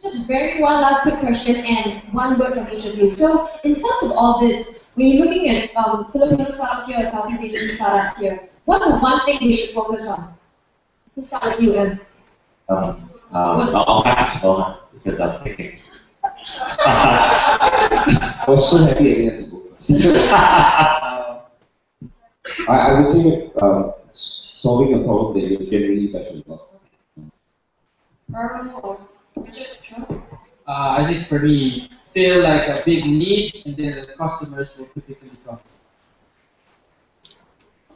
Just one last quick question and one word from each of you. So in terms of all this, when you're looking at Filipino startups here or Southeast Asian startups here, what's the one thing they should focus on? Let's start with you, Em. I'll pass it to Bohan because I'm thinking. I was so happy I didn't have to go first. I would say solving a problem that you're genuinely passionate about. I think for me, feel like a big need, and then the customers will typically come.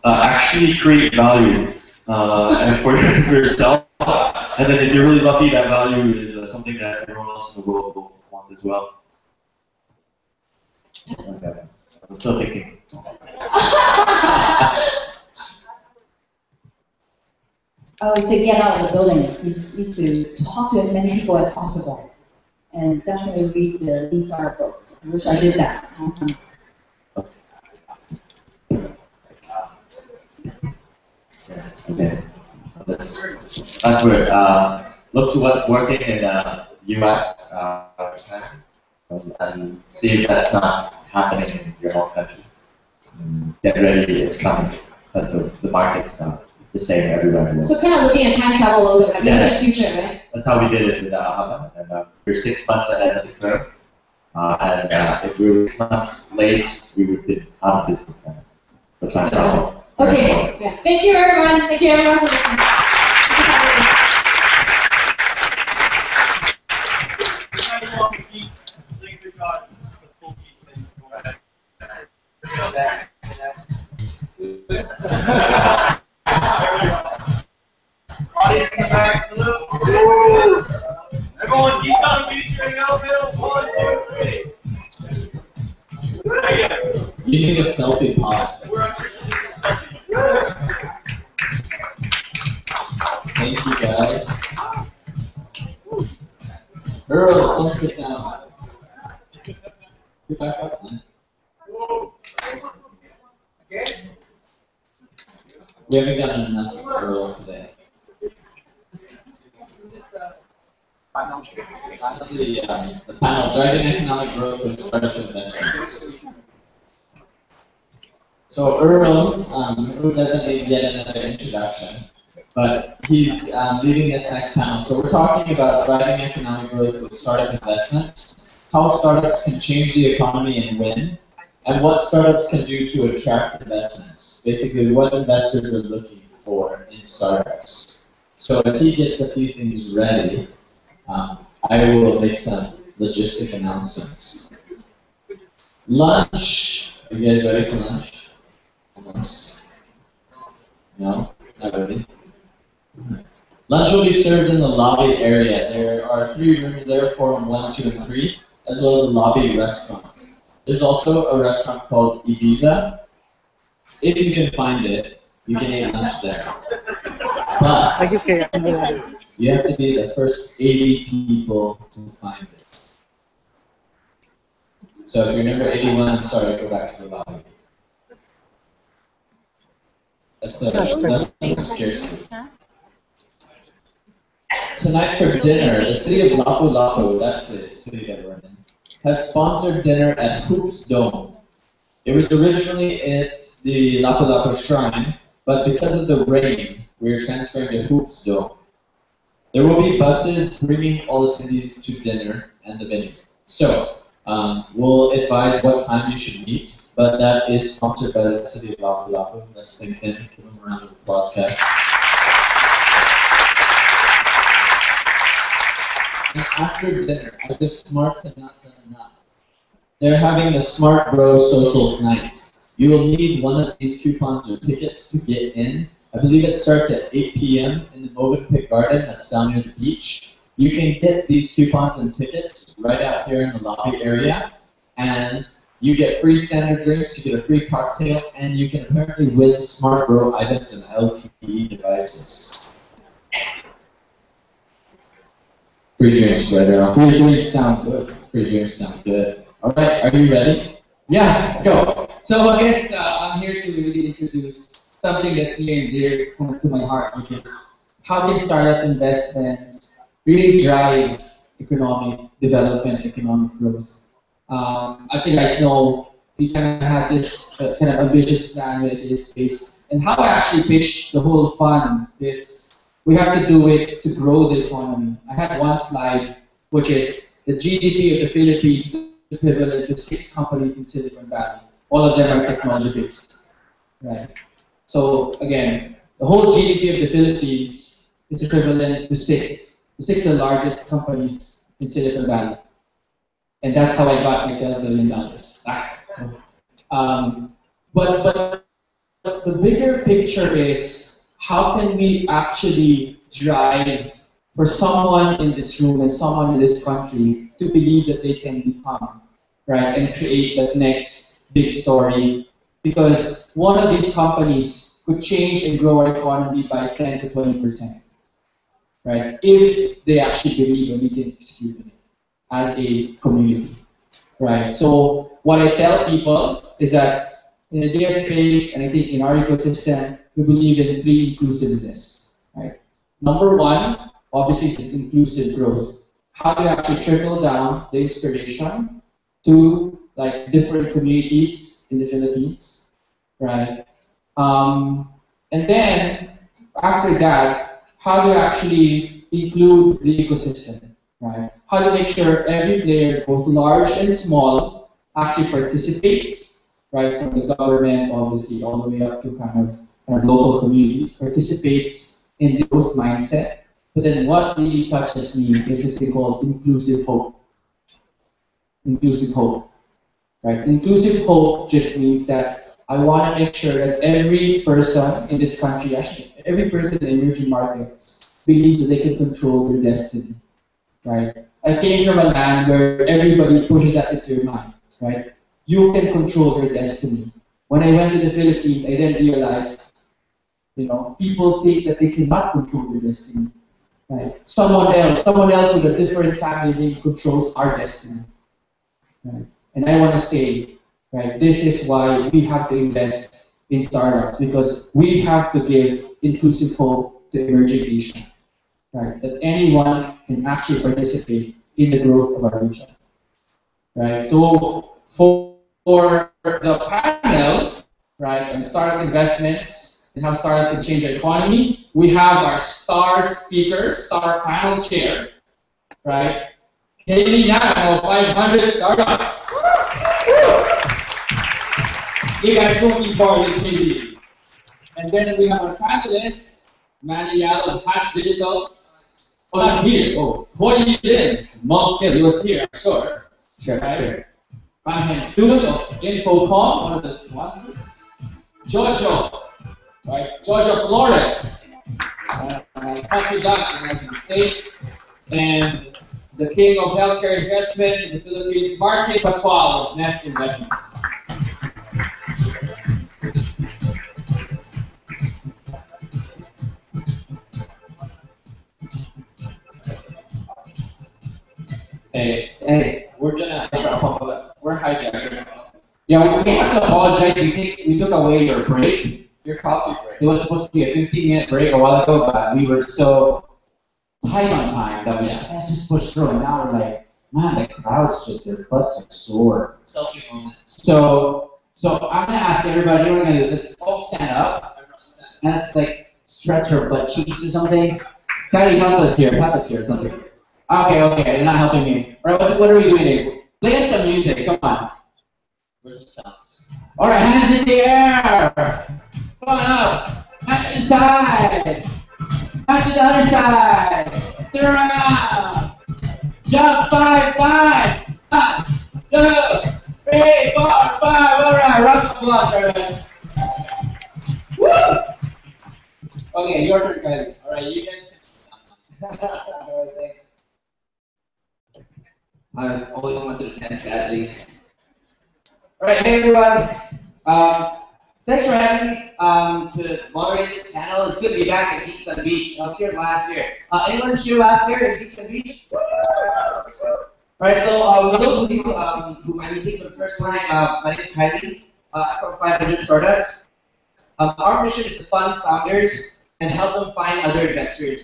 Actually create value and for yourself, and then if you're really lucky, that value is something that everyone else in the world will want as well. Okay. I'm still thinking. I would say get out of the building. You just need to talk to as many people as possible. And definitely read the Lean Startup books. I wish I did that. Okay. That's where look to what's working in US, China, and see if that's not happening in your home country. Get ready, it's coming. That's the market's the same everywhere. So kind of looking at time travel a little bit, like looking at the future, right? That's how we did it with Alhaba, and we're 6 months ahead of the curve. And if we were 6 months late, we would be out of business now. That's not problem. Okay. Yeah. Thank you, everyone. Thank you, everyone, for listening. Audience in the back, blue. Everyone, keep on featuring out middle. 1, 2, 3. You need a selfie pod. Thank you, guys. Earl, don't sit down. Get back up, man. We haven't gotten enough of Earl today. The panel, Driving Economic Growth with Startup Investments. So Earl, who doesn't need yet another introduction, but he's leading this next panel. So we're talking about driving economic growth with startup investments, how startups can change the economy and win, and what startups can do to attract investments. Basically, what investors are looking for in startups. So as he gets a few things ready, I will make some logistic announcements. Lunch. Are you guys ready for lunch? Almost. No? Not ready? Lunch will be served in the lobby area. There are 3 rooms there, 4, 1, 2, and 3, as well as a lobby restaurant. There's also a restaurant called Ibiza. If you can find it, you can eat lunch there. But you have to be the first 80 people to find it. So if you're number 81, I'm sorry, go back to the lobby. That's the scarcity. Tonight for dinner, the city of Lapu-Lapu, that's the city that we're in. has sponsored dinner at Hoops Dome. It was originally at the Lapu-Lapu Shrine, but because of the rain, we are transferring to Hoops Dome. There will be buses bringing all attendees to dinner and the venue. So, we'll advise what time you should meet, but that is sponsored by the city of Lapu-Lapu. Let's thank them. Give them a round of applause, guys. And after dinner, as if Smart had not done enough, they're having a Smart Bros Social Night. You will need one of these coupons or tickets to get in. I believe it starts at 8 p.m. in the Movenpick Garden that's down near the beach. You can get these coupons and tickets right out here in the lobby area, and you get free standard drinks, you get a free cocktail, and you can apparently win Smart Bro items and LTE devices. Free drinks right around. Free drinks sound good. Free drinks sound good. All right, are you ready? Yeah, go. So I guess I'm here to really introduce something that's near and dear to my heart, which is how can startup investments really drive economic development, economic growth. As you guys know, we kind of had this kind of ambitious plan with this space, and how I actually pitched the whole fund is we have to do it to grow the economy. I had one slide, which is the GDP of the Philippines is equivalent to 6 companies in Silicon Valley. All of them are technology-based, right? So again, the whole GDP of the Philippines is equivalent to 6. The 6 are the largest companies in Silicon Valley. And that's how I got my $12 billion. But the bigger picture is how can we actually drive for someone in this room and someone in this country to believe that they can become, right, and create that next big story. Because one of these companies could change and grow our economy by 10 to 20%, right, if they actually believe and we can execute it as a community, right? So what I tell people is that in the data space, and I think in our ecosystem, we believe in 3 inclusiveness, right? Number 1, obviously, is inclusive growth. How do you actually trickle down the inspiration to like different communities in the Philippines, right? And then after that, how do you actually include the ecosystem, right? How to make sure every player, both large and small, actually participates, right? From the government, obviously, all the way up to kind of local communities, participates in the growth mindset. But then what really touches me is this thing called inclusive hope. Inclusive hope, right? Inclusive hope just means that I want to make sure that every person in this country, actually every person in emerging markets, believes that they can control their destiny, right? I came from a land where everybody pushes that into your mind, right? You can control your destiny. When I went to the Philippines, I then realized, people think that they cannot control their destiny, right? Someone else with a different family name controls our destiny, right? And I want to say, right, this is why we have to invest in startups, because we have to give inclusive hope to emerging Asia, right? That anyone can actually participate in the growth of our region, right? So for the panel, right, on startup investments and how startups can change the economy, we have our star speaker, star panel chair, right? Kaylee Nam of 500 Startups. You guys looking forward to Kaylee. And then we have our panelists, Manny Yal of Hash Digital. Oh, not here. Oh, Hoy Lin, Monkscale, he was here, I'm sure. Sure. Panhan Stewart of Infocom, one of the sponsors. Jojo, right? Jojo Flores, country doc in the United States. And the king of healthcare investments in the Philippines, Martin Pascual of Nest Investments. Hey, we're hijacking. Yeah, we have to apologize. We took away your break. Your coffee break. It was supposed to be a 15-minute break a while ago, but we were so tight on time that let's just push through. And now we're like, Man, the crowd's just, their butts are sore. Selfie moment. So I'm gonna ask everybody, we're gonna do this, all stand up, and let's like stretch our butt cheeks or something. Kylie, help us here, something. Okay, you're not helping me. All right, what are we doing here? Play us some music, come on. Where's the sounds? All right, hands in the air. Come on up. Hands to the side. Hands to the other side. Turn around. Jump 5 times. 1, 2, 3, 4, 5. All right, round of applause, everyone. Woo! Okay, your turn, Kylie. All right, you guys. All right, thanks. I've always wanted to dance badly. All right, hey everyone. Thanks for having me to moderate this panel. It's good to be back at Geeks on the Beach. I was here last year. Anyone here last year at Geeks on the Beach? All right, so for those of you who might be thinking for the first time, my name is Kylie. I'm from 500 Startups. Our mission is to fund founders and help them find other investors.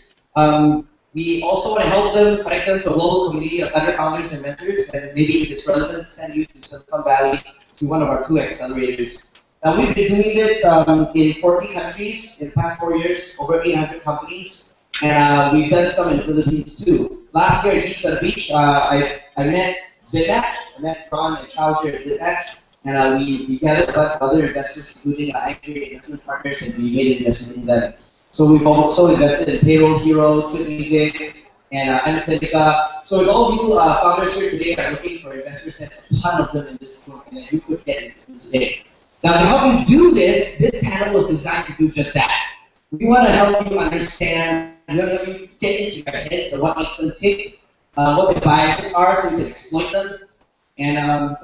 We also want to help them connect them to a global community of other founders and mentors, and maybe if it's relevant, send you to Silicon Valley to one of our 2 accelerators. Now we've been doing this in 40 countries in the past 4 years, over 800 companies, and we've done some in the Philippines too. Last year at Geeks on the Beach, I met Zidach, I met Ron and Chow here at Zidach, and we gathered a bunch of other investors, including Angry investment partners, and we made an investment in them. So we've also invested in Payroll Hero, Twin Music, and Anathetica. So if all of you founders here today are looking for investors, there's a ton of them in this room, and you could get it today. Now to help you do this panel was designed to do just that. We want to help you understand, we want to help you get into your heads of what makes them tick, what their biases are so you can exploit them, and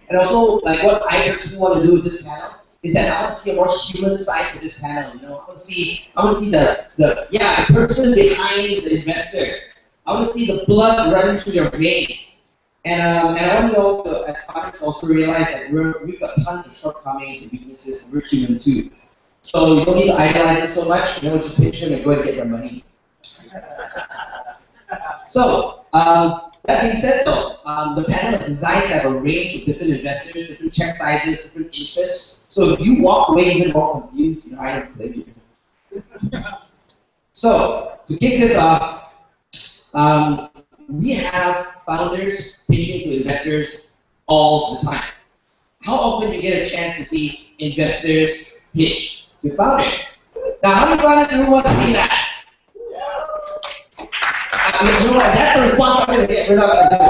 and also like what I personally want to do with this panel is that I want to see a more human side to this panel. You know, I want to see the person behind the investor. I want to see the blood running through their veins. And I want you all to, as founders, also realize that we've got tons of shortcomings and weaknesses, and we're human too. So you don't need to idolize it so much. You know, just pitch them and go and get their money. So that being said, though, the panel is designed to have a range of different investors, different check sizes, different interests. So if you walk away even more confused, you know, I don't blame you. So to kick this off, we have founders pitching to investors all the time. How often do you get a chance to see investors pitch to founders? Now, how many founders in the room want to see that? You know what? That's a responsibility. We're not going to do it.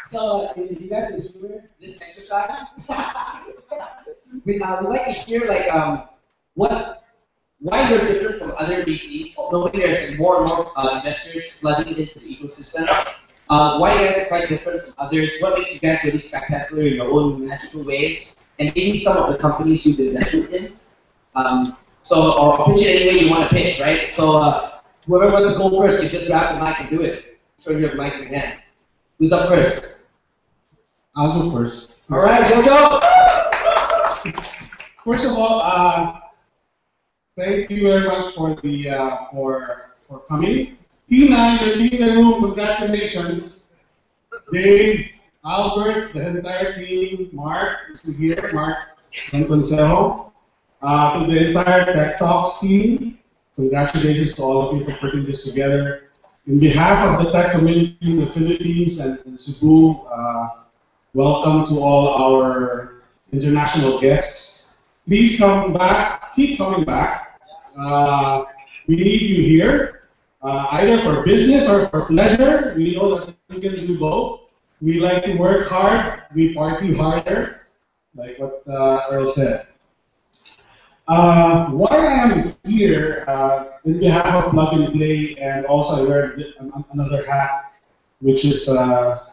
So, if you guys can hear this exercise, we'd like to hear like why you're different from other VCs. Although there's more and more investors flooding into the ecosystem. Why you guys are quite different from others? What makes you guys really spectacular in your own magical ways? And maybe some of the companies you've invested in. Or pitch it any way you want to pitch, right? So whoever wants to go first can just grab the mic and do it. Turn your mic in your hand. Who's up first? I'll go first. All right, Jojo. First of all, thank you very much for the for coming. Tina, you're leaving the room. Congratulations. Dave, Albert, the entire team, Mark is here, Mark and Consejo. To the entire Tech Talks team, congratulations to all of you for putting this together. In behalf of the tech community in the Philippines and Cebu, welcome to all our international guests. Please come back, keep coming back. We need you here, either for business or for pleasure. We know that we can do both. We like to work hard, we party harder, like what Earl said. Why I am here, in behalf of Plug and Play, and also I wear another hat, which is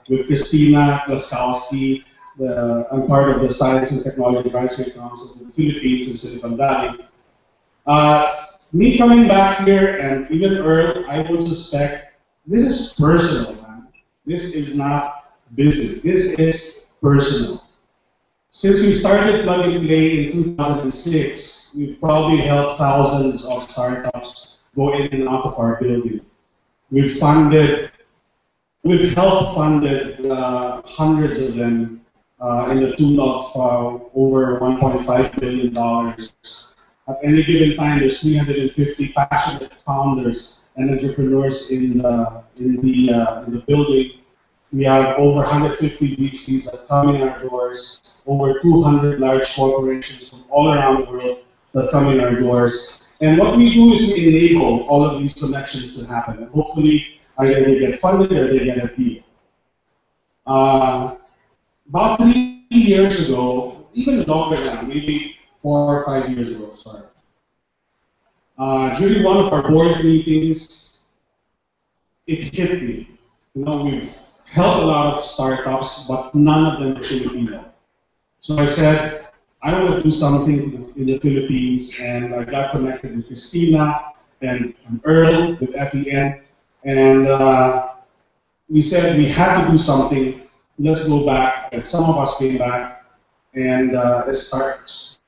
with Christina Klaskowski. I'm part of the Science and Technology Advisory Council in the Philippines and Silicon Valley. Me coming back here, and even Earl, I would suspect this is personal, man. This is not business. This is personal. Since we started Plug and Play in 2006, we've probably helped thousands of startups go in and out of our building. We've helped funded hundreds of them in the tune of over $1.5 billion. At any given time, there's 350 passionate founders and entrepreneurs in the building. We have over 150 VCs that come in our doors, over 200 large corporations from all around the world that come in our doors. And what we do is we enable all of these connections to happen. And hopefully, either they get funded or they get a deal. About 3 years ago, even longer now, maybe 4 or 5 years ago, sorry. During one of our board meetings, it hit me. You know, we've helped a lot of startups, but none of them are Filipino. So I said, I want to do something in the Philippines, and I got connected with Christina and Earl with FEN, and we said we had to do something. Let's go back, and some of us came back, and let's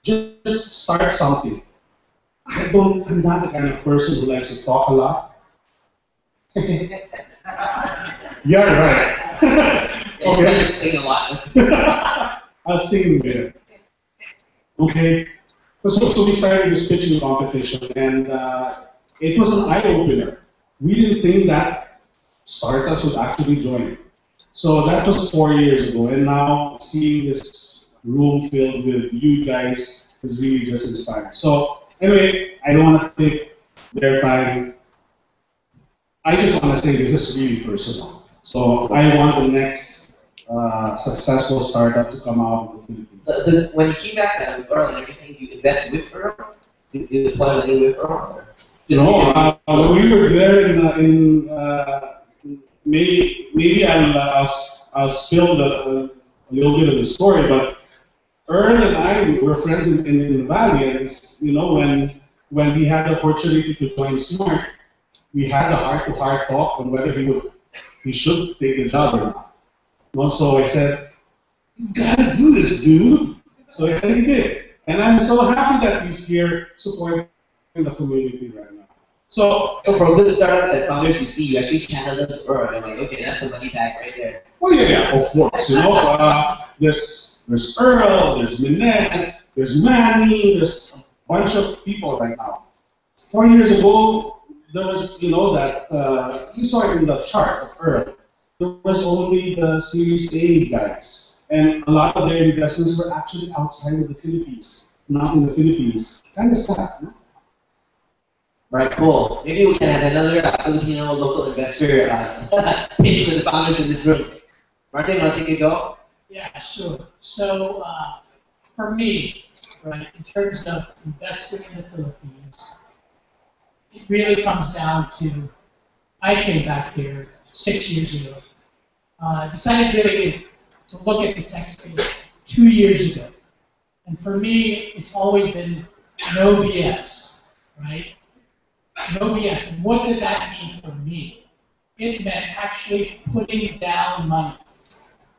just start something. I'm not the kind of person who likes to talk a lot. Yeah, right. Okay. You sing a lot. I'll sing a bit. Okay. So we started this pitching competition, and it was an eye-opener. We didn't think that startups would actually join. So that was 4 years ago, and now seeing this room filled with you guys is really just inspiring. So anyway, I don't want to take their time. I just want to say this is really personal. So I want the next successful startup to come out of the Philippines. When you came back with Earl and everything, you invested with Earl? You deploy money with Earl? No, when we were there maybe I'll spill a little bit of the story, but Earl and I were friends in the Valley, and you know, when he had the opportunity to join Smart, we had a heart-to-heart talk on whether he should take the job or not. You know, so I said, you gotta do this, dude. So yeah, he did. And I'm so happy that he's here supporting the community right now. So for good startups and founders you see, you actually channel them to Earl. You're like, okay, that's the money back right there. Well, yeah, of course. You know, there's Earl, there's Minette, there's Manny, there's a bunch of people right now. 4 years ago, there was, you know, that you saw it in the chart of Earl. There was only the Series A guys, and a lot of their investments were actually outside of the Philippines, not in the Philippines. Kind of sad, no? Right, cool. Maybe we can have another Filipino local investor pitch to the founders in this room. Martin, want to take a go? Yeah, sure. So for me, right, in terms of investing in the Philippines, it really comes down to, I came back here 6 years ago. Decided really to look at the tech space 2 years ago. And for me, it's always been no BS, right? No BS. And what did that mean for me? It meant actually putting down money,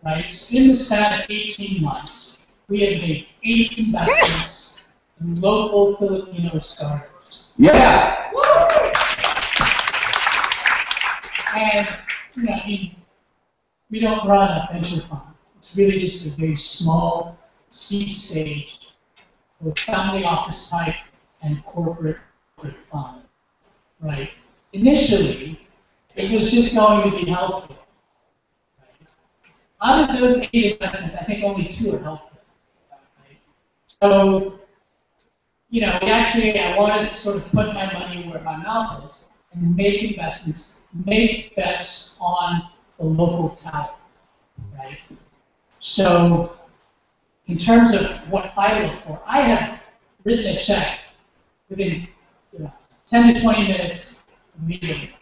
right? So in the span of 18 months, we had made 8 investments in local Filipino startups. Yeah! And, you know, I mean, we don't run a venture fund. It's really just a very small seed stage, both family office type and corporate fund, right? Initially, it was just going to be healthcare. Right? Out of those 8 investments, I think only 2 are healthcare. Right? So, you know, I wanted to sort of put my money where my mouth is and make investments, make bets on the local talent, right? So, in terms of what I look for, I have written a check within 10 to 20 minutes immediately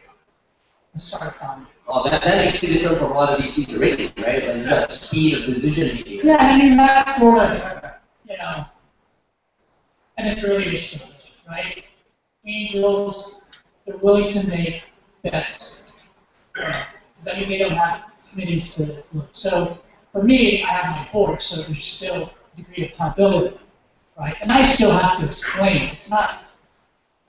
to start funding. Oh, that makes you different from a lot of VCs already, right? Like that speed of decision making. Yeah, I mean that's sort of, at an earlier stage, right? Angels, they're willing to make bets. Because I mean they don't have committees to look. So for me, I have my board, so there's still a degree of accountability, right? And I still have to explain. It's not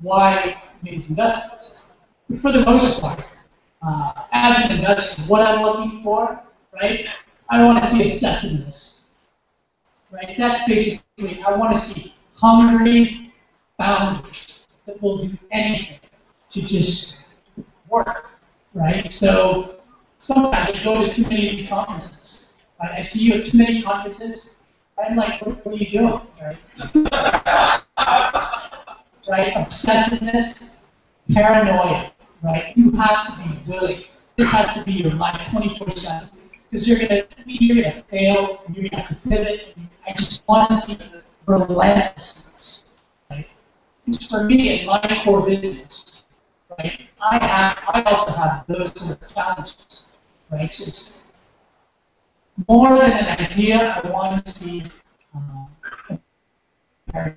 why I made these investments. But for the most part, as an investor, what I'm looking for, right? I want to see obsessiveness, right? That's basically, I want to see hungry founders that will do anything to just work, right? So sometimes I go to too many of these conferences. Right? I see you at too many conferences. I'm like, what are you doing, right? Right? Obsessiveness, paranoia, right? You have to be willing. This has to be your life 24/7 because you're gonna fail, and you're gonna have to pivot. I just want to see relentlessness, right? Because for me, in my core business, right, I also have those sort of challenges, right? So it's more than an idea. I want to see paranoia.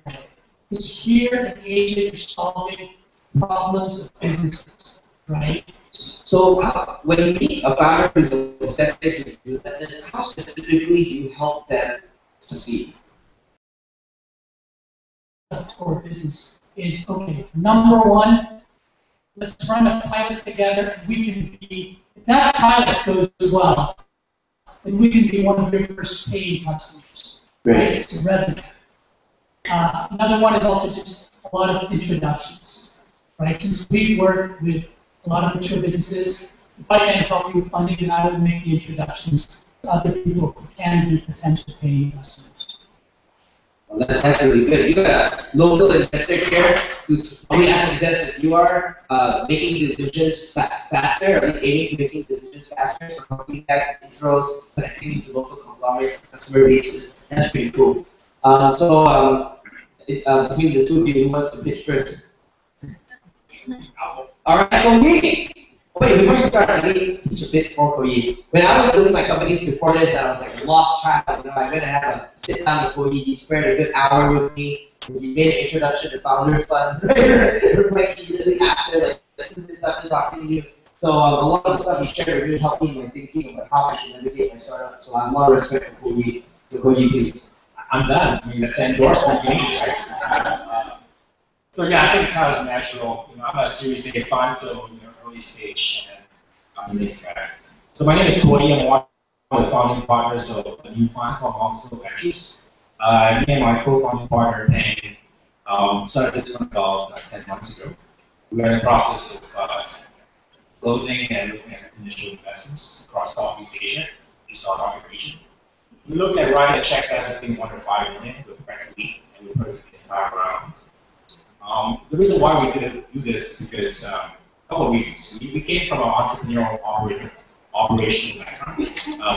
Because here at the agent, you're solving problems of businesses, right? So when you meet a founder who's obsessive with relentless, how specifically do you help them succeed? Core business is okay. Number one, let's run a pilot together. And we can be, if that pilot goes well, then we can be one of your first paying customers. Right? It's a revenue. Another one is also just a lot of introductions. Right? Since we work with a lot of mature businesses, if I can help you with funding, then I would make the introductions to other people who can be potential paying customers. Well, that's really good. You got a local investor here who's probably as successful as you are, making decisions faster, or at least aiming to making decisions faster. So company guys, intros, connecting to local conglomerates, customer bases. That's pretty cool. Between the two of you, who wants to pitch first? All right, Koyi. Wait, before you start, I need to pitch a bit for Koyi. When I was building my companies before this, I was like lost track. I'm gonna have a sit down with Koyi. He spent a good hour with me. He made an introduction to Founders Fund. We're like immediately after, like something talking to you. So a lot of the stuff he shared really helped me in my thinking about how I should navigate my startup. So I have a lot of respect for Koyi. So Koyi, please. I'm done. I mean, that's an endorsement you need, right? So yeah, I think it kind of natural. You know, I'm a Series A fund, so early stage, and I'm the next guy. So my name is Cody. I'm one of the founding partners of a new fund called Monster Ventures. Me and my co-founding partner, Payne, started this fund about 10 months ago. We are in the process of closing and looking at initial investments across Southeast Asia, the South Africa region. We look at writing a check size of being under $5 million with practically, and we put it the entire round. The reason why we did do this is because a couple of reasons. We came from an entrepreneurial operational background.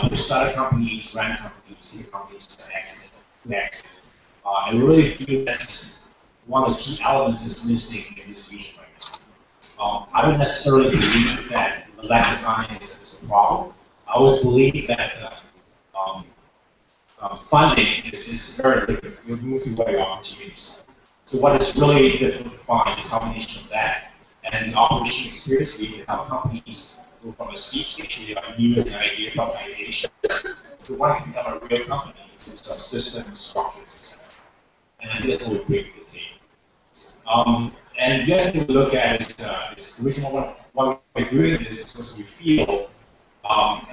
We started companies, ran companies, seed companies, exit. And we really feel that's one of the key elements that's missing in this region right now. I don't necessarily believe that the lack of finance is a problem. I always believe that funding is very different. You're moving away opportunities. So what is really difficult to find is a combination of that and the operational experience. We have companies go from a seed stage, we are new in the idea of organization, to one can become a real company in terms of systems, structures, etc. And I think that's what we bring to the table. And the other thing we look at is the reason why we're doing this is because we feel,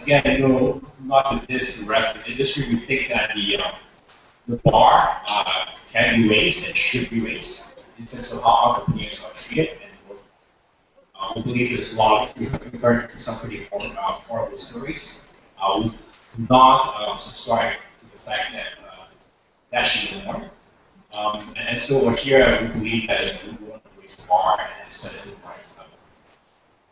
again, not to diss the rest of the industry, we think that the bar can be raised and should be raised in terms of how entrepreneurs are treated. And we believe there's a lot of, we've heard some pretty horrible stories. We do not subscribe to the fact that that should be more. And so over here, we believe that if we want to raise the bar and set it to the right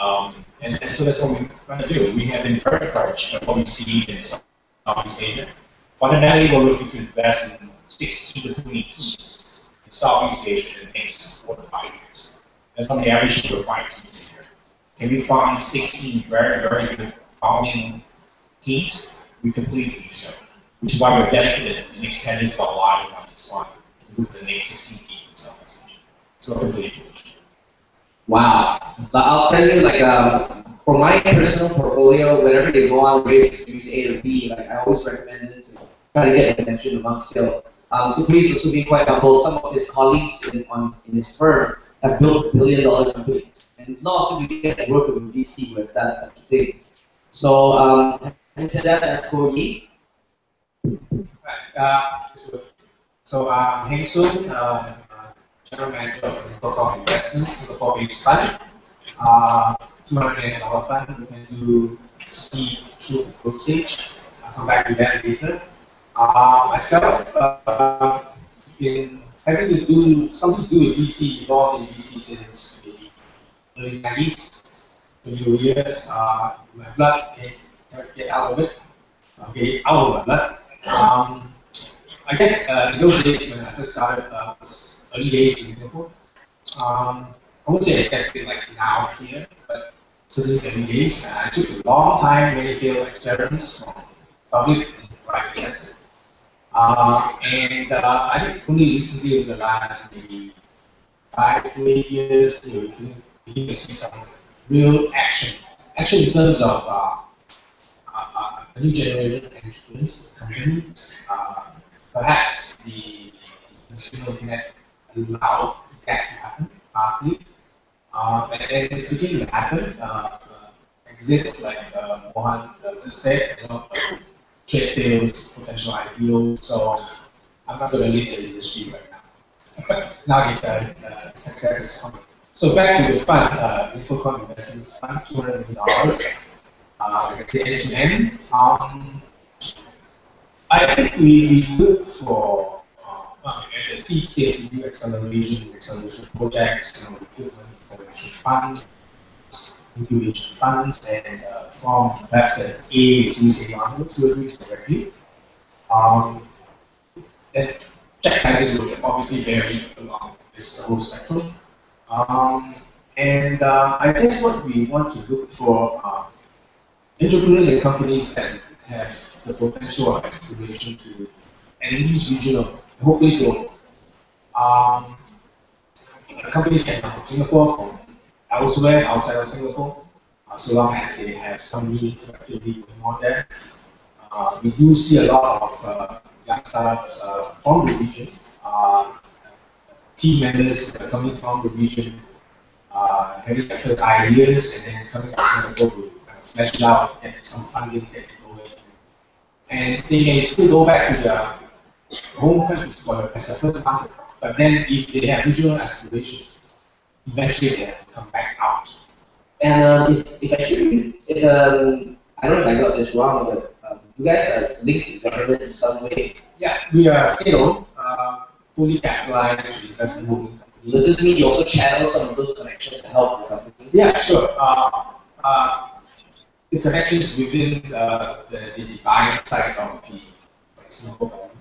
level. And so that's what we're going to do. We have been very encouraged by what we see in Southeast Asia. Fundamentally, we're looking to invest in 16 to 20 teams in Southeast Asia in the next 4 to 5 years. That's on the average of 5 teams a year. Can we find 16 very, very good founding teams? We completely do so. Which is why we're dedicated the next 10 years about live on this fund to move the next 16 teams in Southeast Asia. So we're completely positioned. Wow. I'll tell you, for my personal portfolio, whenever you go on raise Series A or B, I always recommend it to try to get attention among skill. So please also be quite humble. Some of his colleagues in his firm have built billion-dollar companies. And it's not often we get to work with a VC who has done such a thing. So, having said that, that's Corey. I'm Heng Soon, General Manager of Infocom Investments, Singapore-based fund. $200 million fund. We can do seed through the growth stage. I'll come back to that later. Myself, been having to do something to do with VC, involved in VC since the early 90s, 20 years. My blood, okay, get out of it. Okay, out of my blood. I guess in those days when I first started, early days in Singapore. I won't say exactly like now here, but certainly early days. I took a long time, many failed experiments from public and private sector. I think only recently in the last maybe 5 to 8 years, we begin to see some real action. Action in terms of a new generation of entrepreneurs, companies. Perhaps the consumer internet allowed that to happen partly. And it's beginning to happen. Exits like Mohan just said, trade sales, potential IPO. So I'm not going to leave the industry right now. Now it's success is coming. So back to the fund, Infocom Investments Fund, $200 million. Like I say, end-to-end. I think we look for, at the seed stage, we do acceleration projects, equipment acceleration funds, incubation funds, and from that's the A Series A models we're doing directly. And check sizes will obviously vary along this whole spectrum. I guess what we want to look for are entrepreneurs and companies that have the potential of acceleration to at least regional, hopefully global. Companies can come from Singapore, from elsewhere outside of Singapore, so long as they have some meaningful activity going on there. We do see a lot of young startups from the region, team members coming from the region, having their first ideas, and then coming to Singapore to kind of flesh it out, get some funding, get it going. And they may still go back to their home countries as a first market, but then if they have regional aspirations, eventually they have to come back out. And if I hear you, I don't know if I got this wrong, but you guys are linked to the government in some way. Yeah, we are state-owned, fully capitalized investment holding company. Does this mean you also channel some of those connections to help the companies? Yeah, sure. The connections within the buying side of the Singapore government.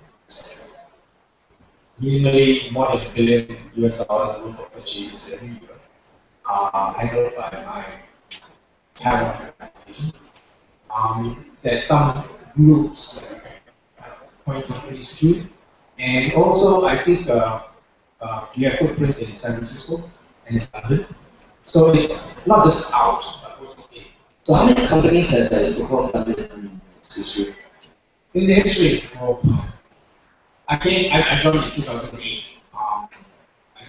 Minimally more than $1 billion US worth of purchases every year. Handled by my Taiwan organization. There's some groups that point companies to, and also I think we have footprint in San Francisco and in London. So it's not just out, but also in. So how many companies has Infocom funded in its history? In the history, I joined in 2008. I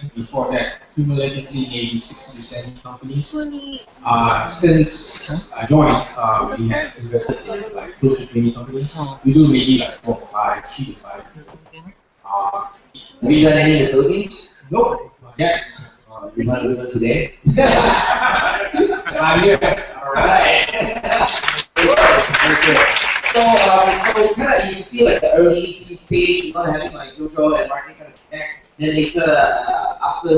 think before that, cumulatively maybe 60 to 70 companies. Since I joined, we have invested in like close to 20 companies. We do maybe like 3 to 5. Have you done any in the Philippines? Nope, not yet. You want to do it today? I'm here. Alright. Very good. So kind of you can see like the early seed stage, you know, having like Jojo and Martin kind of connect. Then later, after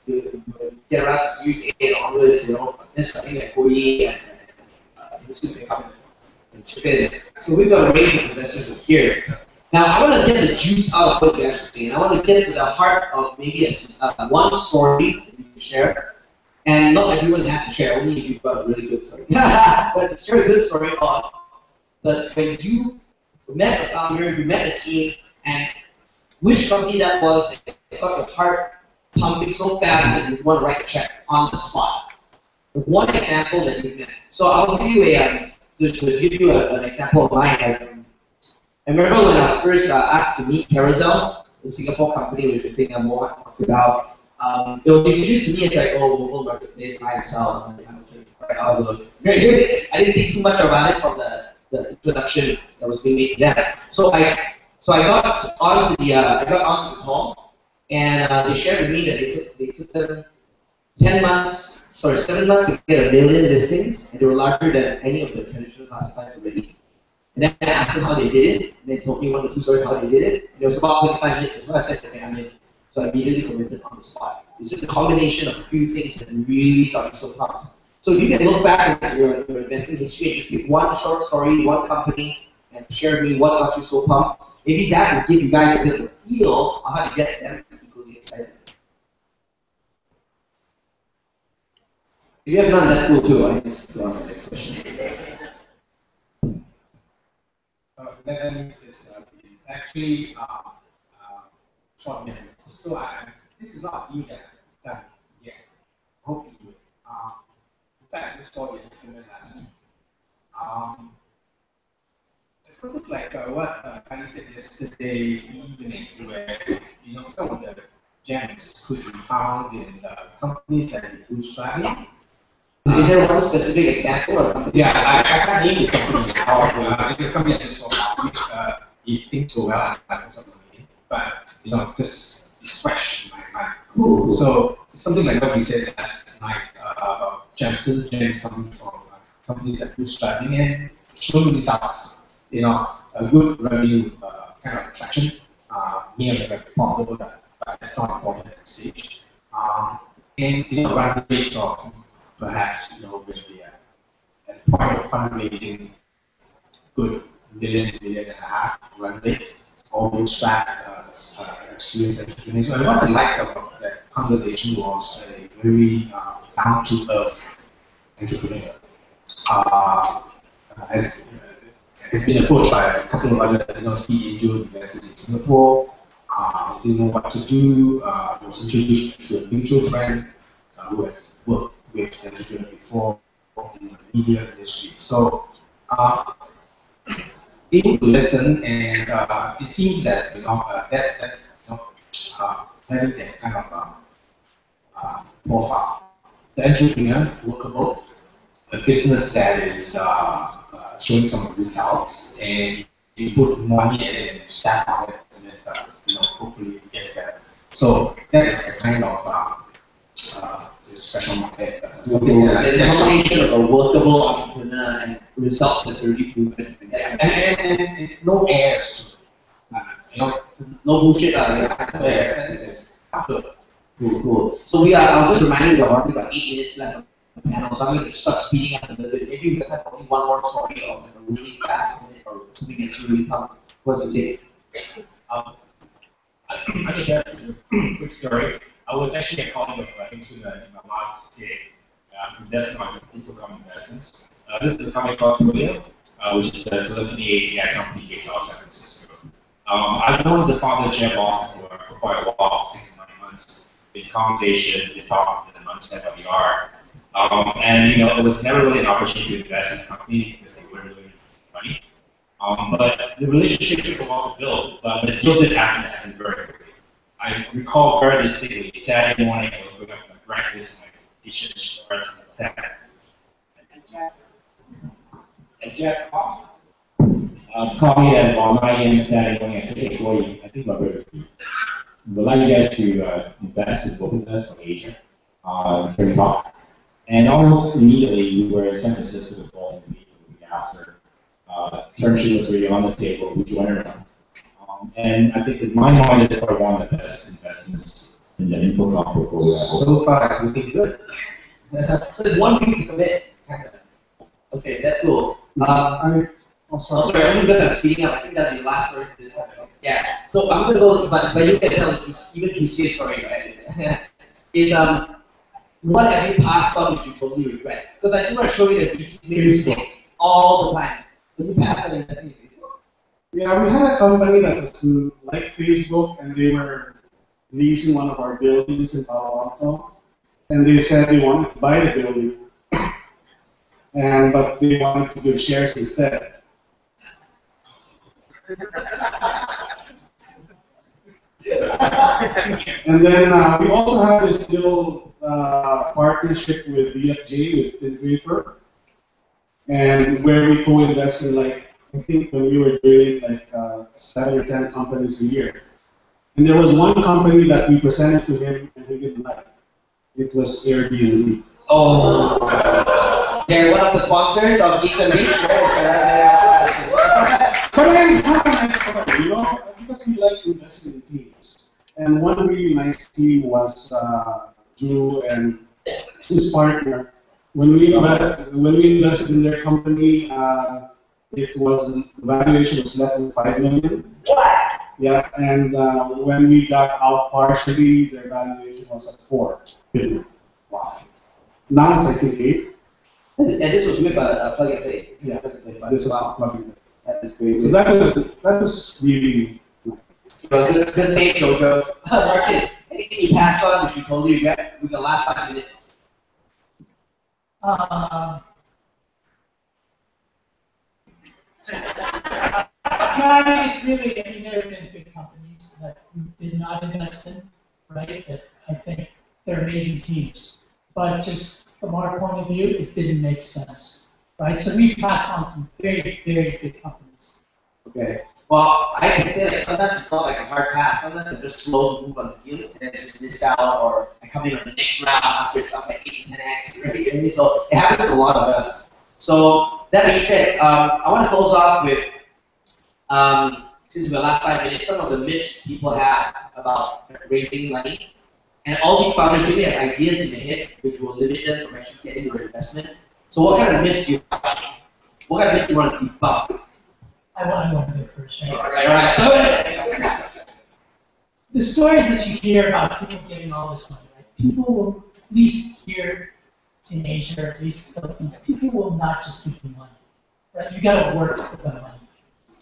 you get around to Series A and onwards, there's something like Koyi and Musu can come and chip in. So we've got a range of investors here. Now I want to get the juice out of what you actually see, and I want to get to the heart of maybe one story that you can share. And not everyone has to share, only if you've got a really good story. But share a good story of when you met the founder, you met the team, and which company that was that got your heart pumping so fast that you want to write a check on the spot. One example that you met. So I'll give you an example of mine. I remember when I was first asked to meet Carousel, the Singapore company which I think Mohan talked about. It was introduced to me as like, oh, mobile marketplace, buy and sell. I'm like, okay, right, I'll look. I didn't think too much about it from the introduction that was being made to them. So I got onto the call, and they shared with me that they took them 7 months to get 1 million listings, and they were larger than any of the traditional classifieds already. And then I asked them how they did it, and they told me 1 or 2 stories how they did it, and it was about 25 minutes as well. I said, okay, I'm in. So I immediately committed on the spot. It's just a combination of a few things that really got me so pumped. So you can look back at your investing history and just pick one short story, one company, and share with me what got you so pumped. Maybe that will give you guys a bit of a feel on how to get them equally excited. If you have none, that's cool too. I just go on to the next question. Let me just actually short minute. So this is not even done yet. Hope you do. In fact, I just saw the instrument last week. It's something like what Penny said yesterday evening, where some of the gems could be found in companies that do bootstrapping. Is there one specific example or company? Yeah, I can't name the company. It's a company I just saw last week. If things go well, I put something in. But just it's fresh in my mind. Cool. So something like what you said last night about gems coming from companies that bootstrapping and showing results. A good revenue kind of traction, nearly like profitable, but that's not important at this stage. And run rates of perhaps with the at the point of fundraising, good million and a half run rate, all bootstrap experience entrepreneurs. So what I liked about that conversation was a very down to earth entrepreneur. Has been approached by a couple of other seed angel investors in Singapore. Didn't know what to do. Was introduced to a mutual friend who had worked with the entrepreneur before in the media industry. So able to listen, and it seems that having that kind of profile, the entrepreneur workable, a business that is showing some results, and you put money in it and stack on it, and then hopefully it gets better. So that is the kind of special market. It's a combination of a workable entrepreneur and results that's already proven. And no airs. No bullshit. Cool. So I was just reminding you about about 8 minutes left. So I'm going to start speeding up a little bit. Maybe we can have only one more story of a really fast minute or something that's really pumped. What's it take? I can share a quick story. I was actually a colleague of Insuna in my last gig, investing on Infocom Investments. This is a company called Twilio, which is a telephony API company based out of San Francisco. I've known the founder, Jeff Austin, for quite a while, 6 to 9 months. In conversation, in talking, and understand what we are. And it was never really an opportunity to invest in the company because they weren't really making money. But the relationship took a while to build, but the deal did happen very quickly. I recall very distinctly, Saturday morning, I was going up for breakfast, my t-shirt and shorts, and Saturday. And Jack called me at about 9 a.m. Saturday morning. I said, hey, Corey, I think about better for you. We'd like you guys to invest in both of us from Asia, very top. And almost immediately, we were in San Francisco the following week after. Term sheet was really on the table. We joined around. And I think in my mind, it's probably one of the best investments in the Infocom portfolio. So far, it's looking good. So it's 1 week to commit. Okay, that's cool. Sorry, I'm going to speeding up. I think that's the last story for this one. Yeah. So I'm going to go, but you can tell even juicier story, right? Is what have you passed on which you totally regret? Because I just want to show you that VCs make mistakes all the time. Can you pass on investing in Facebook? Yeah, we had a company that was like Facebook, and they were leasing one of our buildings in Palo Alto, and they said they wanted to buy the building, but they wanted to give shares instead. And then we also have this little partnership with DFJ, with Thin Vapor, and where we co-invest in, like, I think when we were doing like 7 or 10 companies a year. And there was one company that we presented to him and he didn't like. It was Airbnb. Oh. They're one of the sponsors of Geeks and Beach, right? But I have a nice story, you know, because we like investing in teams. And one really nice team was Drew and his partner. When we invested in their company, it was, the valuation was less than 5 million. Yeah, and when we got out partially, their valuation was at 4 billion. Wow. Now it's, I think, 8. And this was with a plug and play. Yeah, this is wow. plug and play. That is great. So that was really nice. So good save, Jojo. Martin, anything you pass on which you totally regret? We've got the last 5 minutes. I mean, it's really, I mean, there have been big companies that we did not invest in, right? That I think they're amazing teams. But just from our point of view, it didn't make sense, right? So we passed on some very, very big companies. Okay. Well, I can say like sometimes it's not like a hard pass. Sometimes I just slow move on the field and then just miss out, or I come in on the next round after it's up like 8, 10x, right? And so it happens to a lot of us. So that being said, I want to close off with, since we're last 5 minutes, some of the myths people have about raising money. And all these founders really have ideas in their head which will limit them from actually getting their investment. So what kind of myths do you have? What kind of myths do you want to debunk? I want to go first, right? All right. So, the stories that you hear about people getting all this money, right? People will, at least here in Asia, or at least the Philippines, people will not just give you money, right? You got to work for the money,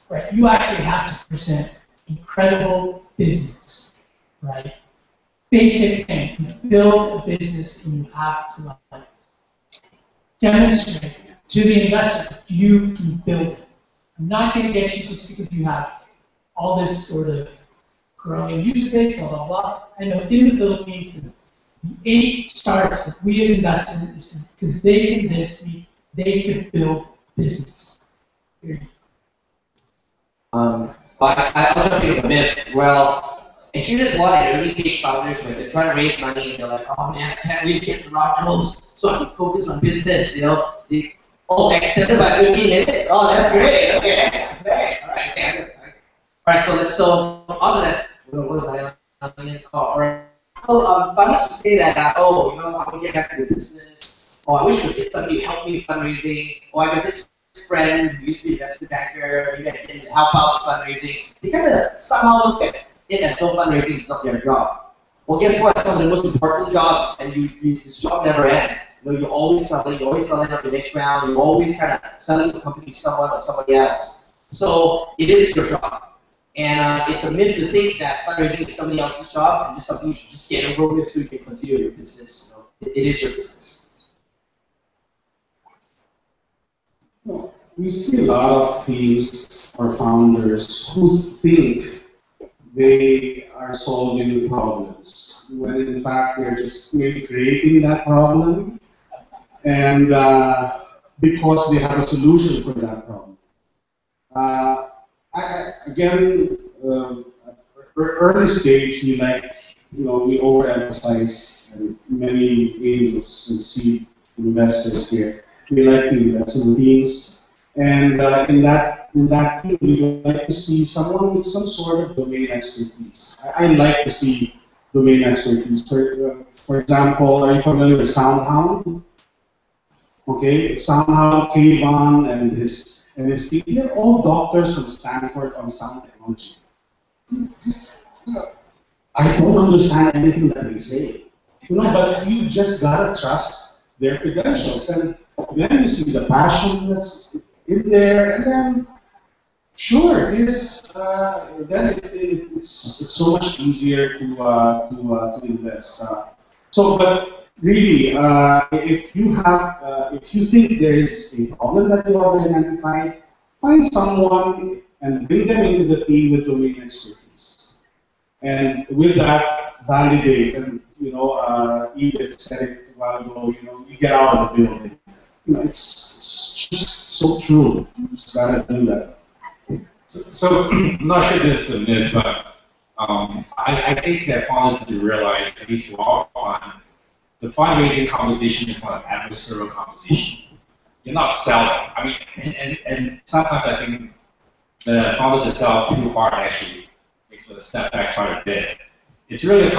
right? You actually have to present incredible business, right? Basic thing, you build a business and you have to demonstrate to the investor you can build it. I'm not going to get you just because you have all this sort of growing user base, blah, blah, blah. I know in the Philippines, the 8 startups that we have invested in is because they convinced me they could build business. Period. I'll jump into a myth. Well, I hear this a lot in early stage founders where they're trying to raise money and they're like, oh man, I can't really get the raw close, so I can focus on business, you know. Oh, extended by 15 minutes? Oh, that's great. Okay. All right. Okay. All right. So on that, what was I on? All right. So founders will say that, oh, you know, I will get back to the business. Oh, I wish we could get somebody to help me with fundraising. Oh, I got this friend who used to be an investment banker. You got to get him to help out with fundraising. They kind of somehow look at it as though fundraising is not their job. Well, guess what? It's one of the most important jobs, and this job never ends. You know, you're always selling up the next round. You're always kind of selling the company to someone or somebody else. So it is your job, and it's a myth to think that fundraising is somebody else's job and just something you should just get over with so you can continue your business. You know, it is your business. Well, we see a lot of teams or founders who think they are solving problems, when in fact they're just maybe creating that problem, and because they have a solution for that problem. Early stage, we we overemphasize, and many angels and seed investors here, we like to invest in teams, and in that team, we would like to see someone with some sort of domain expertise. I like to see domain expertise. For example, are you familiar with SoundHound? Okay, SoundHound, Kayvon, and his team, they're all doctors from Stanford on sound technology. I don't understand anything that they say, but you just gotta trust their credentials, and then you see the passion that's in there, and then sure, then it's so much easier to invest. But really, if you think there is a problem that you have identified, find someone and bring them into the team with domain expertise. And with that, validate, and Edith said it a while ago. You get out of the building. It's just so true. You just gotta do that. So I'm not sure this is a myth, but I think that founders need to realize, at least for our fund, the fundraising conversation is not an adversarial conversation. You're not selling. I mean, and sometimes I think the founders that sell too hard actually makes us step back, try to bid. It's really a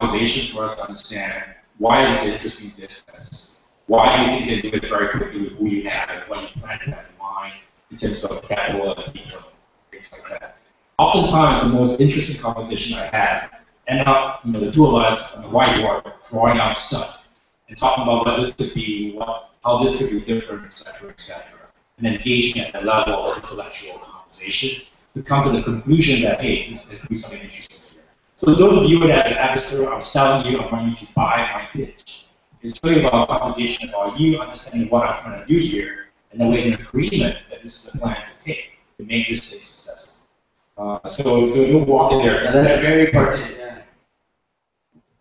conversation for us to understand why is this interesting business? Why do you think they do it very quickly with who you have and what you plan to have in mind in terms of capital and people, things like that. Oftentimes, the most interesting conversation I had end up, the two of us on the whiteboard drawing out stuff and talking about what this could be, how this could be different, et cetera, and engaging at the level of intellectual conversation to come to the conclusion that, hey, there could be something interesting here. So don't view it as an adversary. I'm selling you, I'm wanting you to buy my pitch. It's really about a conversation about you understanding what I'm trying to do here, and then we're in agreement that this is the plan to take to make this thing successful. So don't walk in there. Yeah, that's very important. Yeah.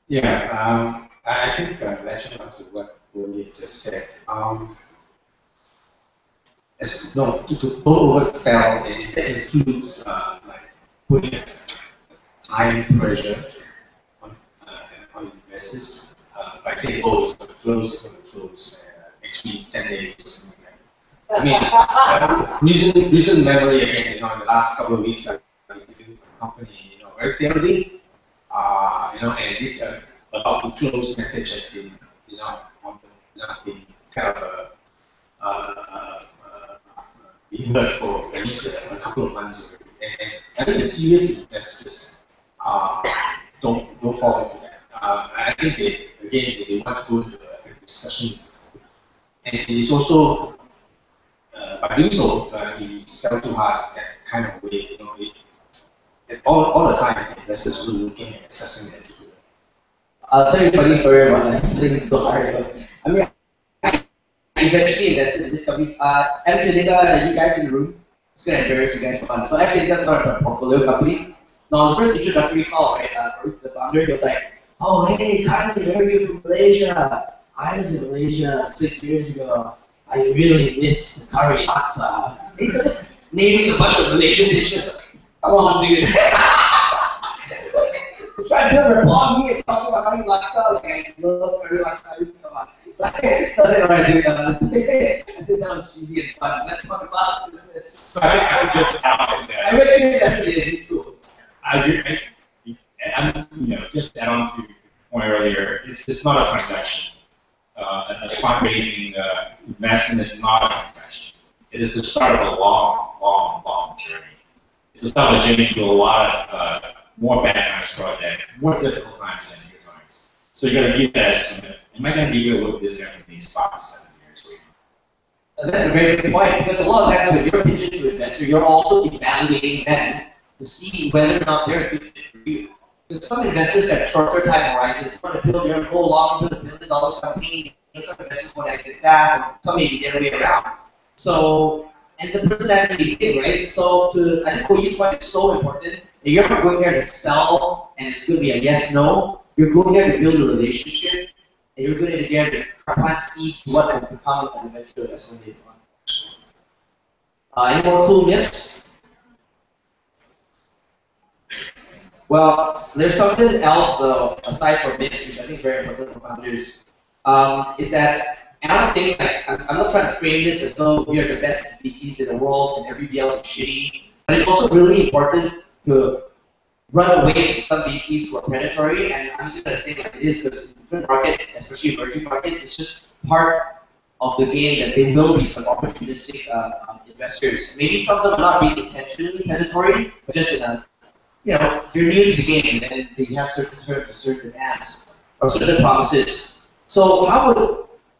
Yeah, I think latching on to what Willie just said. Don't oversell, and that includes like putting time pressure on investors. Like saying, oh, it's going to close, actually 10 days or something like that. I mean, recent memory again, in the last couple of weeks, I've been doing a company, very salesy, and this about to close message has been, been kind of being heard for at least a couple of months already. And I think the serious investors don't fall into that. I think they want to go to a discussion, and it is also by doing so, we sell too hard that kind of way. All the time, investors are looking at assessing that. I'll tell you a funny story about that. Selling too hard. I mean, I eventually invested in this company. Actually, you guys in the room, it's gonna embarrass you guys for fun. So actually, that's one of our portfolio companies. Now, on the first introductory call, right, the founder, he was like, "Oh, hey, guys, I heard you from Malaysia. I was in Malaysia 6 years ago. I really miss the curry laksa." He started naming a bunch of Malaysian dishes. Come on, dude. Try to build rapport on me and talking about curry laksa. Like, I love curry laksa. Come on. So I said, all right, dude. I said that was cheesy and fun. Let's talk about business. So I would just add on to that. I bet you invested in school. Just add on to the point earlier, it's not a transaction. A fundraising investment is not a transaction. It is the start of a long journey. It's the start of a journey to a lot of more bad times throughout that, more difficult times than good times. So you got to give that estimate. Am I going to give you a little discount in these 5 to 7 years later? That's a very good point, because a lot of times when you're pitching to an investor, you're also evaluating them to see whether or not they're a good fit for you. Because some investors have shorter time horizons, want to go long, build $1 billion company. Some investors want to exit fast, and some maybe the other way around. So, it's a personality thing, right? So, I think what you point is so important. That you're not going there to sell, and it's going to be a yes/no. You're going there to build a relationship, and you're going there to plant seeds to what will become an eventual investment later on. Any more cool myths? Well, there's something else though, aside from myths, which I think is very important for founders, is that, and I'm not saying, I'm not trying to frame this as though we are the best VCs in the world and everybody else is shitty, but it's also really important to run away from some VCs who are predatory, and I'm just going to say like it is, because in different markets, especially emerging markets, it's just part of the game that there will be some opportunistic investors. Maybe some of them are not being intentionally predatory, but just in a you're new to the game, and then they have certain terms or certain demands or certain promises. So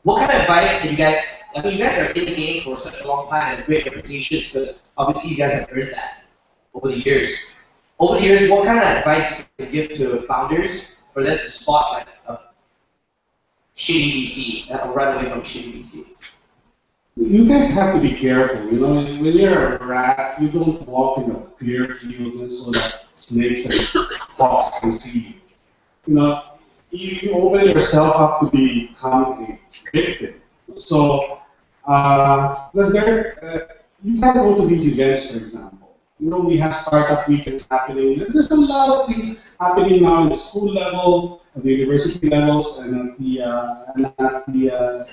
what kind of advice can you guys, I mean, you guys are in the game for such a long time and great reputations, because obviously you guys have earned that over the years. Over the years, what kind of advice can you give to founders for them to spot like a shitty VC, or run away from shitty VC? You guys have to be careful. When you're a rat, you don't walk in a clear field so that snakes and hawks can see you. you open yourself up to become a victim. So, because you can go to these events, for example. We have startup weekends happening. There's a lot of things happening now at the school level, at the university levels, and at the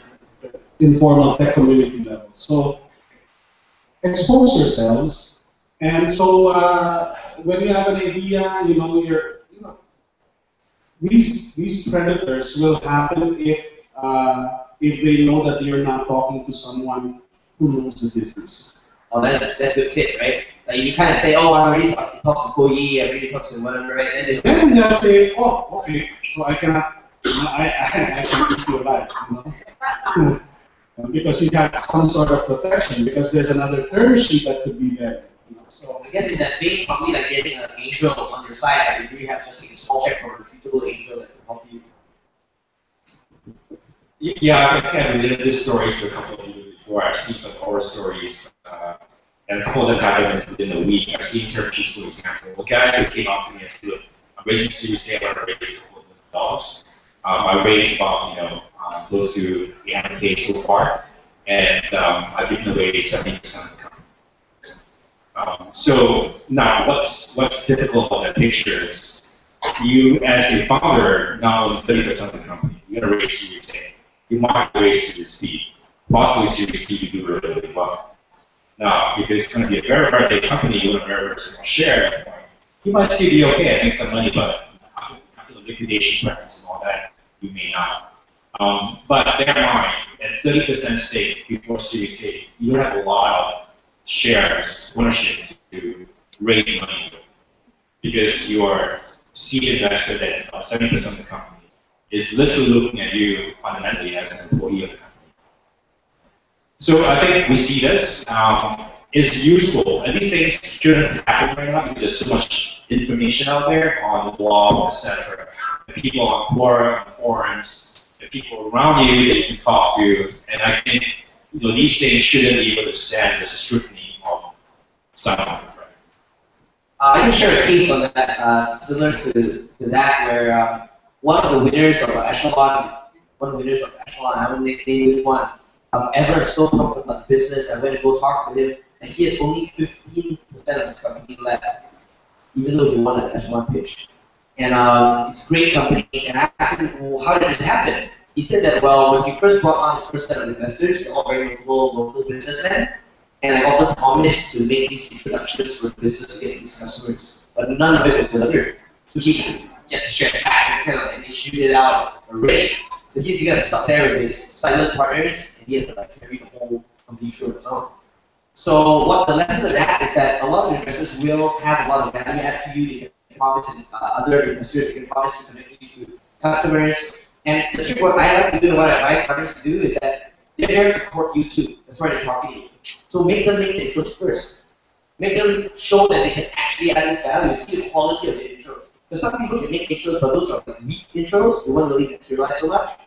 informal tech community level. So, expose yourselves. And so, when you have an idea, these predators will happen if they know that you're not talking to someone who knows the business. Oh, that's a good tip, right? Like you kind of say, oh, I already talked to Koyi, I already talked to whatever, right? And then they'll say, oh, okay, so I cannot, I can keep you alive, because you have some sort of protection, because there's another term sheet that could be there. So I guess in that vein, probably like getting an angel on your side, like you really have just like a small check from a reputable angel that can help you. Yeah, I think I've related these stories to a couple of you before. I've seen some horror stories, and a couple of them happened within a week. I've seen term sheets, for example. Well, guys who came up to me and said, look, I'm raising Series A, I'm going to raise a couple of $1 million. I raised about, close to $800K so far, and I've given away 70% of the company. So now, what's difficult about that picture is you, as a founder, now owns 30% of the company. You're going to raise Series A. You might raise Series B. Possibly Series C, you do really, really well. Now, if it's going to be a very, very big company, you own a very, very small share, you might still be okay, I think some money, but after the liquidation preference and all that, you may not. But bear in mind, at 30% stake before Series A, you don't have a lot of shares, ownership to raise money with. Because your seed investor that 70% of the company is literally looking at you fundamentally as an employee of the company. So I think we see this. It's useful, and these things shouldn't happen right now because there's so much information out there on blogs, etc. The people on forums, the people around you that you can talk to, and I think these things shouldn't be able to stand the scrutiny of someone. I can share a case on that, similar to that, where one of the winners of Echelon, I haven't named this one, ever so pumped about business. I went to go talk to him, and he has only 15% of his company left, even though he won an Echelon pitch. And it's a great company, and I asked him, well, how did this happen? He said that, well, when he first brought on his first set of investors, they're all very local businessmen, and I often promised to make these introductions for the business to get these customers, but none of it was delivered. So he could get the share back. It's kind of like they shoot it out already. So he's got to stop there with his silent partners, and he has to carry the whole company through his own. So what the lesson of that is that a lot of investors will have a lot of value add to you. They can promise other investors can promise to connect you to customers. And the trick, what I like to do and what I advise partners to do is that they're there to court you too. That's why they're talking to you. So make them make the intros first. Make them show that they can actually add this value. See the quality of the intros. Because some people can make intros, but those are like weak intros. They won't really materialize so much.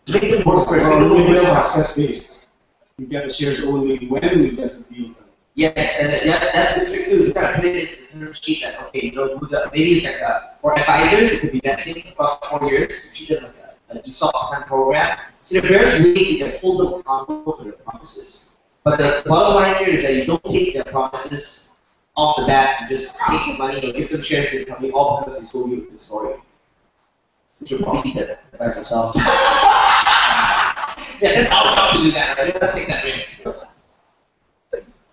Make them work first. Make them work success based. You get the shares only when you get the deal done. Yes, and that's the trick too. You kind of put it in the term sheet that maybe it's like for advisors, it could be vesting across 4 years. You treat them like an ESOP kind of program. So there are various ways you can hold them accountable for their promises. But the bottom line here is that you don't take their promises off the bat. You just take the money and give them shares in the company all because they sold you the story. Which will probably be the advice themselves. Yeah, that's our job to do that. Right? Let's take that risk.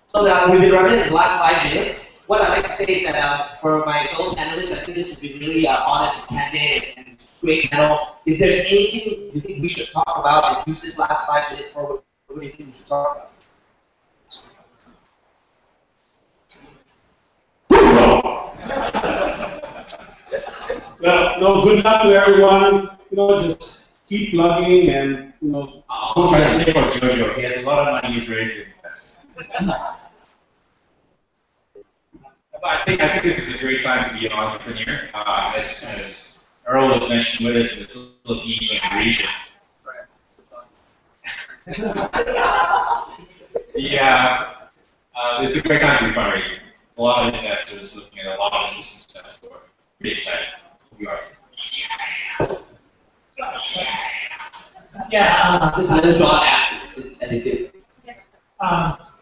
So we've been running this last 5 minutes. What I'd like to say is that for my fellow panelists, I think this has been really honest and candid and great panel. If there's anything you think we should talk about and use this last 5 minutes for, what do you think we should talk about? Well, no, good luck to everyone. Just keep plugging and I'll try to say for Jojo. He has a lot of money he's ready to invest. But I think this is a great time to be an entrepreneur. As Earl was mentioning, whether it's in the Philippines or the region. Yeah, it's a great time to be fundraising. A lot of investors looking at a lot of interesting stuff. So we're pretty excited. We are. This little drawn app is addictive.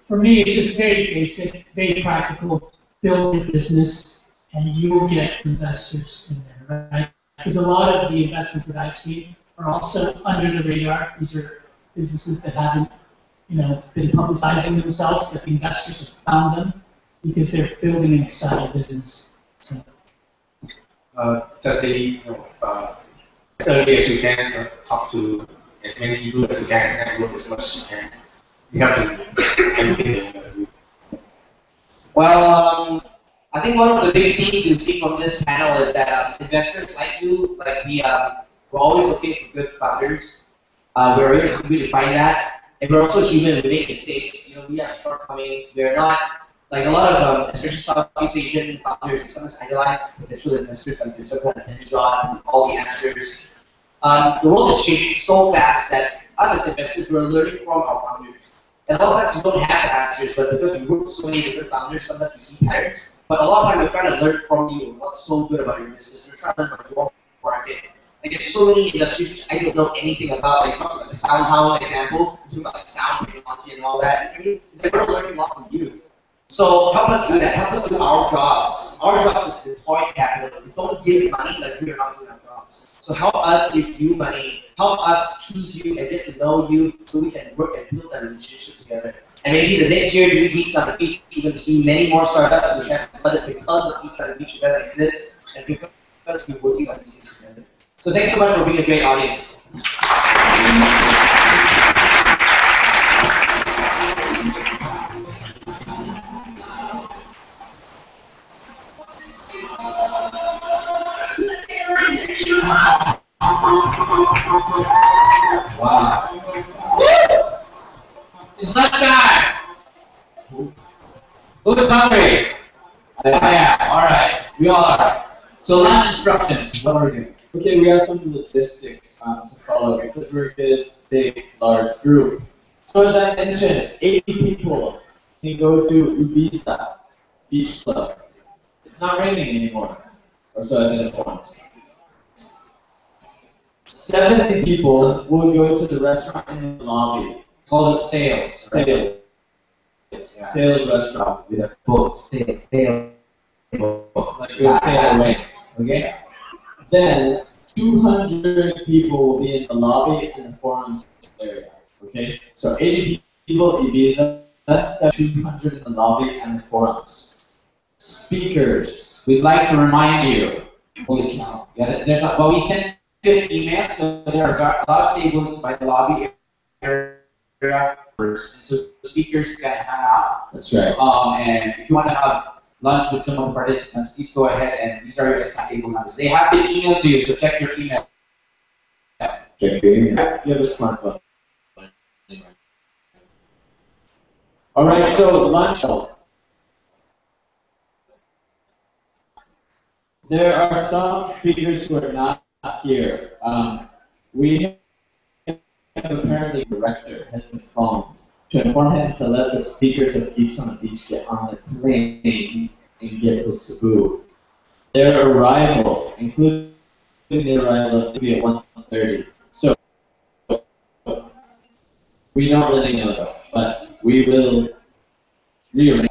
For me, it's just very basic, very practical. Build your business, and you will get investors in there, right? Because a lot of the investments that I've seen are also under the radar. These are businesses that haven't, been publicizing themselves, but the investors have found them because they're building an exciting business. So. Just maybe, as early as you can, talk to as many people as you can, network as much as you can. You have to anything that you do. Well, I think one of the big things you see from this panel is that investors like you, we're always looking for good founders. We're really happy to find that, and we're also human. We make mistakes. We have shortcomings. We're not like a lot of, especially Southeast Asian founders. They sometimes idolize potential investors like they're some kind of demigods and all the answers. The world is changing so fast that us as investors, we're learning from our founders. And a lot of times we don't have the answers, but because we work with so many different founders, sometimes we see patterns. But a lot of times we're trying to learn from you what's so good about your business. We're trying to learn from your market. Like there's so many industries which I don't know anything about. Like talking about the SoundHound example, talking about like sound technology and all that. I mean, it's like we're learning a lot from you. So help us do that. Help us do our jobs. Our jobs is to deploy capital. We don't give money like we're not doing our jobs. So help us give you money. Help us choose you and get to know you so we can work and build that relationship together. And maybe the next year during Geeks on the Beach, you're going to see many more startups which have funded because of Geeks on the Beach event like this and because we're working on these things together. So thanks so much for being a great audience. Wow. It's lunchtime. Who's hungry? Yeah, alright. We all are. So lunch instructions, what are we doing? Okay, we have some logistics to follow because we're a big, large group. So as I mentioned, 80 people can go to Ibiza Beach Club. It's not raining anymore, or so I've been informed. 70 people will go to the restaurant in the lobby. Called sales. Sales. Yeah. Sales restaurant with a boat. Sales. Like good sales rates. Okay? Then 200 people will be in the lobby and the forums area. Okay? So 80 people Ibiza, that's 200 in the lobby and the forums. Speakers. We'd like to remind you. There's we sent you an email, so there are a lot of tables by the lobby area. So speakers can hang out. That's right. And if you want to have lunch with some of the participants, please go ahead and these are your assigned table numbers. They have been emailed to you, so check your email. Check your email. You have a smartphone. All right, so lunch. There are some speakers who are not here. We have apparently the director has been phoned to inform him to let the speakers of Geeks on the Beach get on the plane and get to Cebu. Their arrival, including the arrival, to be at 1:30. So we don't really know though, but we will rearrange.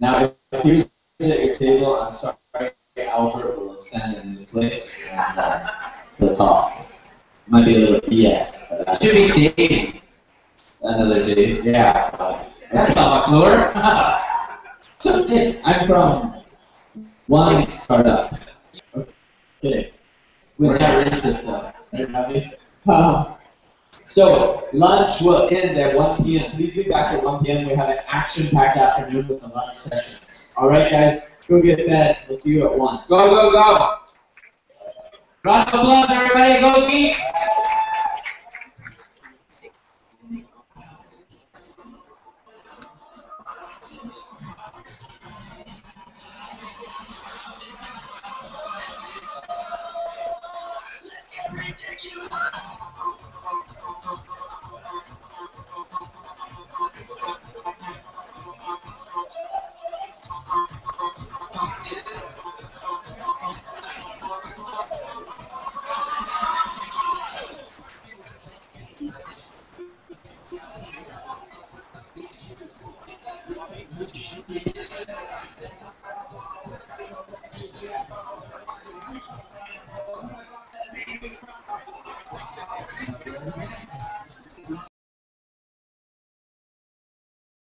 Now, if here's at your table, I'm sorry, Albert will stand in his place and we'll talk. Might be a little BS, but It should be Dave. Another day. Yeah. That's not McClure. So, hey, I'm from one startup. Okay. We're not racist stuff, right, Ravi? So, lunch will end at 1 p.m. Please be back at 1 p.m. We have an action-packed afternoon with the lunch sessions. All right, guys, go get fed. We'll see you at 1. Go, go, go. Round of applause, everybody. Go, Geeks.